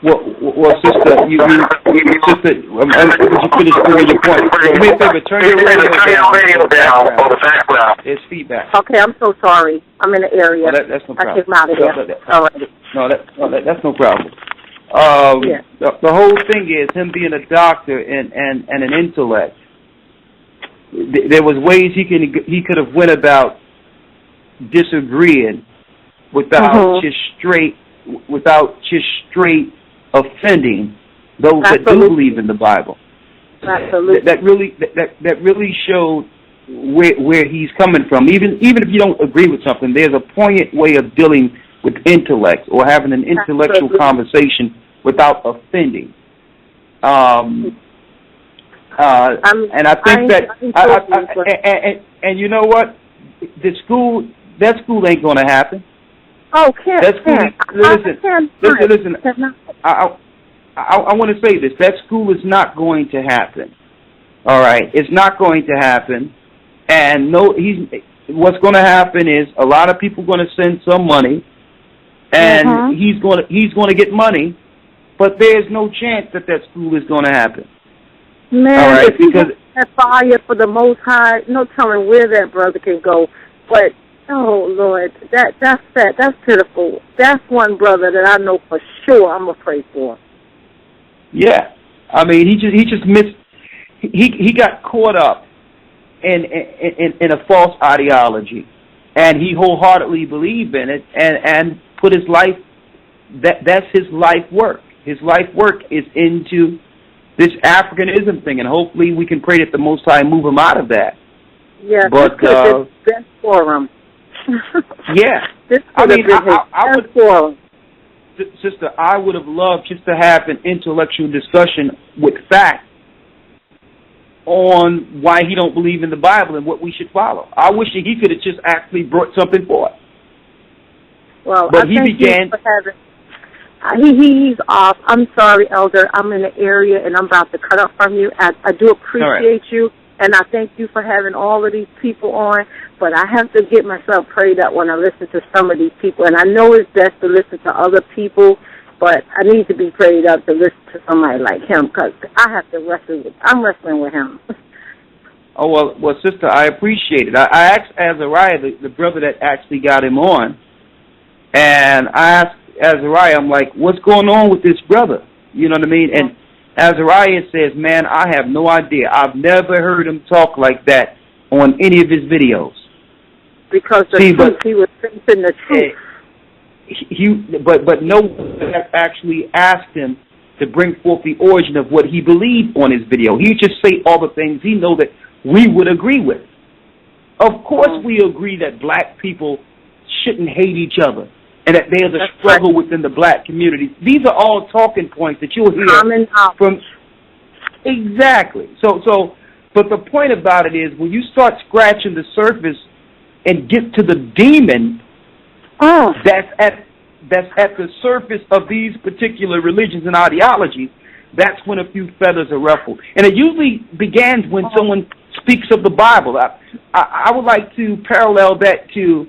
Well, sister, would you finish doing your point? Do me a favor, turn your radio down on the background. There's feedback. Okay, I'm so sorry. I'm in the area. No, that's no problem. I came out of there. All right. That's no problem. The whole thing is him being a doctor and an intellect. There was ways he could have went about disagreeing without just straight offending those that do believe in the Bible. Absolutely. That really showed where he's coming from. Even if you don't agree with something, there's a poignant way of dealing with intellect or having an intellectual conversation without offending. And I think and you know what? That school ain't going to happen. Oh, listen. I want to say this. That school is not going to happen. All right, it's not going to happen. And what's going to happen is a lot of people going to send some money, and he's going to get money, but there's no chance that school is going to happen. Man, all right, if you got that fire for the Most High, no telling where that brother can go. But oh Lord, that's sad. That's pitiful. That's one brother that I know for sure I'm gonna pray for. Yeah, I mean, he just missed. He got caught up in a false ideology, and he wholeheartedly believed in it, and put his life. That's his life work. His life work is into this Africanism thing, and hopefully we can pray that the Most High move him out of that. Yeah, but this best for him. Yeah, I mean, I would, sister, I would have loved just to have an intellectual discussion with facts on why he don't believe in the Bible and what we should follow. I wish that he could have just actually brought something forth. Well, but he began. He's off. I'm sorry, Elder. I'm in the area and I'm about to cut up from you. I do appreciate you, and I thank you for having all of these people on. But I have to get myself prayed up when I listen to some of these people, and I know it's best to listen to other people, but I need to be prayed up to listen to somebody like him because I have to wrestle with. I'm wrestling with him. Oh well, sister, I appreciate it. I asked Azariah, the brother that actually got him on, and I asked Azariah, I'm like, what's going on with this brother? You know what I mean? And Azariah says, man, I have no idea. I've never heard him talk like that on any of his videos. Because he was facing the truth. But no one actually asked him to bring forth the origin of what he believed on his video. He just say all the things he know that we would agree with. Of course we agree that black people shouldn't hate each other, and that there's a struggle within the black community. These are all talking points that you'll hear from. Exactly. But the point about it is, when you start scratching the surface and get to the demon that's at the surface of these particular religions and ideologies, that's when a few feathers are ruffled. And it usually begins when someone speaks of the Bible. I would like to parallel that to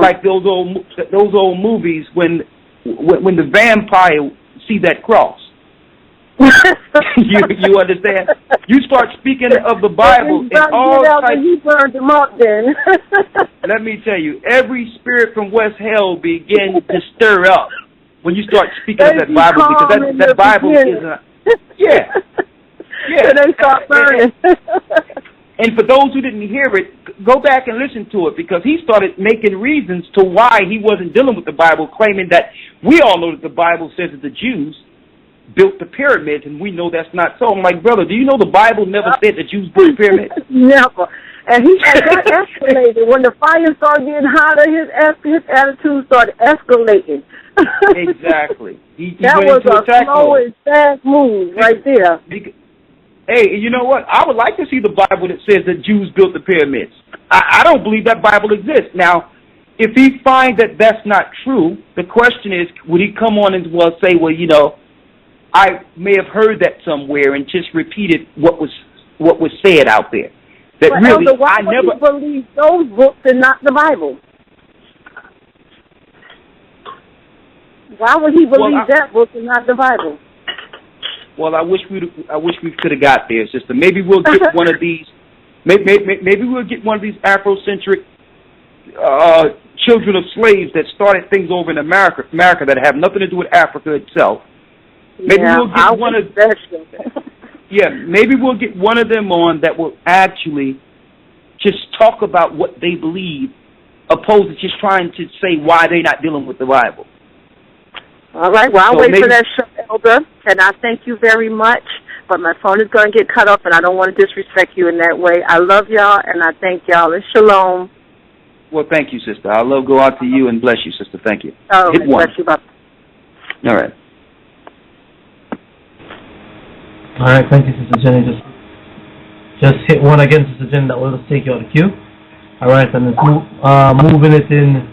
like those old movies when the vampire see that cross. you understand? You start speaking of the Bible and all types. He burned them up then. Let me tell you, every spirit from West Hell begins to stir up when you start speaking of that Bible, because that Bible is a So they start burning. And for those who didn't hear it, go back and listen to it, because he started making reasons to why he wasn't dealing with the Bible, claiming that we all know that the Bible says that the Jews built the pyramids, and we know that's not so. I'm like, brother, do you know the Bible never said the Jews built the pyramids? Never. And that escalated. When the fire started getting hotter, his attitude started escalating. Exactly. He that went was into a slow and fast move right there. Hey, you know what? I would like to see the Bible that says that Jews built the pyramids. I don't believe that Bible exists. Now, if he finds that that's not true, the question is, would he come on and say, well, you know, I may have heard that somewhere and just repeated what was said out there. That but really, Elder, why would you believe those books and not the Bible? Why would he believe that book and not the Bible? Well, I wish we could have got there, sister. Maybe we'll get one of these. Maybe we'll get one of these Afrocentric children of slaves that started things over in America that have nothing to do with Africa itself. Maybe we'll get one of. Yeah, maybe we'll get one of them on that will actually just talk about what they believe, opposed to just trying to say why they're not dealing with the Bible. All right, well, I'll wait for that show, Elder, and I thank you very much, but my phone is going to get cut off, and I don't want to disrespect you in that way. I love y'all, and I thank y'all, and shalom. Well, thank you, sister. Our love go out to you, and bless you, sister. Thank you. Oh, hit one. Bless you, Baba. All right. All right, thank you, Sister Jenny. Just hit one again, Sister Jenny. That will just take you out of the queue. All right, and it's moving it in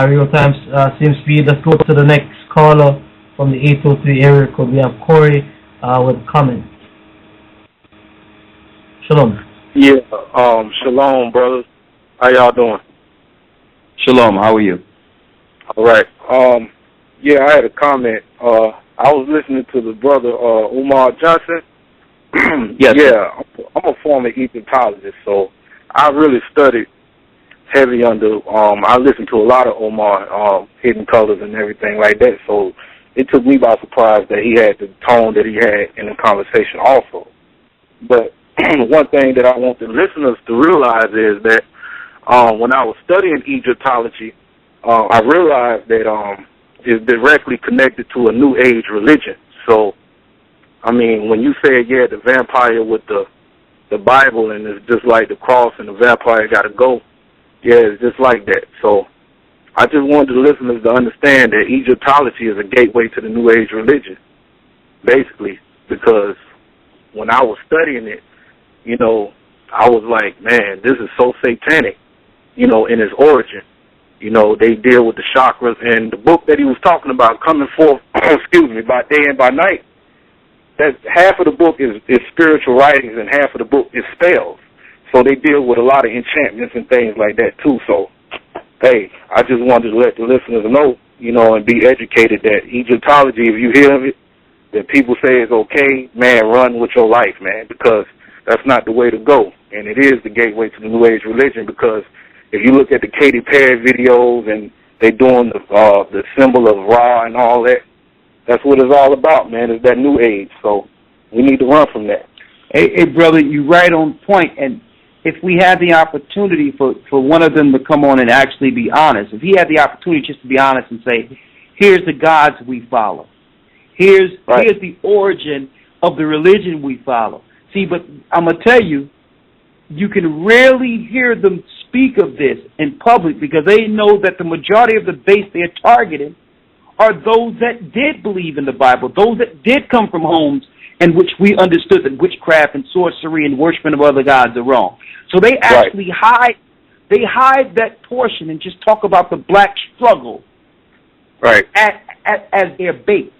real time, same speed. Let's go to the next caller from the 803 area code. We have Corey with a comment. Shalom. Yeah, shalom, brothers. How y'all doing? Shalom. How are you? All right. Yeah, I had a comment. I was listening to the brother Umar Johnson. Yes. Yeah, I'm a former Egyptologist, so I really studied heavy under. I listened to a lot of Umar, Hidden Colors and everything like that. So it took me by surprise that he had the tone that he had in the conversation also. But one thing that I want the listeners to realize is that when I was studying Egyptology, I realized that it's directly connected to a New Age religion. So, I mean, when you say, yeah, the vampire with the Bible and it's just like the cross and the vampire got to go, yeah, it's just like that. So I just wanted the listeners to understand that Egyptology is a gateway to the New Age religion, basically, because when I was studying it, you know, I was like, man, this is so satanic, you know, in its origin. You know, they deal with the chakras, and the book that he was talking about, Coming Forth, excuse me, by Day and by Night, that half of the book is spiritual writings and half of the book is spells. So they deal with a lot of enchantments and things like that too. So, hey, I just wanted to let the listeners know, you know, and be educated that Egyptology, if you hear of it, that people say it's okay, man, run with your life, man, because that's not the way to go. And it is the gateway to the New Age religion, because if you look at the Katy Perry videos and they doing the symbol of Ra and all that, that's what it's all about, man. It's that New Age. So we need to run from that. Hey, brother, you're right on point. And if we had the opportunity for one of them to come on and actually be honest, if he had the opportunity just to be honest and say, here's the gods we follow. Here's the origin of the religion we follow. See, but I'm going to tell you, you can rarely hear them speak of this in public because they know that the majority of the base they're targeting are those that did believe in the Bible, those that did come from homes in which we understood that witchcraft and sorcery and worshiping of other gods are wrong. So they actually hide that portion and just talk about the black struggle as their base.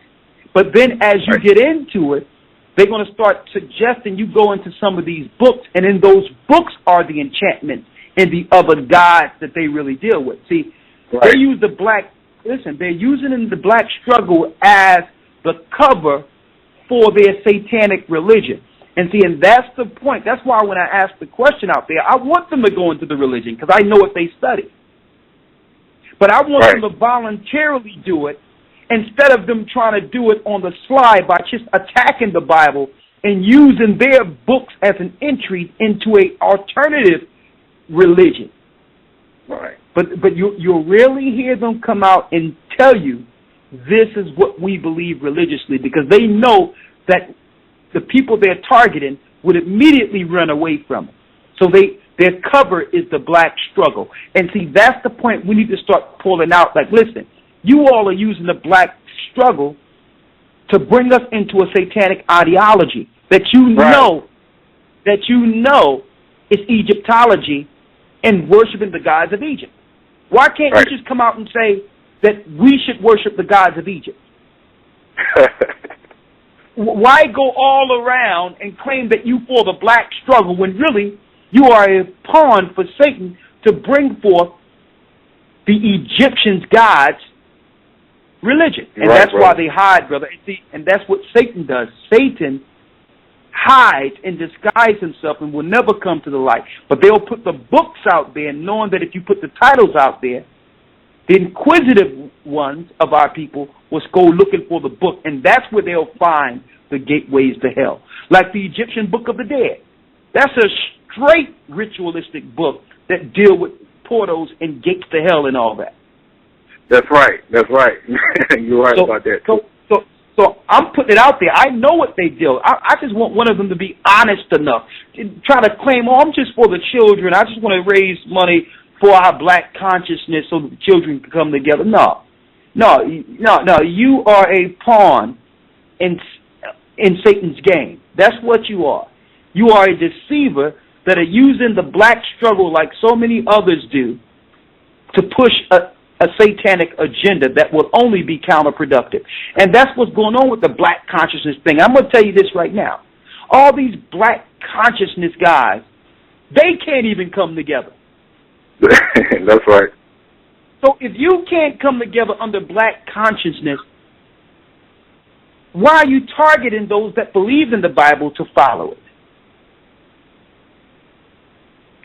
But then as you get into it, they're going to start suggesting you go into some of these books, and in those books are the enchantments and the other gods that they really deal with. See, they use they're using the black struggle as the cover for their satanic religion. And see, and that's the point. That's why when I ask the question out there, I want them to go into the religion because I know what they study. But I want them to voluntarily do it instead of them trying to do it on the sly by just attacking the Bible and using their books as an entry into an alternative religion. Right. But you'll rarely hear them come out and tell you this is what we believe religiously, because they know that the people they're targeting would immediately run away from it. So their cover is the black struggle. And see, that's the point we need to start pulling out. Like, listen, you all are using the black struggle to bring us into a satanic ideology that you know is Egyptology and worshiping the gods of Egypt. Why can't you just come out and say that we should worship the gods of Egypt? Why go all around and claim that you for the black struggle when really you are a pawn for Satan to bring forth the Egyptians' gods' religion? And that's why they hide, brother. And that's what Satan does. Satan hides and disguises himself and will never come to the light. But they'll put the books out there, knowing that if you put the titles out there, the inquisitive ones of our people will go looking for the book, and that's where they'll find the gateways to hell. Like the Egyptian Book of the Dead. That's a straight ritualistic book that deal with portals and gates to hell and all that. That's right. You're right about that. So I'm putting it out there. I know what they do. I just want one of them to be honest enough. Try to claim, I'm just for the children. I just want to raise money for our black consciousness so the children can come together. No. You are a pawn in Satan's game. That's what you are. You are a deceiver that are using the black struggle like so many others do to push a satanic agenda that will only be counterproductive. And that's what's going on with the black consciousness thing. I'm going to tell you this right now. All these black consciousness guys, they can't even come together. That's right. So if you can't come together under black consciousness, why are you targeting those that believe in the Bible to follow it?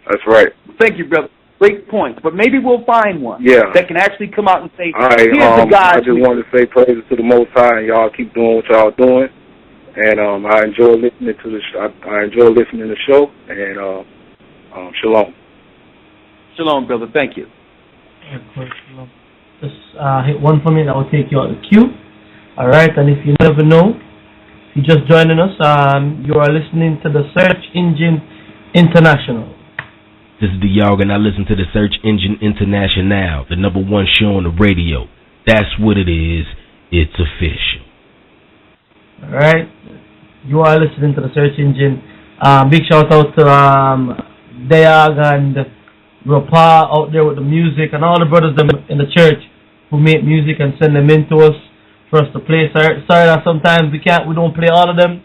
That's right. Thank you, brother. Great point. But maybe we'll find one that can actually come out and say, all right, here's the God. I just wanted to say praises to the Most High, and y'all keep doing what y'all doing. And I enjoy listening to the I enjoy listening to the show. And shalom. Shalom, brother. Thank you. Of course, shalom. Just hit one for me. That will take you out of the queue. All right. And if you never know, if you're just joining us, you are listening to the Search Engine International. This is the Yog, and I listen to the Search Engine International, the #1 show on the radio. That's what it is. It's official. All right. You are listening to the Search Engine. Big shout out to Diag and Rawchaa out there with the music, and all the brothers in the church who make music and send them in to us for us to play. Sorry that sometimes we don't play all of them.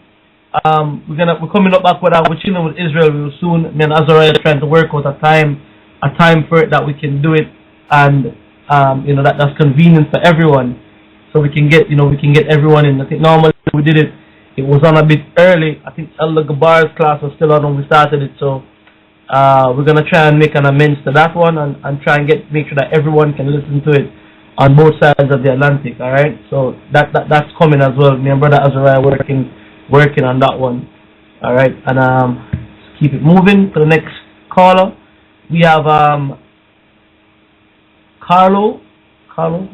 We're coming up back with we're chilling with Israel real soon. Me and Azariah are trying to work out a time for it that we can do it, and that's convenient for everyone, so we can get everyone in. I think normally we did it. It was on a bit early. I think Elder Gabar's class was still on when we started it, so we're gonna try and make an amends to that one and try and make sure that everyone can listen to it on both sides of the Atlantic. All right, so that's coming as well. Me and brother Azariah working on that one. All right, and let's keep it moving to the next caller. We have Carlo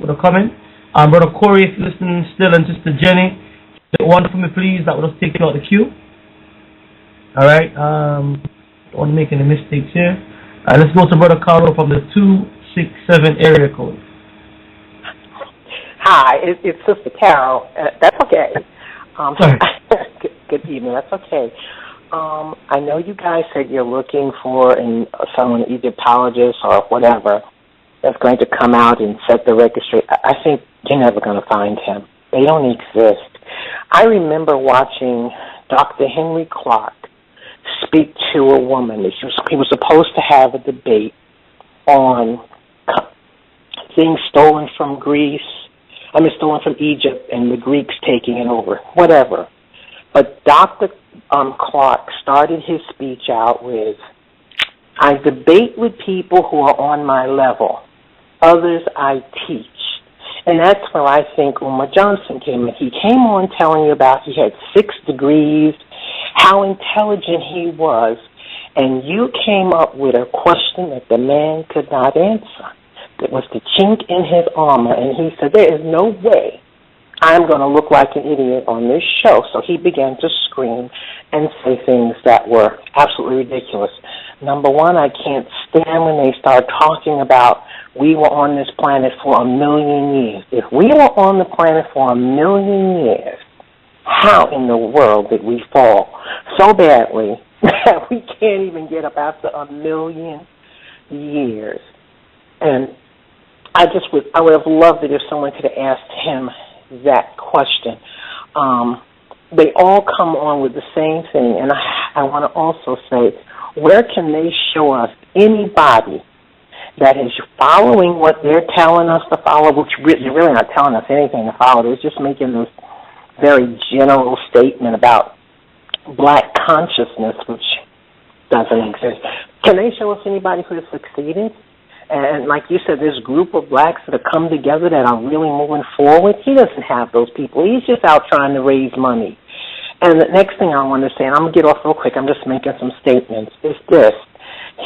with a comment. Brother Corey, if you're listening still, and Sister Jenny, get one for me, please. That will just take you out the queue. All right. Don't want to make any mistakes here. Let's go to Brother Carlo from the 267 area code. Hi, it's Sister Carol. That's okay. Good evening. That's okay. I know you guys said you're looking for someone, Egyptologist or whatever, that's going to come out and set the record straight. I think you're never going to find him. They don't exist. I remember watching Dr. Henry Clark speak to a woman. He was supposed to have a debate on things stolen from Egypt and the Greeks taking it over, whatever. But Dr. Clark started his speech out with, I debate with people who are on my level. Others I teach. And that's where I think Umar Johnson came in. He came on telling you about he had 6 degrees, how intelligent he was, and you came up with a question that the man could not answer. It was the chink in his armor, and he said, there is no way I'm going to look like an idiot on this show. So he began to scream and say things that were absolutely ridiculous. Number one, I can't stand when they start talking about we were on this planet for 1 million years. If we were on the planet for 1 million years, how in the world did we fall so badly that we can't even get up after 1 million years? And I would have loved it if someone could have asked him that question. They all come on with the same thing, and I want to also say, where can they show us anybody that is following what they're telling us to follow, which they're really not telling us anything to follow. They're just making this very general statement about black consciousness, which doesn't exist. Can they show us anybody who has succeeded? And like you said, this group of blacks that have come together that are really moving forward, he doesn't have those people. He's just out trying to raise money. And the next thing I want to say, and I'm going to get off real quick, I'm just making some statements, is this.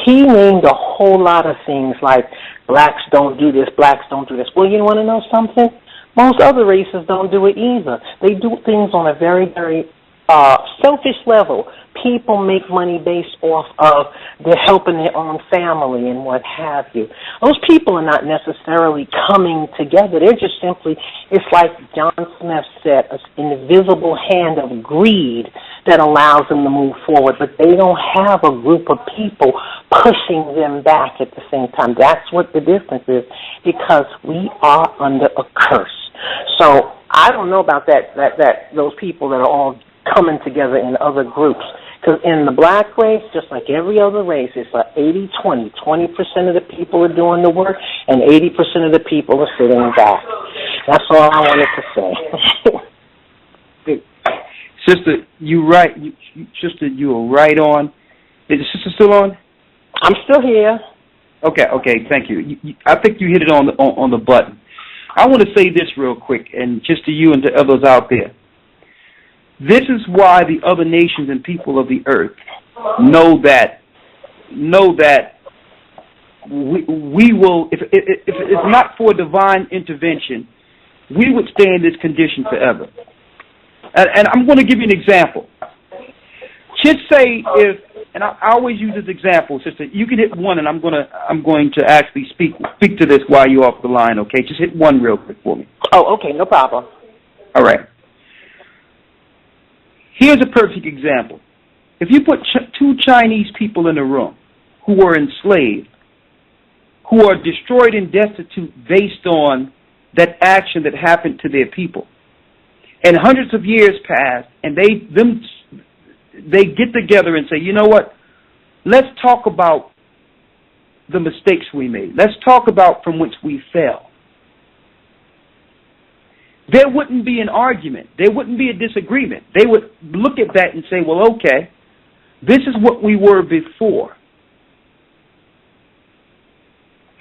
He named a whole lot of things like blacks don't do this, blacks don't do this. Well, you want to know something? Most other races don't do it either. They do things on a very, very selfish level. People make money based off of they're helping their own family and what have you. Those people are not necessarily coming together. They're just simply, it's like John Smith said, an invisible hand of greed that allows them to move forward, but they don't have a group of people pushing them back at the same time. That's what the difference is, because we are under a curse. So I don't know about that those people that are all coming together in other groups. Because in the black race, just like every other race, it's like 80-20. 20% of the people are doing the work, and 80% of the people are sitting back. That's all I wanted to say. Sister, you're right. Sister, you are right on. Is the sister still on? I'm still here. Okay, thank you. I think you hit it on the button. I want to say this real quick, and just to you and to others out there. This is why the other nations and people of the earth know that we will, if it's not for divine intervention, we would stay in this condition forever. And I'm going to give you an example. Just say if, and I always use this example, sister. You can hit one, and I'm going to actually speak to this while you're off the line. Okay, just hit one real quick for me. Oh, okay, no problem. All right. Here's a perfect example. If you put two Chinese people in a room who were enslaved, who are destroyed and destitute based on that action that happened to their people, and hundreds of years pass, and they get together and say, you know what? Let's talk about the mistakes we made. Let's talk about from which we fell. There wouldn't be an argument. There wouldn't be a disagreement. They would look at that and say, well, okay, this is what we were before.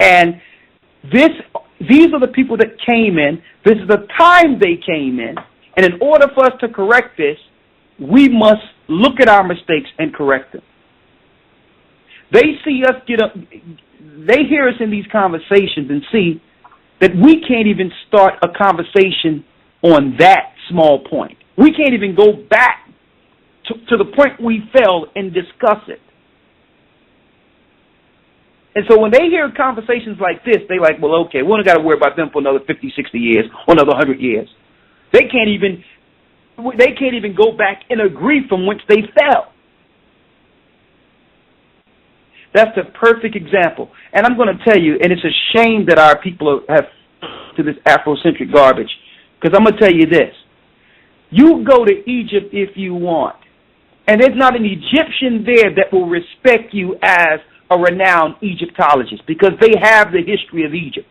And these are the people that came in. This is the time they came in. And in order for us to correct this, we must look at our mistakes and correct them. They see us they hear us in these conversations and see that we can't even start a conversation on that small point. We can't even go back to the point we fell and discuss it. And so when they hear conversations like this, they're like, well, okay, we don't got to worry about them for another 50, 60 years or another 100 years. They can't even go back and agree from whence they fell. That's the perfect example. And I'm going to tell you, and it's a shame that our people have to this Afrocentric garbage, because I'm going to tell you this. You go to Egypt if you want, and there's not an Egyptian there that will respect you as a renowned Egyptologist, because they have the history of Egypt.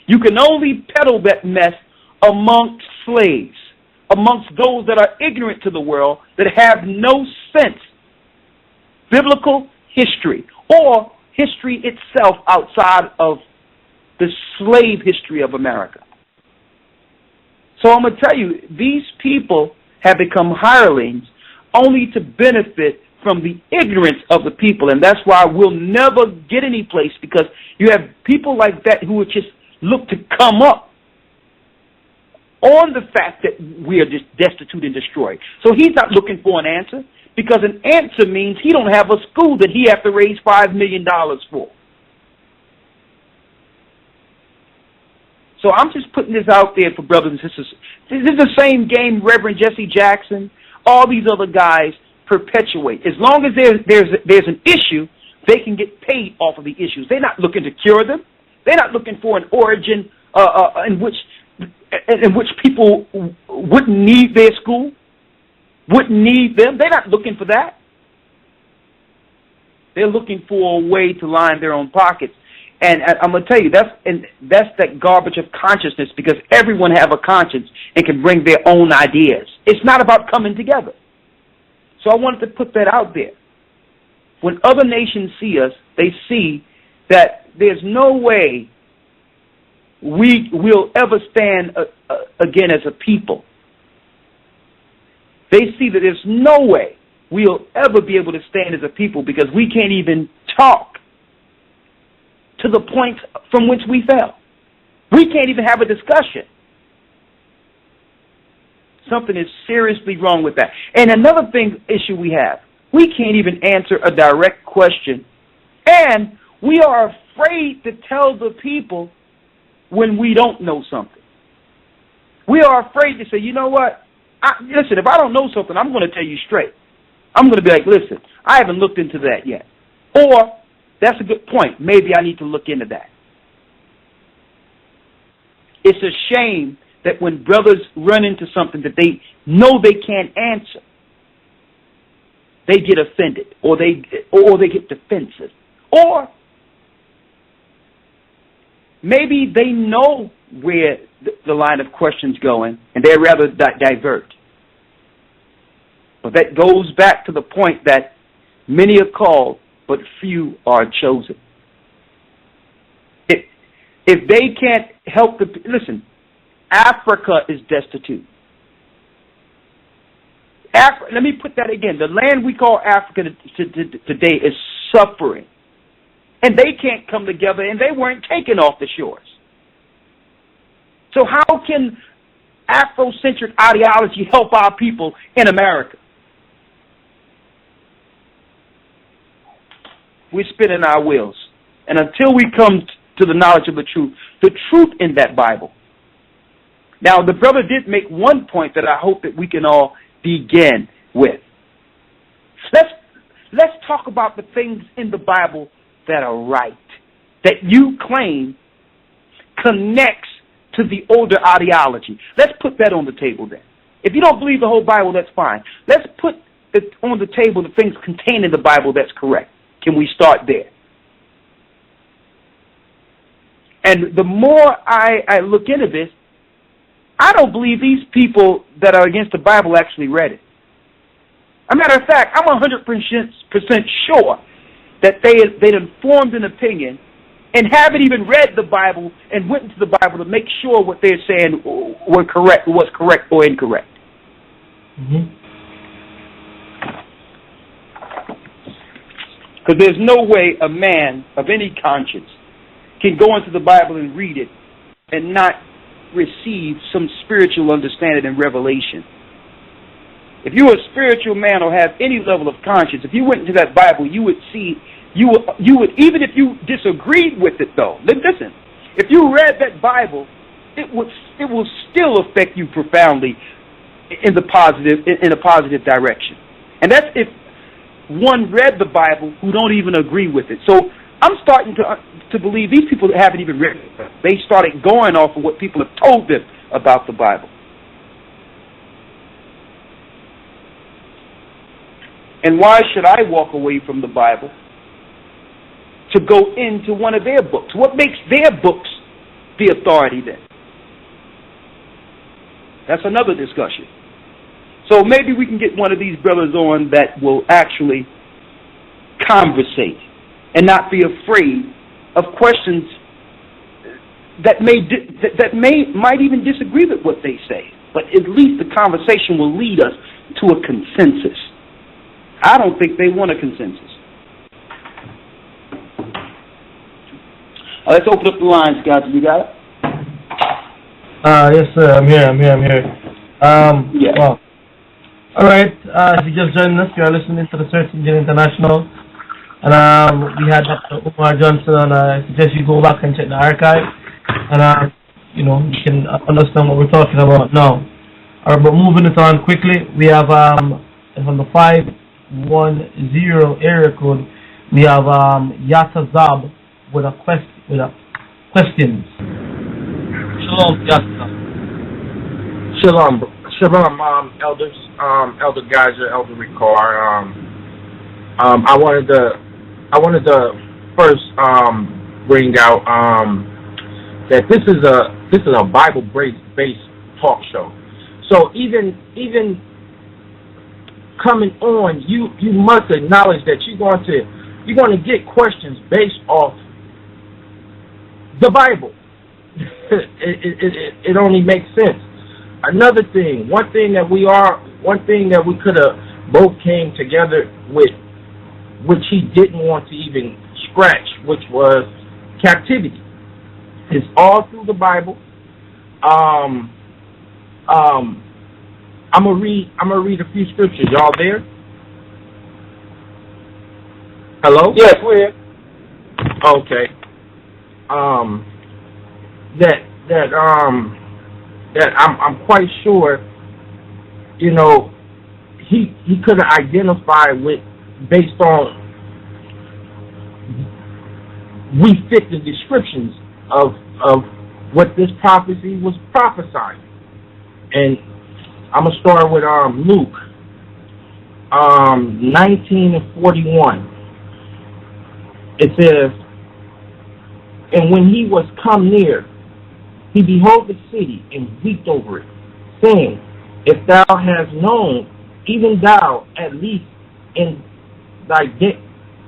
You can only peddle that mess amongst slaves, amongst those that are ignorant to the world, that have no sense, biblical history, or history itself outside of the slave history of America. So I'm going to tell you, these people have become hirelings only to benefit from the ignorance of the people, and that's why we'll never get any place, because you have people like that who would just look to come up on the fact that we are just destitute and destroyed. So he's not looking for an answer, because an answer means he don't have a school that he has to raise $5 million for. So I'm just putting this out there for brothers and sisters. This is the same game Reverend Jesse Jackson, all these other guys perpetuate. As long as there's an issue, they can get paid off of the issues. They're not looking to cure them. They're not looking for an origin in which people wouldn't need their school, wouldn't need them. They're not looking for that. They're looking for a way to line their own pockets. And I'm going to tell you, that's that garbage of consciousness, because everyone have a conscience and can bring their own ideas. It's not about coming together. So I wanted to put that out there. When other nations see us, they see that there's no way we will ever stand again as a people. They see that there's no way we'll ever be able to stand as a people, because we can't even talk to the point from which we fell. We can't even have a discussion. Something is seriously wrong with that. And another issue we have, we can't even answer a direct question, and we are afraid to tell the people when we don't know something. We are afraid to say, you know what, listen, if I don't know something, I'm going to tell you straight. I'm going to be like, listen, I haven't looked into that yet. Or, that's a good point, maybe I need to look into that. It's a shame that when brothers run into something that they know they can't answer, they get offended, or they get defensive. Or maybe they know where the line of question's going, and they'd rather divert. But that goes back to the point that many are called, but few are chosen. If they can't help listen, Africa is destitute. Let me put that again. The land we call Africa today is suffering. And they can't come together, and they weren't taken off the shores. So how can Afrocentric ideology help our people in America? We're spinning our wheels. And until we come to the knowledge of the truth in that Bible. Now, the brother did make one point that I hope that we can all begin with. Let's talk about the things in the Bible that are right, that you claim connects to the older ideology. Let's put that on the table then. If you don't believe the whole Bible, that's fine. Let's put on the table the things contained in the Bible that's correct. Can we start there? And the more I look into this, I don't believe these people that are against the Bible actually read it. As a matter of fact, I'm 100% sure that they'd formed an opinion and haven't even read the Bible and went into the Bible to make sure what they're saying was correct or incorrect. Because there's no way a man of any conscience can go into the Bible and read it and not receive some spiritual understanding and revelation. If you're a spiritual man or have any level of conscience, if you went into that Bible, you would see, you would even if you disagreed with it though, listen, if you read that Bible, it will still affect you profoundly in a positive direction. And that's if one read the Bible who don't even agree with it. So I'm starting to believe these people haven't even read it. They started going off of what people have told them about the Bible. And why should I walk away from the Bible to go into one of their books? What makes their books the authority then? That's another discussion. So maybe we can get one of these brothers on that will actually conversate and not be afraid of questions that might even disagree with what they say. But at least the conversation will lead us to a consensus. I don't think they want a consensus. Let's open up the lines, guys. You got it? Yes, sir. I'm here. Yeah. Well, all right. If you just joined us, you are listening to the Search Engine International. And we had Dr. Umar Johnson. I suggest you go back and check the archive. And, you can understand what we're talking about now. All right, but moving it on quickly, we have from the 510 area code, we have Yatazab with a question. Shalom, Yatazab. Shalom, elders, Elder Geyser, Elder Rawchaa. I wanted to first bring out that this is a Bible-based talk show. So even coming on, you must acknowledge that you're going to get questions based off the Bible. It only makes sense. Another thing, one thing that we could have both came together with, which he didn't want to even scratch, which was captivity. It's all through the Bible. I'm gonna read a few scriptures. Y'all there? Hello? Yes, we're here. Okay. That I'm quite sure, he could have identified with based on we fit the descriptions of what this prophecy was prophesying. And I'm gonna start with Luke 19:41. It says, "And when he was come near, he beheld the city and wept over it, saying, If thou hast known even thou at least in thy day,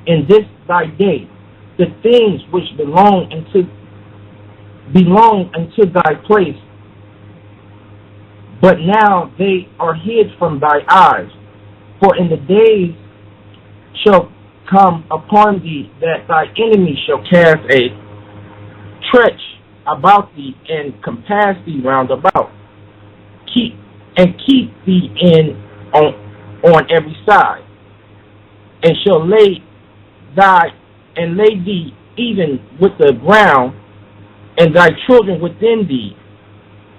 in this thy day, the things which belong unto thy place, but now they are hid from thy eyes. For in the days shall come upon thee that thy enemy shall cast a trench about thee and compass thee round about, keep thee in on every side, and shall lay thee even with the ground, and thy children within thee,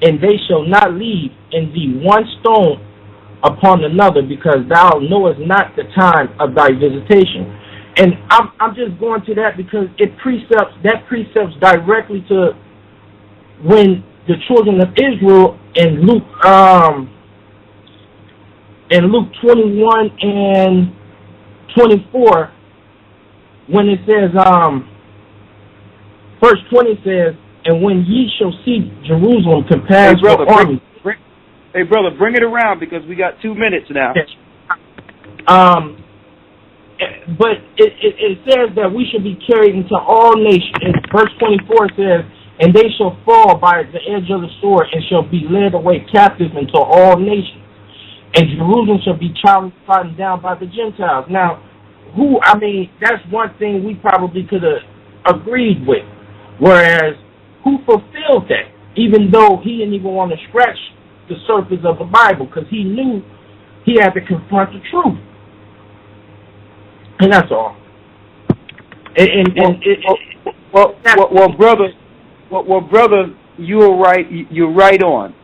and they shall not leave in thee one stone upon another, because thou knowest not the time of thy visitation. And I'm just going to that because it precepts directly to when the children of Israel in Luke 21 and 24, when it says verse 20 says, and when ye shall see Jerusalem compassed with armies. Hey, brother, bring it around because we got 2 minutes now. But it says that we should be carried into all nations. Verse 24 says, and they shall fall by the edge of the sword and shall be led away captive into all nations. And Jerusalem shall be trodden down by the Gentiles. Now, that's one thing we probably could have agreed with. Whereas, who fulfilled that? Even though he didn't even want to scratch the surface of the Bible, because he knew he had to confront the truth. And that's all. Brother, you're right. You're right on.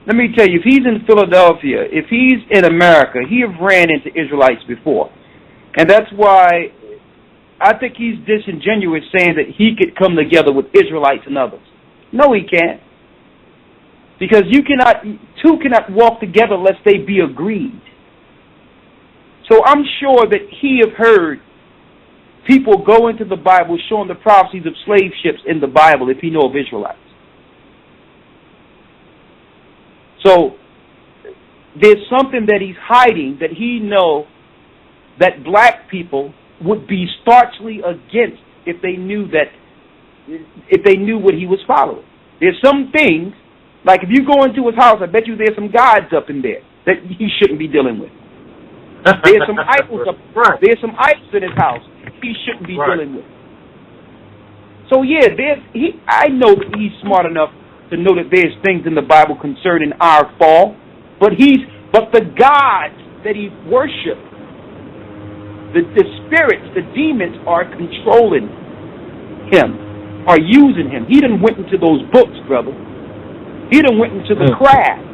Let me tell you, if he's in Philadelphia, if he's in America, he have ran into Israelites before, and that's why I think he's disingenuous saying that he could come together with Israelites and others. No, he can't, because two cannot walk together unless they be agreed. So I'm sure that he have heard people go into the Bible showing the prophecies of slave ships in the Bible if he know of Israelites. So there's something that he's hiding that he know that black people would be starkly against if they knew what he was following. There's some things, like if you go into his house, I bet you there's some gods up in there that he shouldn't be dealing with. There's some idols up. There's some idols in his house he shouldn't be dealing with. So yeah, I know that he's smart enough to know that there's things in the Bible concerning our fall, but the gods that he worshipped, the spirits, the demons are controlling him, are using him. He done went into those books, brother. He done went into the craft.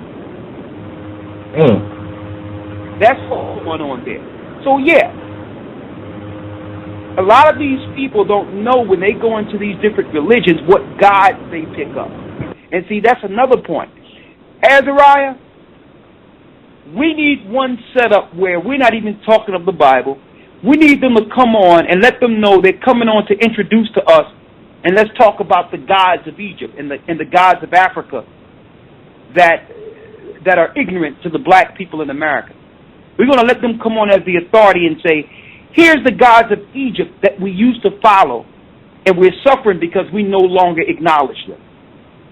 That's what's going on there. So yeah, a lot of these people don't know when they go into these different religions what gods they pick up. And see, that's another point. Azariah, we need one setup where we're not even talking of the Bible. We need them to come on and let them know they're coming on to introduce to us, and let's talk about the gods of Egypt and the gods of Africa that are ignorant to the black people in America. We're going to let them come on as the authority and say, here's the gods of Egypt that we used to follow, and we're suffering because we no longer acknowledge them.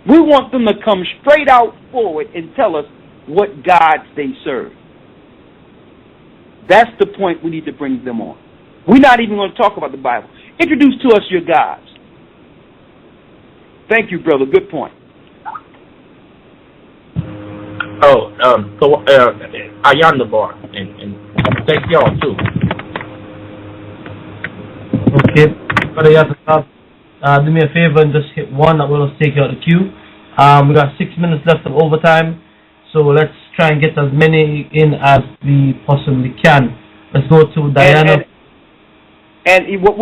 We want them to come straight out forward and tell us what gods they serve. That's the point we need to bring them on. We're not even going to talk about the Bible. Introduce to us your gods. Thank you, brother. Good point. Ayandabar, and thank y'all too. Okay, Brother Yasser, do me a favor and just hit one that will take you out of the queue. We got 6 minutes left of overtime, so let's try and get as many in as we possibly can. Let's go to Diana. And what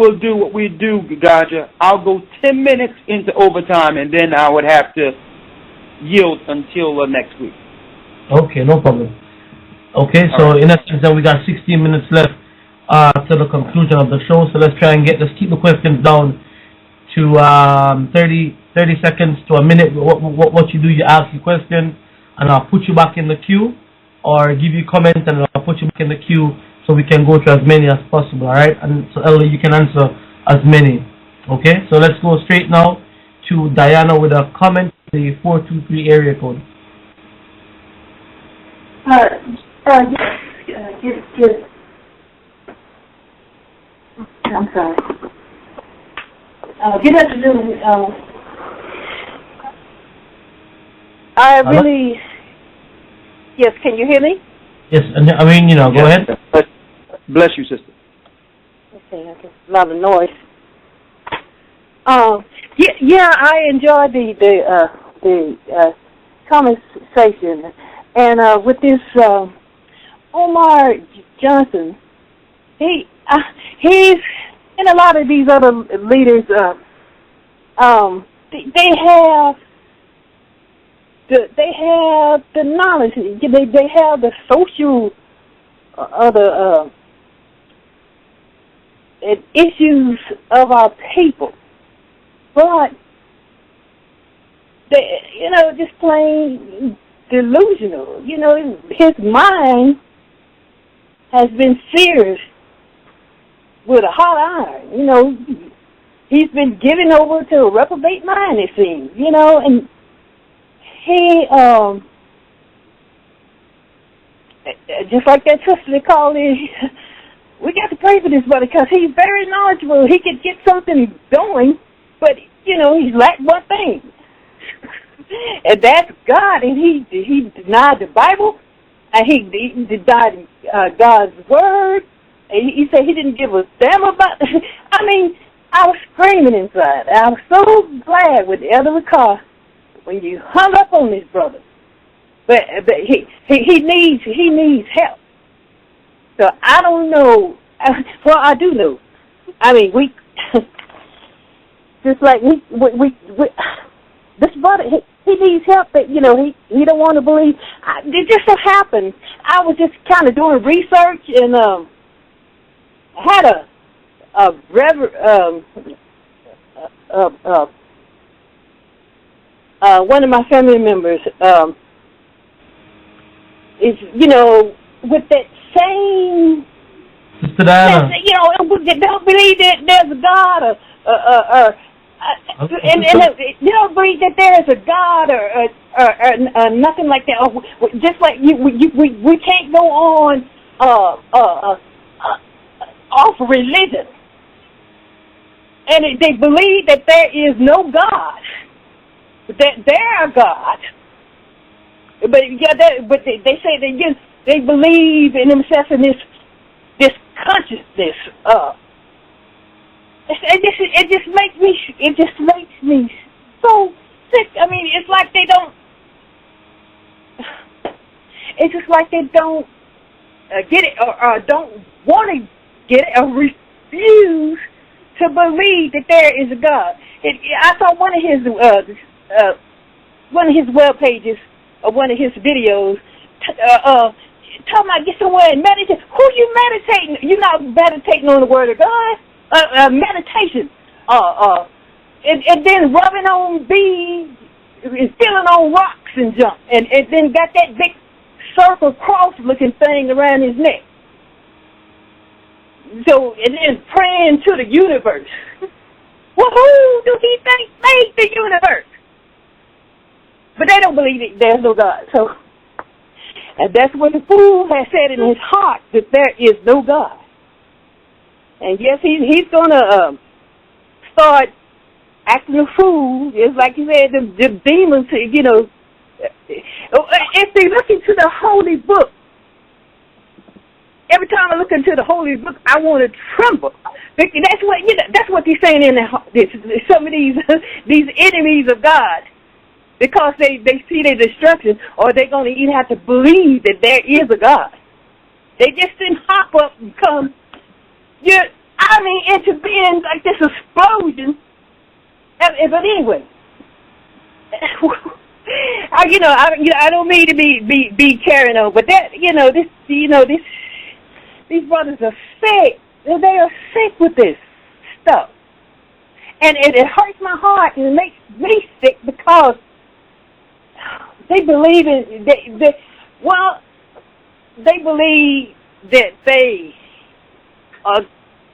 we do, Gaja, I'll go 10 minutes into overtime, and then I would have to yield until next week. Okay, no problem. Okay, so in essence, then we got 16 minutes left to the conclusion of the show. So let's keep the questions down to 30 seconds to a minute. What you do, you ask your question, and I'll put you back in the queue, or give you comments, and I'll put you back in the queue so we can go through as many as possible, alright? And so Elder, you can answer as many. Okay, so let's go straight now to Diana with a comment, the 423 area code. I'm sorry. Good afternoon. I really... Yes, can you hear me? Yes, I mean, go ahead. Bless you, sister. Okay, a lot of noise. Yeah, I enjoyed the conversation, and with this Umar Johnson, he's and a lot of these other leaders. They have the knowledge. They have the social other issues of our people, but they, just plain delusional. His mind has been seared with a hot iron. He's been given over to a reprobate mind, it seems. And he, just like that sister they called in, we got to pray for this brother because he's very knowledgeable. He could get something going, but he's lacked one thing, and that's God. And he denied the Bible, and he denied God's word. And he said he didn't give a damn about. I mean, I was screaming inside. I was so glad with Elder Rawchaa when you hung up on this brother, but he needs help. So I don't know. Well, I do know. I mean, we just like we this brother, he needs help. That he don't want to believe. It just so happened I was just kind of doing research and had one of my family members is with that same Sister Diana. Don't believe that there's a God and you don't believe that there is a God or nothing like that. Just like we can't go on off religion, and they believe that there is no God, that they're a God. But they say they believe in themselves in this consciousness. It just makes me so sick. I mean, it's like they don't. It's just like they don't get it or don't want to get it or refuse to believe that there is a God. I saw one of his web pages or one of his videos. Talking about get somewhere and meditate. Who you meditating? You're not meditating on the word of God. Meditation. And then rubbing on beads, feeling on rocks and junk, and then got that big circle cross-looking thing around his neck. So, and then praying to the universe. Well, who do he think made the universe? But they don't believe it. There's no God. So, and that's what the fool has said in his heart, that there is no God. And yes, he's going to start acting a fool, just like you said, the demons, if they look into the holy book, every time I look into the holy book, I want to tremble. That's what they're saying in some of these enemies of God, because they see their destruction, or they're going to either have to believe that there is a God. They just didn't hop up and come, into being like this explosion. But anyway, I don't mean to be carrying on, but that these brothers are sick. They are sick with this stuff, and it hurts my heart, and it makes me sick because they believe in they believe that they are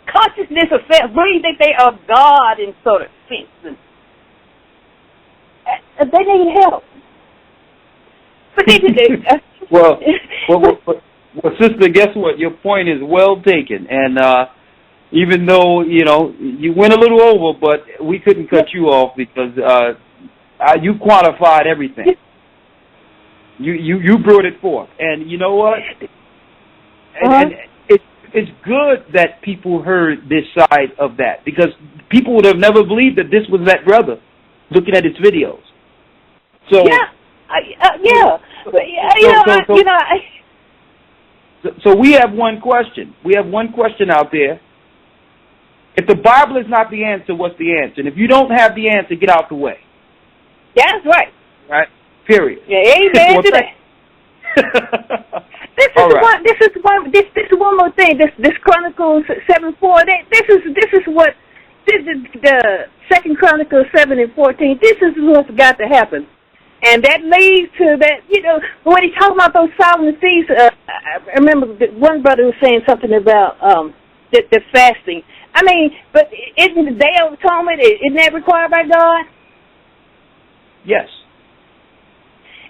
consciousness of self, believe that they are God in sort of sense. And they need help. But they did. Well, sister, guess what? Your point is well taken, and even though you went a little over, but we couldn't cut you off because you quantified everything. You brought it forth, and you know what? And it's good that people heard this side of that, because people would have never believed that this was that brother looking at his videos. So So we have one question. We have one question out there. If the Bible is not the answer, what's the answer? And if you don't have the answer, get out the way. That's right. Right? Period. Yeah, amen to that. This is one more thing. This Chronicles 7:4. This is the 2 Chronicles 7:14. This is what's got to happen. And that leads to that, when he talks about those solemn feasts, I remember one brother was saying something about the fasting. I mean, but isn't the Day of Atonement, isn't that required by God? Yes.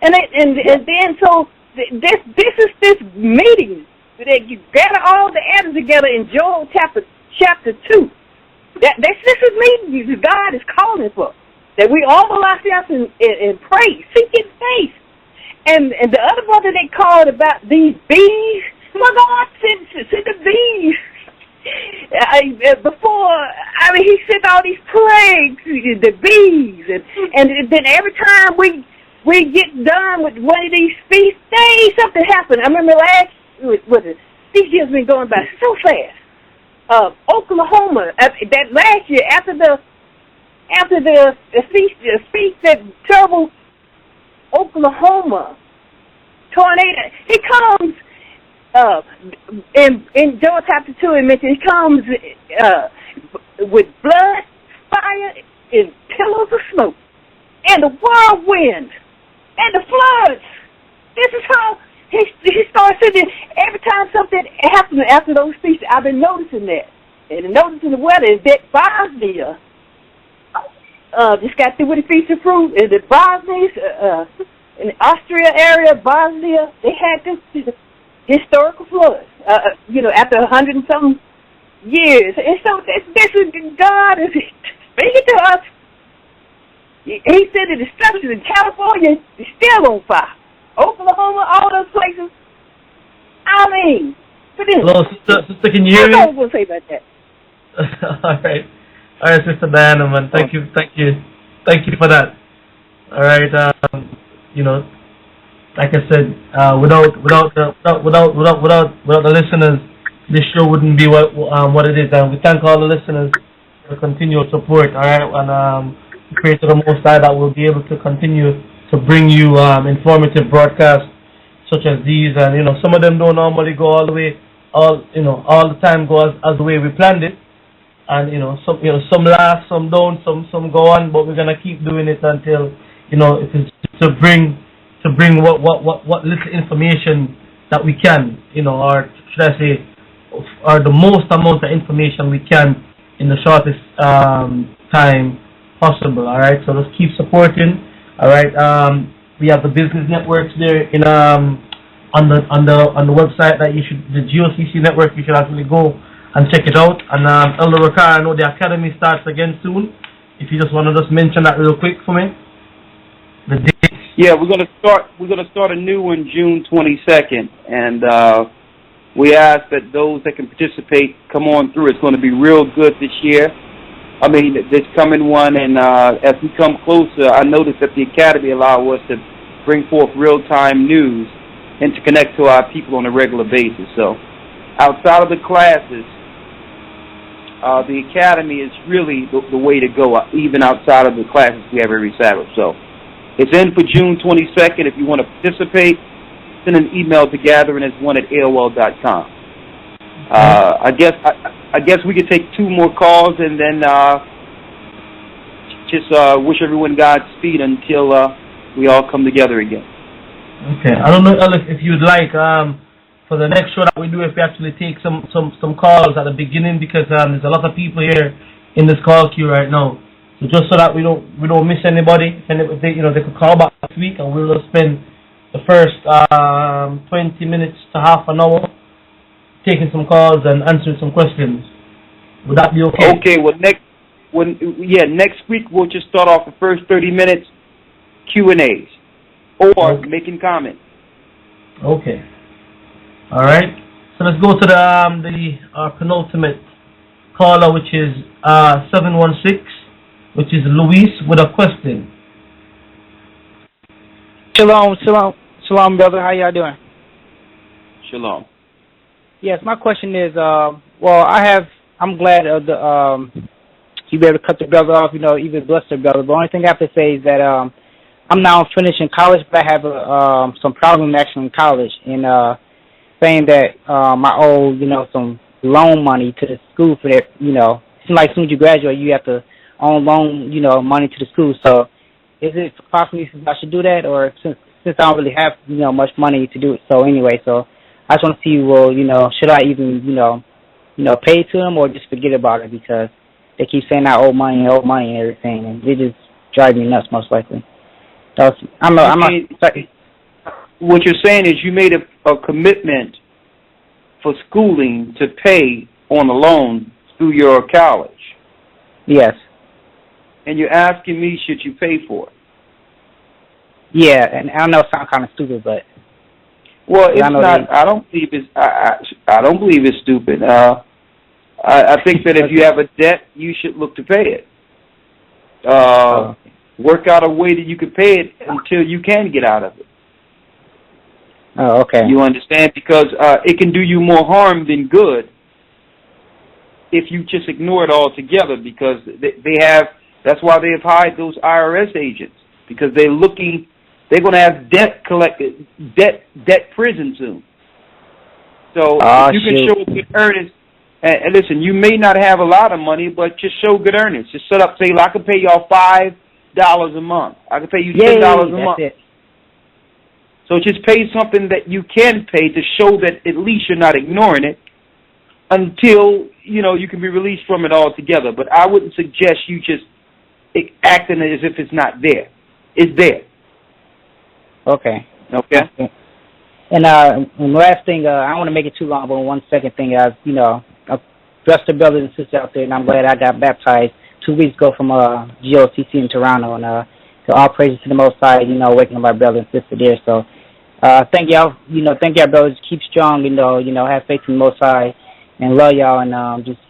And then so this is this meeting that you gather all the elders together in Joel chapter 2. This is meeting God is calling for. That we humble ourselves and pray, seek His face. And the other brother they called about these bees, well, God sent the bees. He sent all these plagues, the bees. And then every time we get done with one of these feast days, something happened. I remember these years been going by so fast. Oklahoma, that last year, after the feast that terrible Oklahoma tornado, it comes in Joel chapter 2. It mentions it comes with blood, fire, and pillars of smoke, and the whirlwind, and the floods. This is how he starts saying every time something happens after those feasts. I've been noticing that, and noticing the weather is that Bosnia. Just got through with the Feast of Fruit, and the Bosnians, in the Austria area, Bosnia, they had this historical flood, after 100 and some years. And so this is God is speaking to us. He said the destruction in California is still on fire. Oklahoma, all those places. I mean, hello, sister, can you hear me? I was going to say about that. All right, Sister Diana, man. Thank you for that. All right, like I said, without the listeners, this show wouldn't be what it is. And we thank all the listeners for continued support. All right, and we pray to the Most High that we'll be able to continue to bring you informative broadcasts such as these. And some of them don't normally go all the way, all the time go as the way we planned it. And some last, some don't, some go on, but we're gonna keep doing it until it is to bring what little information that we can, or should I say, or the most amount of information we can in the shortest time possible. All right, so let's keep supporting. All right, we have the business networks there on the website that the GOCC network. You should actually go and check it out. And Elder Rawchaa, I know the academy starts again soon. If you just want to just mention that real quick for me, the date. Yeah, we're gonna start a new one June 22nd, and we ask that those that can participate come on through. It's going to be real good this year. I mean, this coming one, and as we come closer, I noticed that the academy allow us to bring forth real-time news and to connect to our people on a regular basis. So, outside of the classes, the academy is really the way to go, even outside of the classes we have every Sabbath. So it's in for June 22nd. If you want to participate, send an email to gatheringas1@AOL.com. I guess we could take two more calls and then just wish everyone Godspeed until we all come together again. Okay. I don't know, Alex, if you'd like, for the next show that we do, if we actually take some calls at the beginning, because there's a lot of people here in this call queue right now. So just so that we don't miss anybody, and if they could call back next week, and we'll spend the first 20 minutes to half an hour taking some calls and answering some questions. Would that be okay? Okay. Well, next week we'll just start off the first 30 minutes Q&As or making comments. Okay. All right. So let's go to the penultimate caller, which is 716, which is Luis with a question. Shalom, brother. How y'all doing? Shalom. Yes, my question is, I'm glad of the you be able to cut the brother off, even bless the brother. The only thing I have to say is that I'm now finishing college, but I have some problem actually in college, and saying that I owe some loan money to the school for that. It seems like as soon as you graduate, you have to own loan money to the school. So is it possible I should do that, or since I don't really have much money to do it? So anyway, so I just want to see, should I even pay to them or just forget about it, because they keep saying I owe money and everything, and they just drive me nuts most likely. So what you're saying is you made a commitment for schooling to pay on a loan through your college. Yes. And you're asking me, should you pay for it? Yeah, and I know it sounds kind of stupid, but well, it's not. I don't believe it's. I don't believe it's stupid. I think that if you have a debt, you should look to pay it. Work out a way that you can pay it until you can get out of it. Oh, okay. You understand? Because it can do you more harm than good if you just ignore it altogether. Because they have. That's why they have hired those IRS agents, because they're looking. They're going to have debt prison soon. So if you can show good earnings, and listen, you may not have a lot of money, but just show good earnings. Just set up, say, I can pay y'all $5 a month. I can pay you $10 a month. It. So just pay something that you can pay to show that at least you're not ignoring it until you can be released from it altogether. But I wouldn't suggest you just acting as if it's not there. It's there. Okay. Okay. And last thing, I don't want to make it too long, but one second thing, I bless the brothers and sisters out there, and I'm glad I got baptized 2 weeks ago from GOCC in Toronto, and so all praises to the Most High, waking up my brother and sister there. So thank y'all, thank y'all, brothers. Keep strong, have faith in the Most High, and love y'all, and just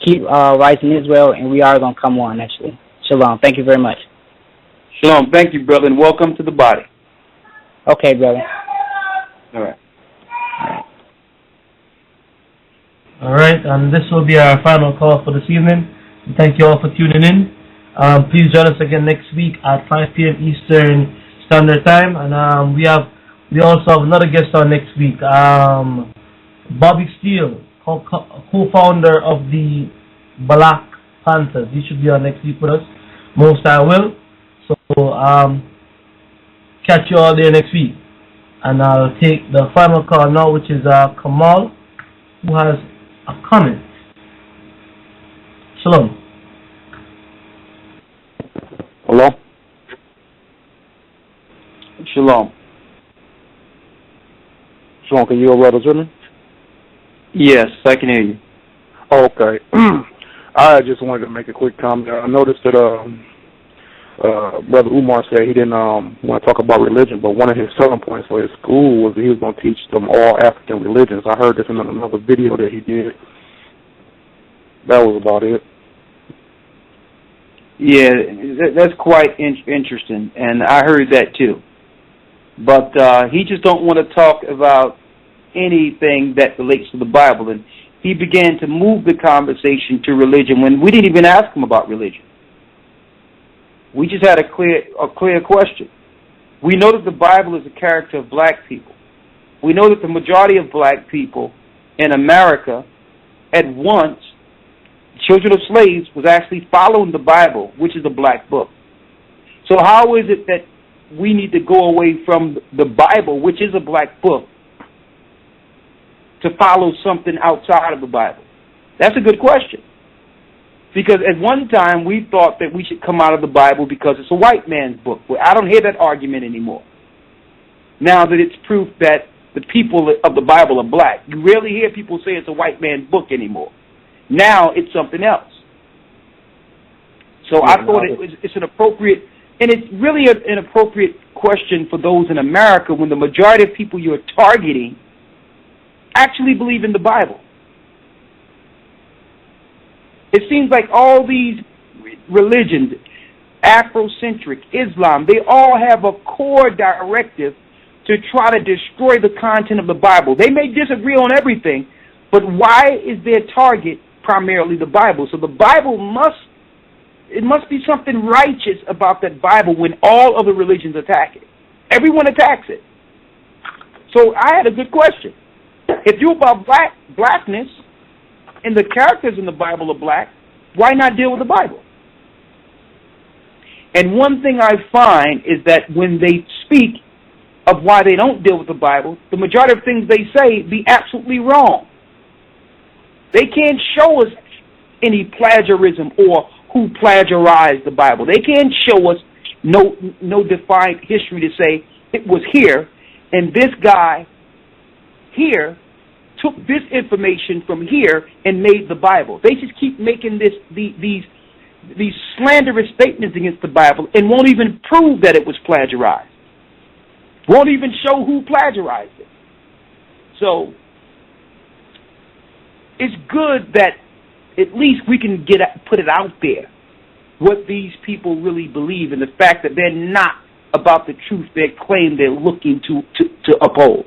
keep rising Israel, and we are gonna come on actually. Shalom. Thank you very much. Shalom. Thank you, brother, and welcome to the body. Okay, brother. All right. All right, and this will be our final call for this evening. Thank you all for tuning in. Please join us again next week at 5 p.m. Eastern Standard Time, and we also have another guest on next week. Bobby Steele, co-founder of the Black Panthers. He should be on next week with us. Most I will. So catch you all there next week. And I'll take the final call now, which is Kamal, who has a comment. Shalom. Hello? Shalom. Shalom, can you hear Brother Zimmerman? Yes, I can hear you. Okay. I just wanted to make a quick comment. I noticed that Brother Umar said he didn't want to talk about religion, but one of his selling points for his school was that he was going to teach them all African religions. I heard this in another video that he did. That was about it. Yeah, that's quite interesting, and I heard that too. But he just don't want to talk about anything that relates to the Bible, and he began to move the conversation to religion when we didn't even ask him about religion. We just had a clear question. We know that the Bible is a character of black people. We know that the majority of black people in America, at once, children of slaves, was actually following the Bible, which is a black book. So how is it that we need to go away from the Bible, which is a black book, to follow something outside of the Bible? That's a good question. Because at one time we thought that we should come out of the Bible because it's a white man's book. Well, I don't hear that argument anymore. Now that it's proof that the people of the Bible are black, you rarely hear people say it's a white man's book anymore. Now it's something else. So I thought it's an appropriate, and it's really an appropriate question for those in America when the majority of people you're targeting actually believe in the Bible. It seems like all these religions, Afrocentric, Islam, they all have a core directive to try to destroy the content of the Bible. They may disagree on everything, but why is their target primarily the Bible? So the Bible must be something righteous about that Bible when all other religions attack it. Everyone attacks it. So I had a good question. If you're about blackness, and the characters in the Bible are black, why not deal with the Bible? And one thing I find is that when they speak of why they don't deal with the Bible, the majority of things they say be absolutely wrong. They can't show us any plagiarism or who plagiarized the Bible. They can't show us no defined history to say it was here, and this guy here took this information from here and made the Bible. They just keep making these slanderous statements against the Bible and won't even prove that it was plagiarized. Won't even show who plagiarized it. So it's good that at least we can put it out there what these people really believe and the fact that they're not about the truth they claim they're looking to uphold.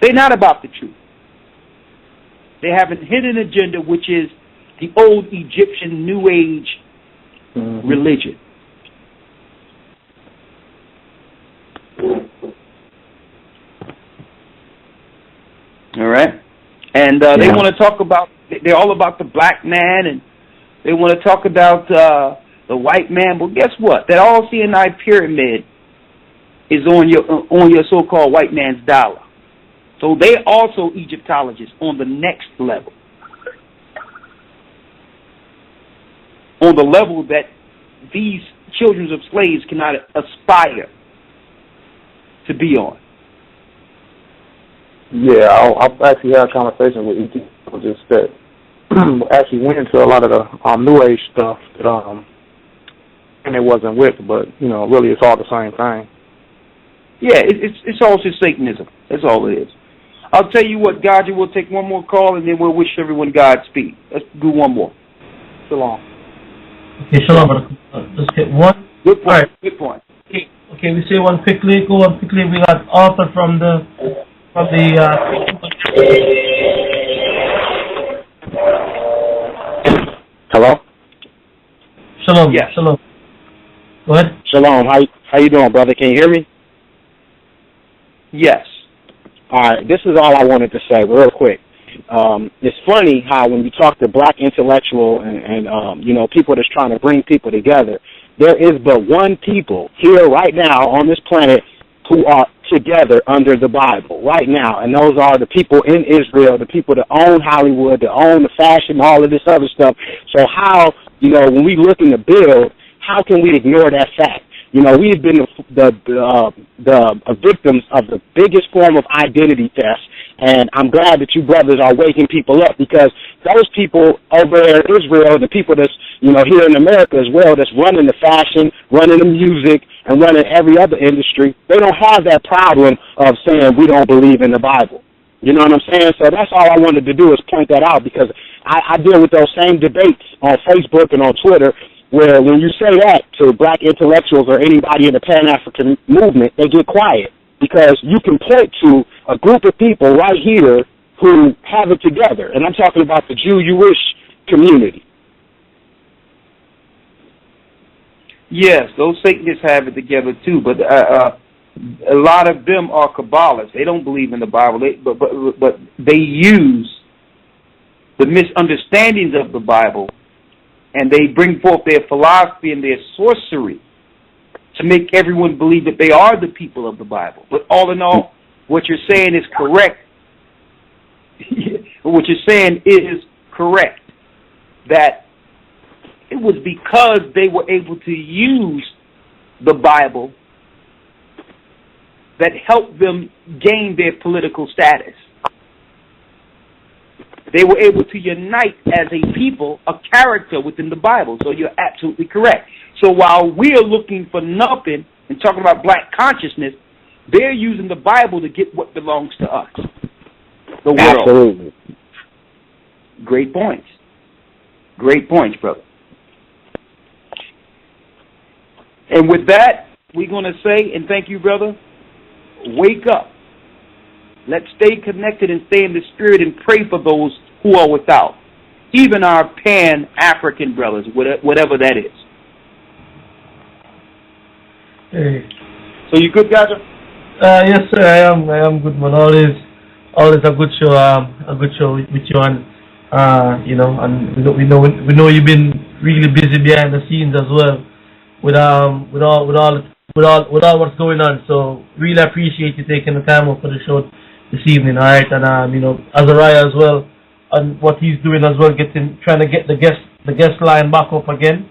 They're not about the truth. They have a hidden agenda, which is the old Egyptian New Age religion. All right? And they want to talk about, they're all about the black man, and they want to talk about the white man. Well, guess what? That all-seeing-eye pyramid is on your so-called white man's dollar. So they also Egyptologists on the next level. On the level that these children of slaves cannot aspire to be on. Yeah, I've actually had a conversation with people just that actually went into a lot of the New Age stuff that and it wasn't with, but really it's all the same thing. Yeah, it's all just Satanism. That's all it is. I'll tell you what, Gaji, we'll take one more call and then we'll wish everyone Godspeed. Let's do one more. Shalom. Okay, shalom. Let's get one. Good point. Right. Good point. Okay, we say one quickly. Go on quickly. We got Arthur from the. Hello. Shalom. Yes. Shalom. Go ahead. Shalom. How you doing, brother? Can you hear me? Yes. All right. This is all I wanted to say, real quick. It's funny how when you talk to black intellectual and people that's trying to bring people together, there is but one people here right now on this planet who are together under the Bible right now, and those are the people in Israel, the people that own Hollywood, that own the fashion, all of this other stuff. So how, when we looking to build, how can we ignore that fact? We've been the victims of the biggest form of identity theft, and I'm glad that you brothers are waking people up, because those people over there in Israel, the people that's, here in America as well, that's running the fashion, running the music, and running every other industry, they don't have that problem of saying we don't believe in the Bible. You know what I'm saying? So that's all I wanted to do is point that out, because I deal with those same debates on Facebook and on Twitter, where when you say that to black intellectuals or anybody in the Pan-African movement, they get quiet, because you can point to a group of people right here who have it together, and I'm talking about the Jewish community. Yes, those Satanists have it together too, but a lot of them are Kabbalists. They don't believe in the Bible, but they use the misunderstandings of the Bible, and they bring forth their philosophy and their sorcery to make everyone believe that they are the people of the Bible. But all in all, what you're saying is correct. what you're saying is correct. That it was because they were able to use the Bible that helped them gain their political status. They were able to unite as a people, a character within the Bible. So you're absolutely correct. So while we're looking for nothing and talking about black consciousness, they're using the Bible to get what belongs to us, the world. Absolutely. Great points. Great points, brother. And with that, we're going to say, and thank you, brother, wake up. Let's stay connected and stay in the spirit and pray for those who are without, even our Pan-African brothers, whatever that is. Hey. So you good, guys? Yes, sir. I am good, man. Always a good show. With you, and you know, and we know you've been really busy behind the scenes as well, with all what's going on. So really appreciate you taking the time out for the show this evening. All right, and you know, Azariah as well, and what he's doing as well, trying to get the guest line back up again.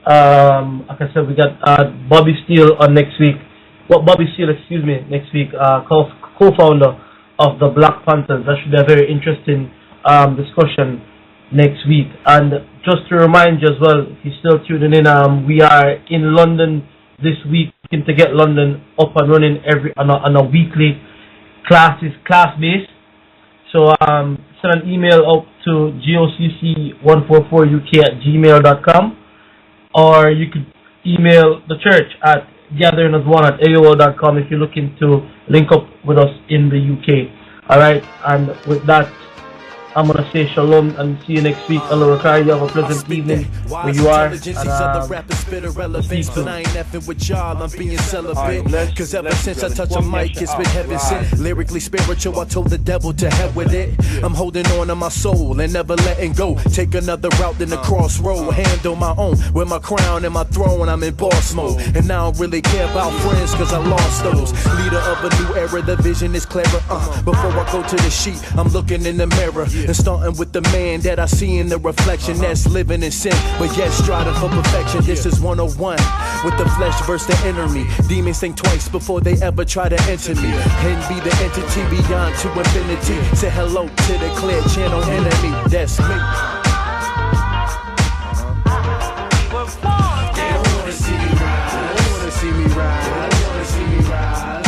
Like I said, we got Bobby Steele on next week. Next week, co-founder of the Black Panthers. That should be a very interesting discussion next week. And just to remind you as well, if you're still tuning in, we are in London this week, looking to get London up and running on a weekly class base. So send an email up to GOCC144uk@gmail.com, or you could email the church at gatheringas1@aol.com if you're looking to link up with us in the UK. Alright, and with that, I'm going to say shalom and see you next week. Elder Rawchaa, you have a pleasant evening where you are. And see you soon. But I ain't effing with y'all, I'm being celibate. Cause ever since I touch a mic, it's been heaven sent. Lyrically spiritual, I told the devil to hell with it. I'm holding on to my soul and never letting go. Take another route than the crossroad. Handle my own with my crown and my throne. I'm in boss mode. And I don't really care about friends cause I lost those. Leader of a new era, the vision is clearer. Before I go to the sheet, I'm looking in the mirror. And starting with the man that I see in the reflection that's living in sin, but yet striving for perfection. This is 101 with the flesh versus the enemy. Demons think twice before they ever try to enter me. And be the entity beyond to infinity. Say hello to the clear channel enemy. That's me. They don't wanna see me rise. They don't wanna see me rise. They don't wanna see me rise.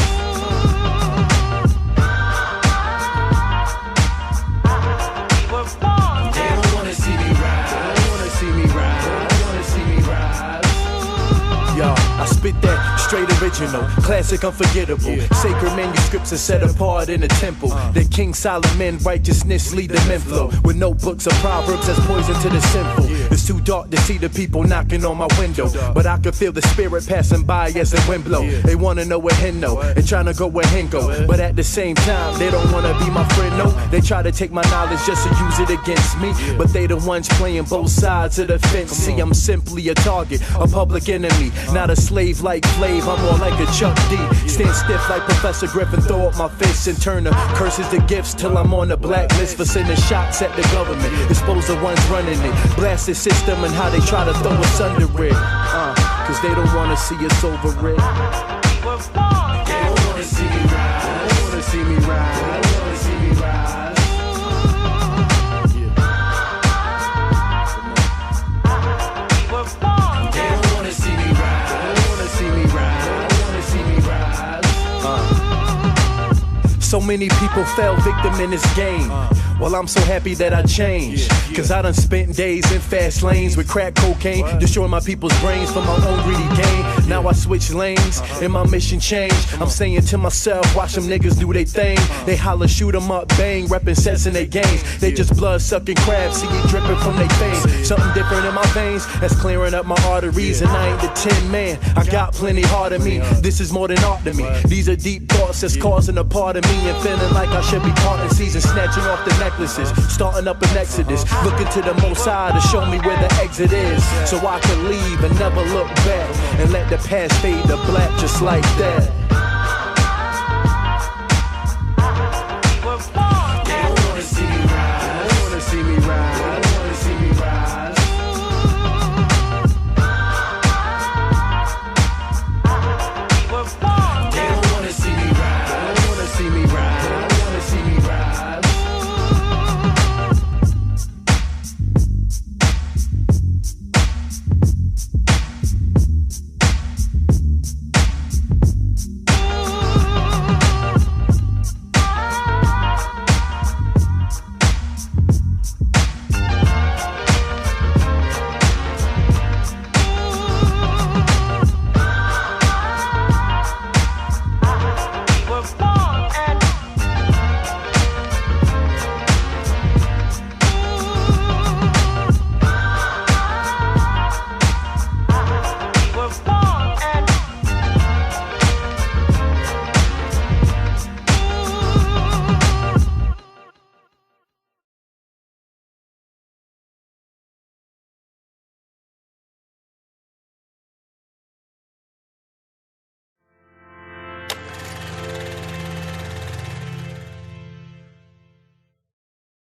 I spit that straight original, classic unforgettable. Sacred manuscripts are set apart in a temple. The King Solomon righteousness lead the men flow. With notebooks of proverbs that's poison to the sinful. It's too dark to see the people knocking on my window, but I can feel the spirit passing by as the wind blow. They wanna know where hen know and trying to go where hen go, but at the same time they don't wanna be my friend. No, they try to take my knowledge just to use it against me, but they the ones playing both sides of the fence. See, I'm simply a target, a public enemy, not a slave like Flav. I'm more like a Chuck D. Stand stiff like Professor Griffin, throw up my fists and turn the curses to gifts till I'm on the blacklist for sending shots at the government. Expose the ones running it, blast the system and how they try to throw us under it. Cause they don't wanna see us over it. They don't wanna see me rise. They don't wanna see me rise. They don't wanna see me rise. So many people fell victim in this game. Well, I'm so happy that I changed. Cause I done spent days in fast lanes with crack cocaine, destroying my people's brains for my own greedy gain. Now I switch lanes and my mission changed. I'm saying to myself, watch them niggas do they thing. They holler, shoot 'em up, bang, reppin' sets in their games. They just blood sucking crabs, see it dripping from their face. Something different in my veins, that's clearing up my arteries. And I ain't the 10 man, I got plenty heart in me. This is more than art to me. These are deep thoughts that's causing a part of me, and feeling like I should be parting season, snatching off the necklaces, starting up an exodus, looking to the Most High to show me where the exit is, so I can leave and never look back, and let the past fade to black just like that.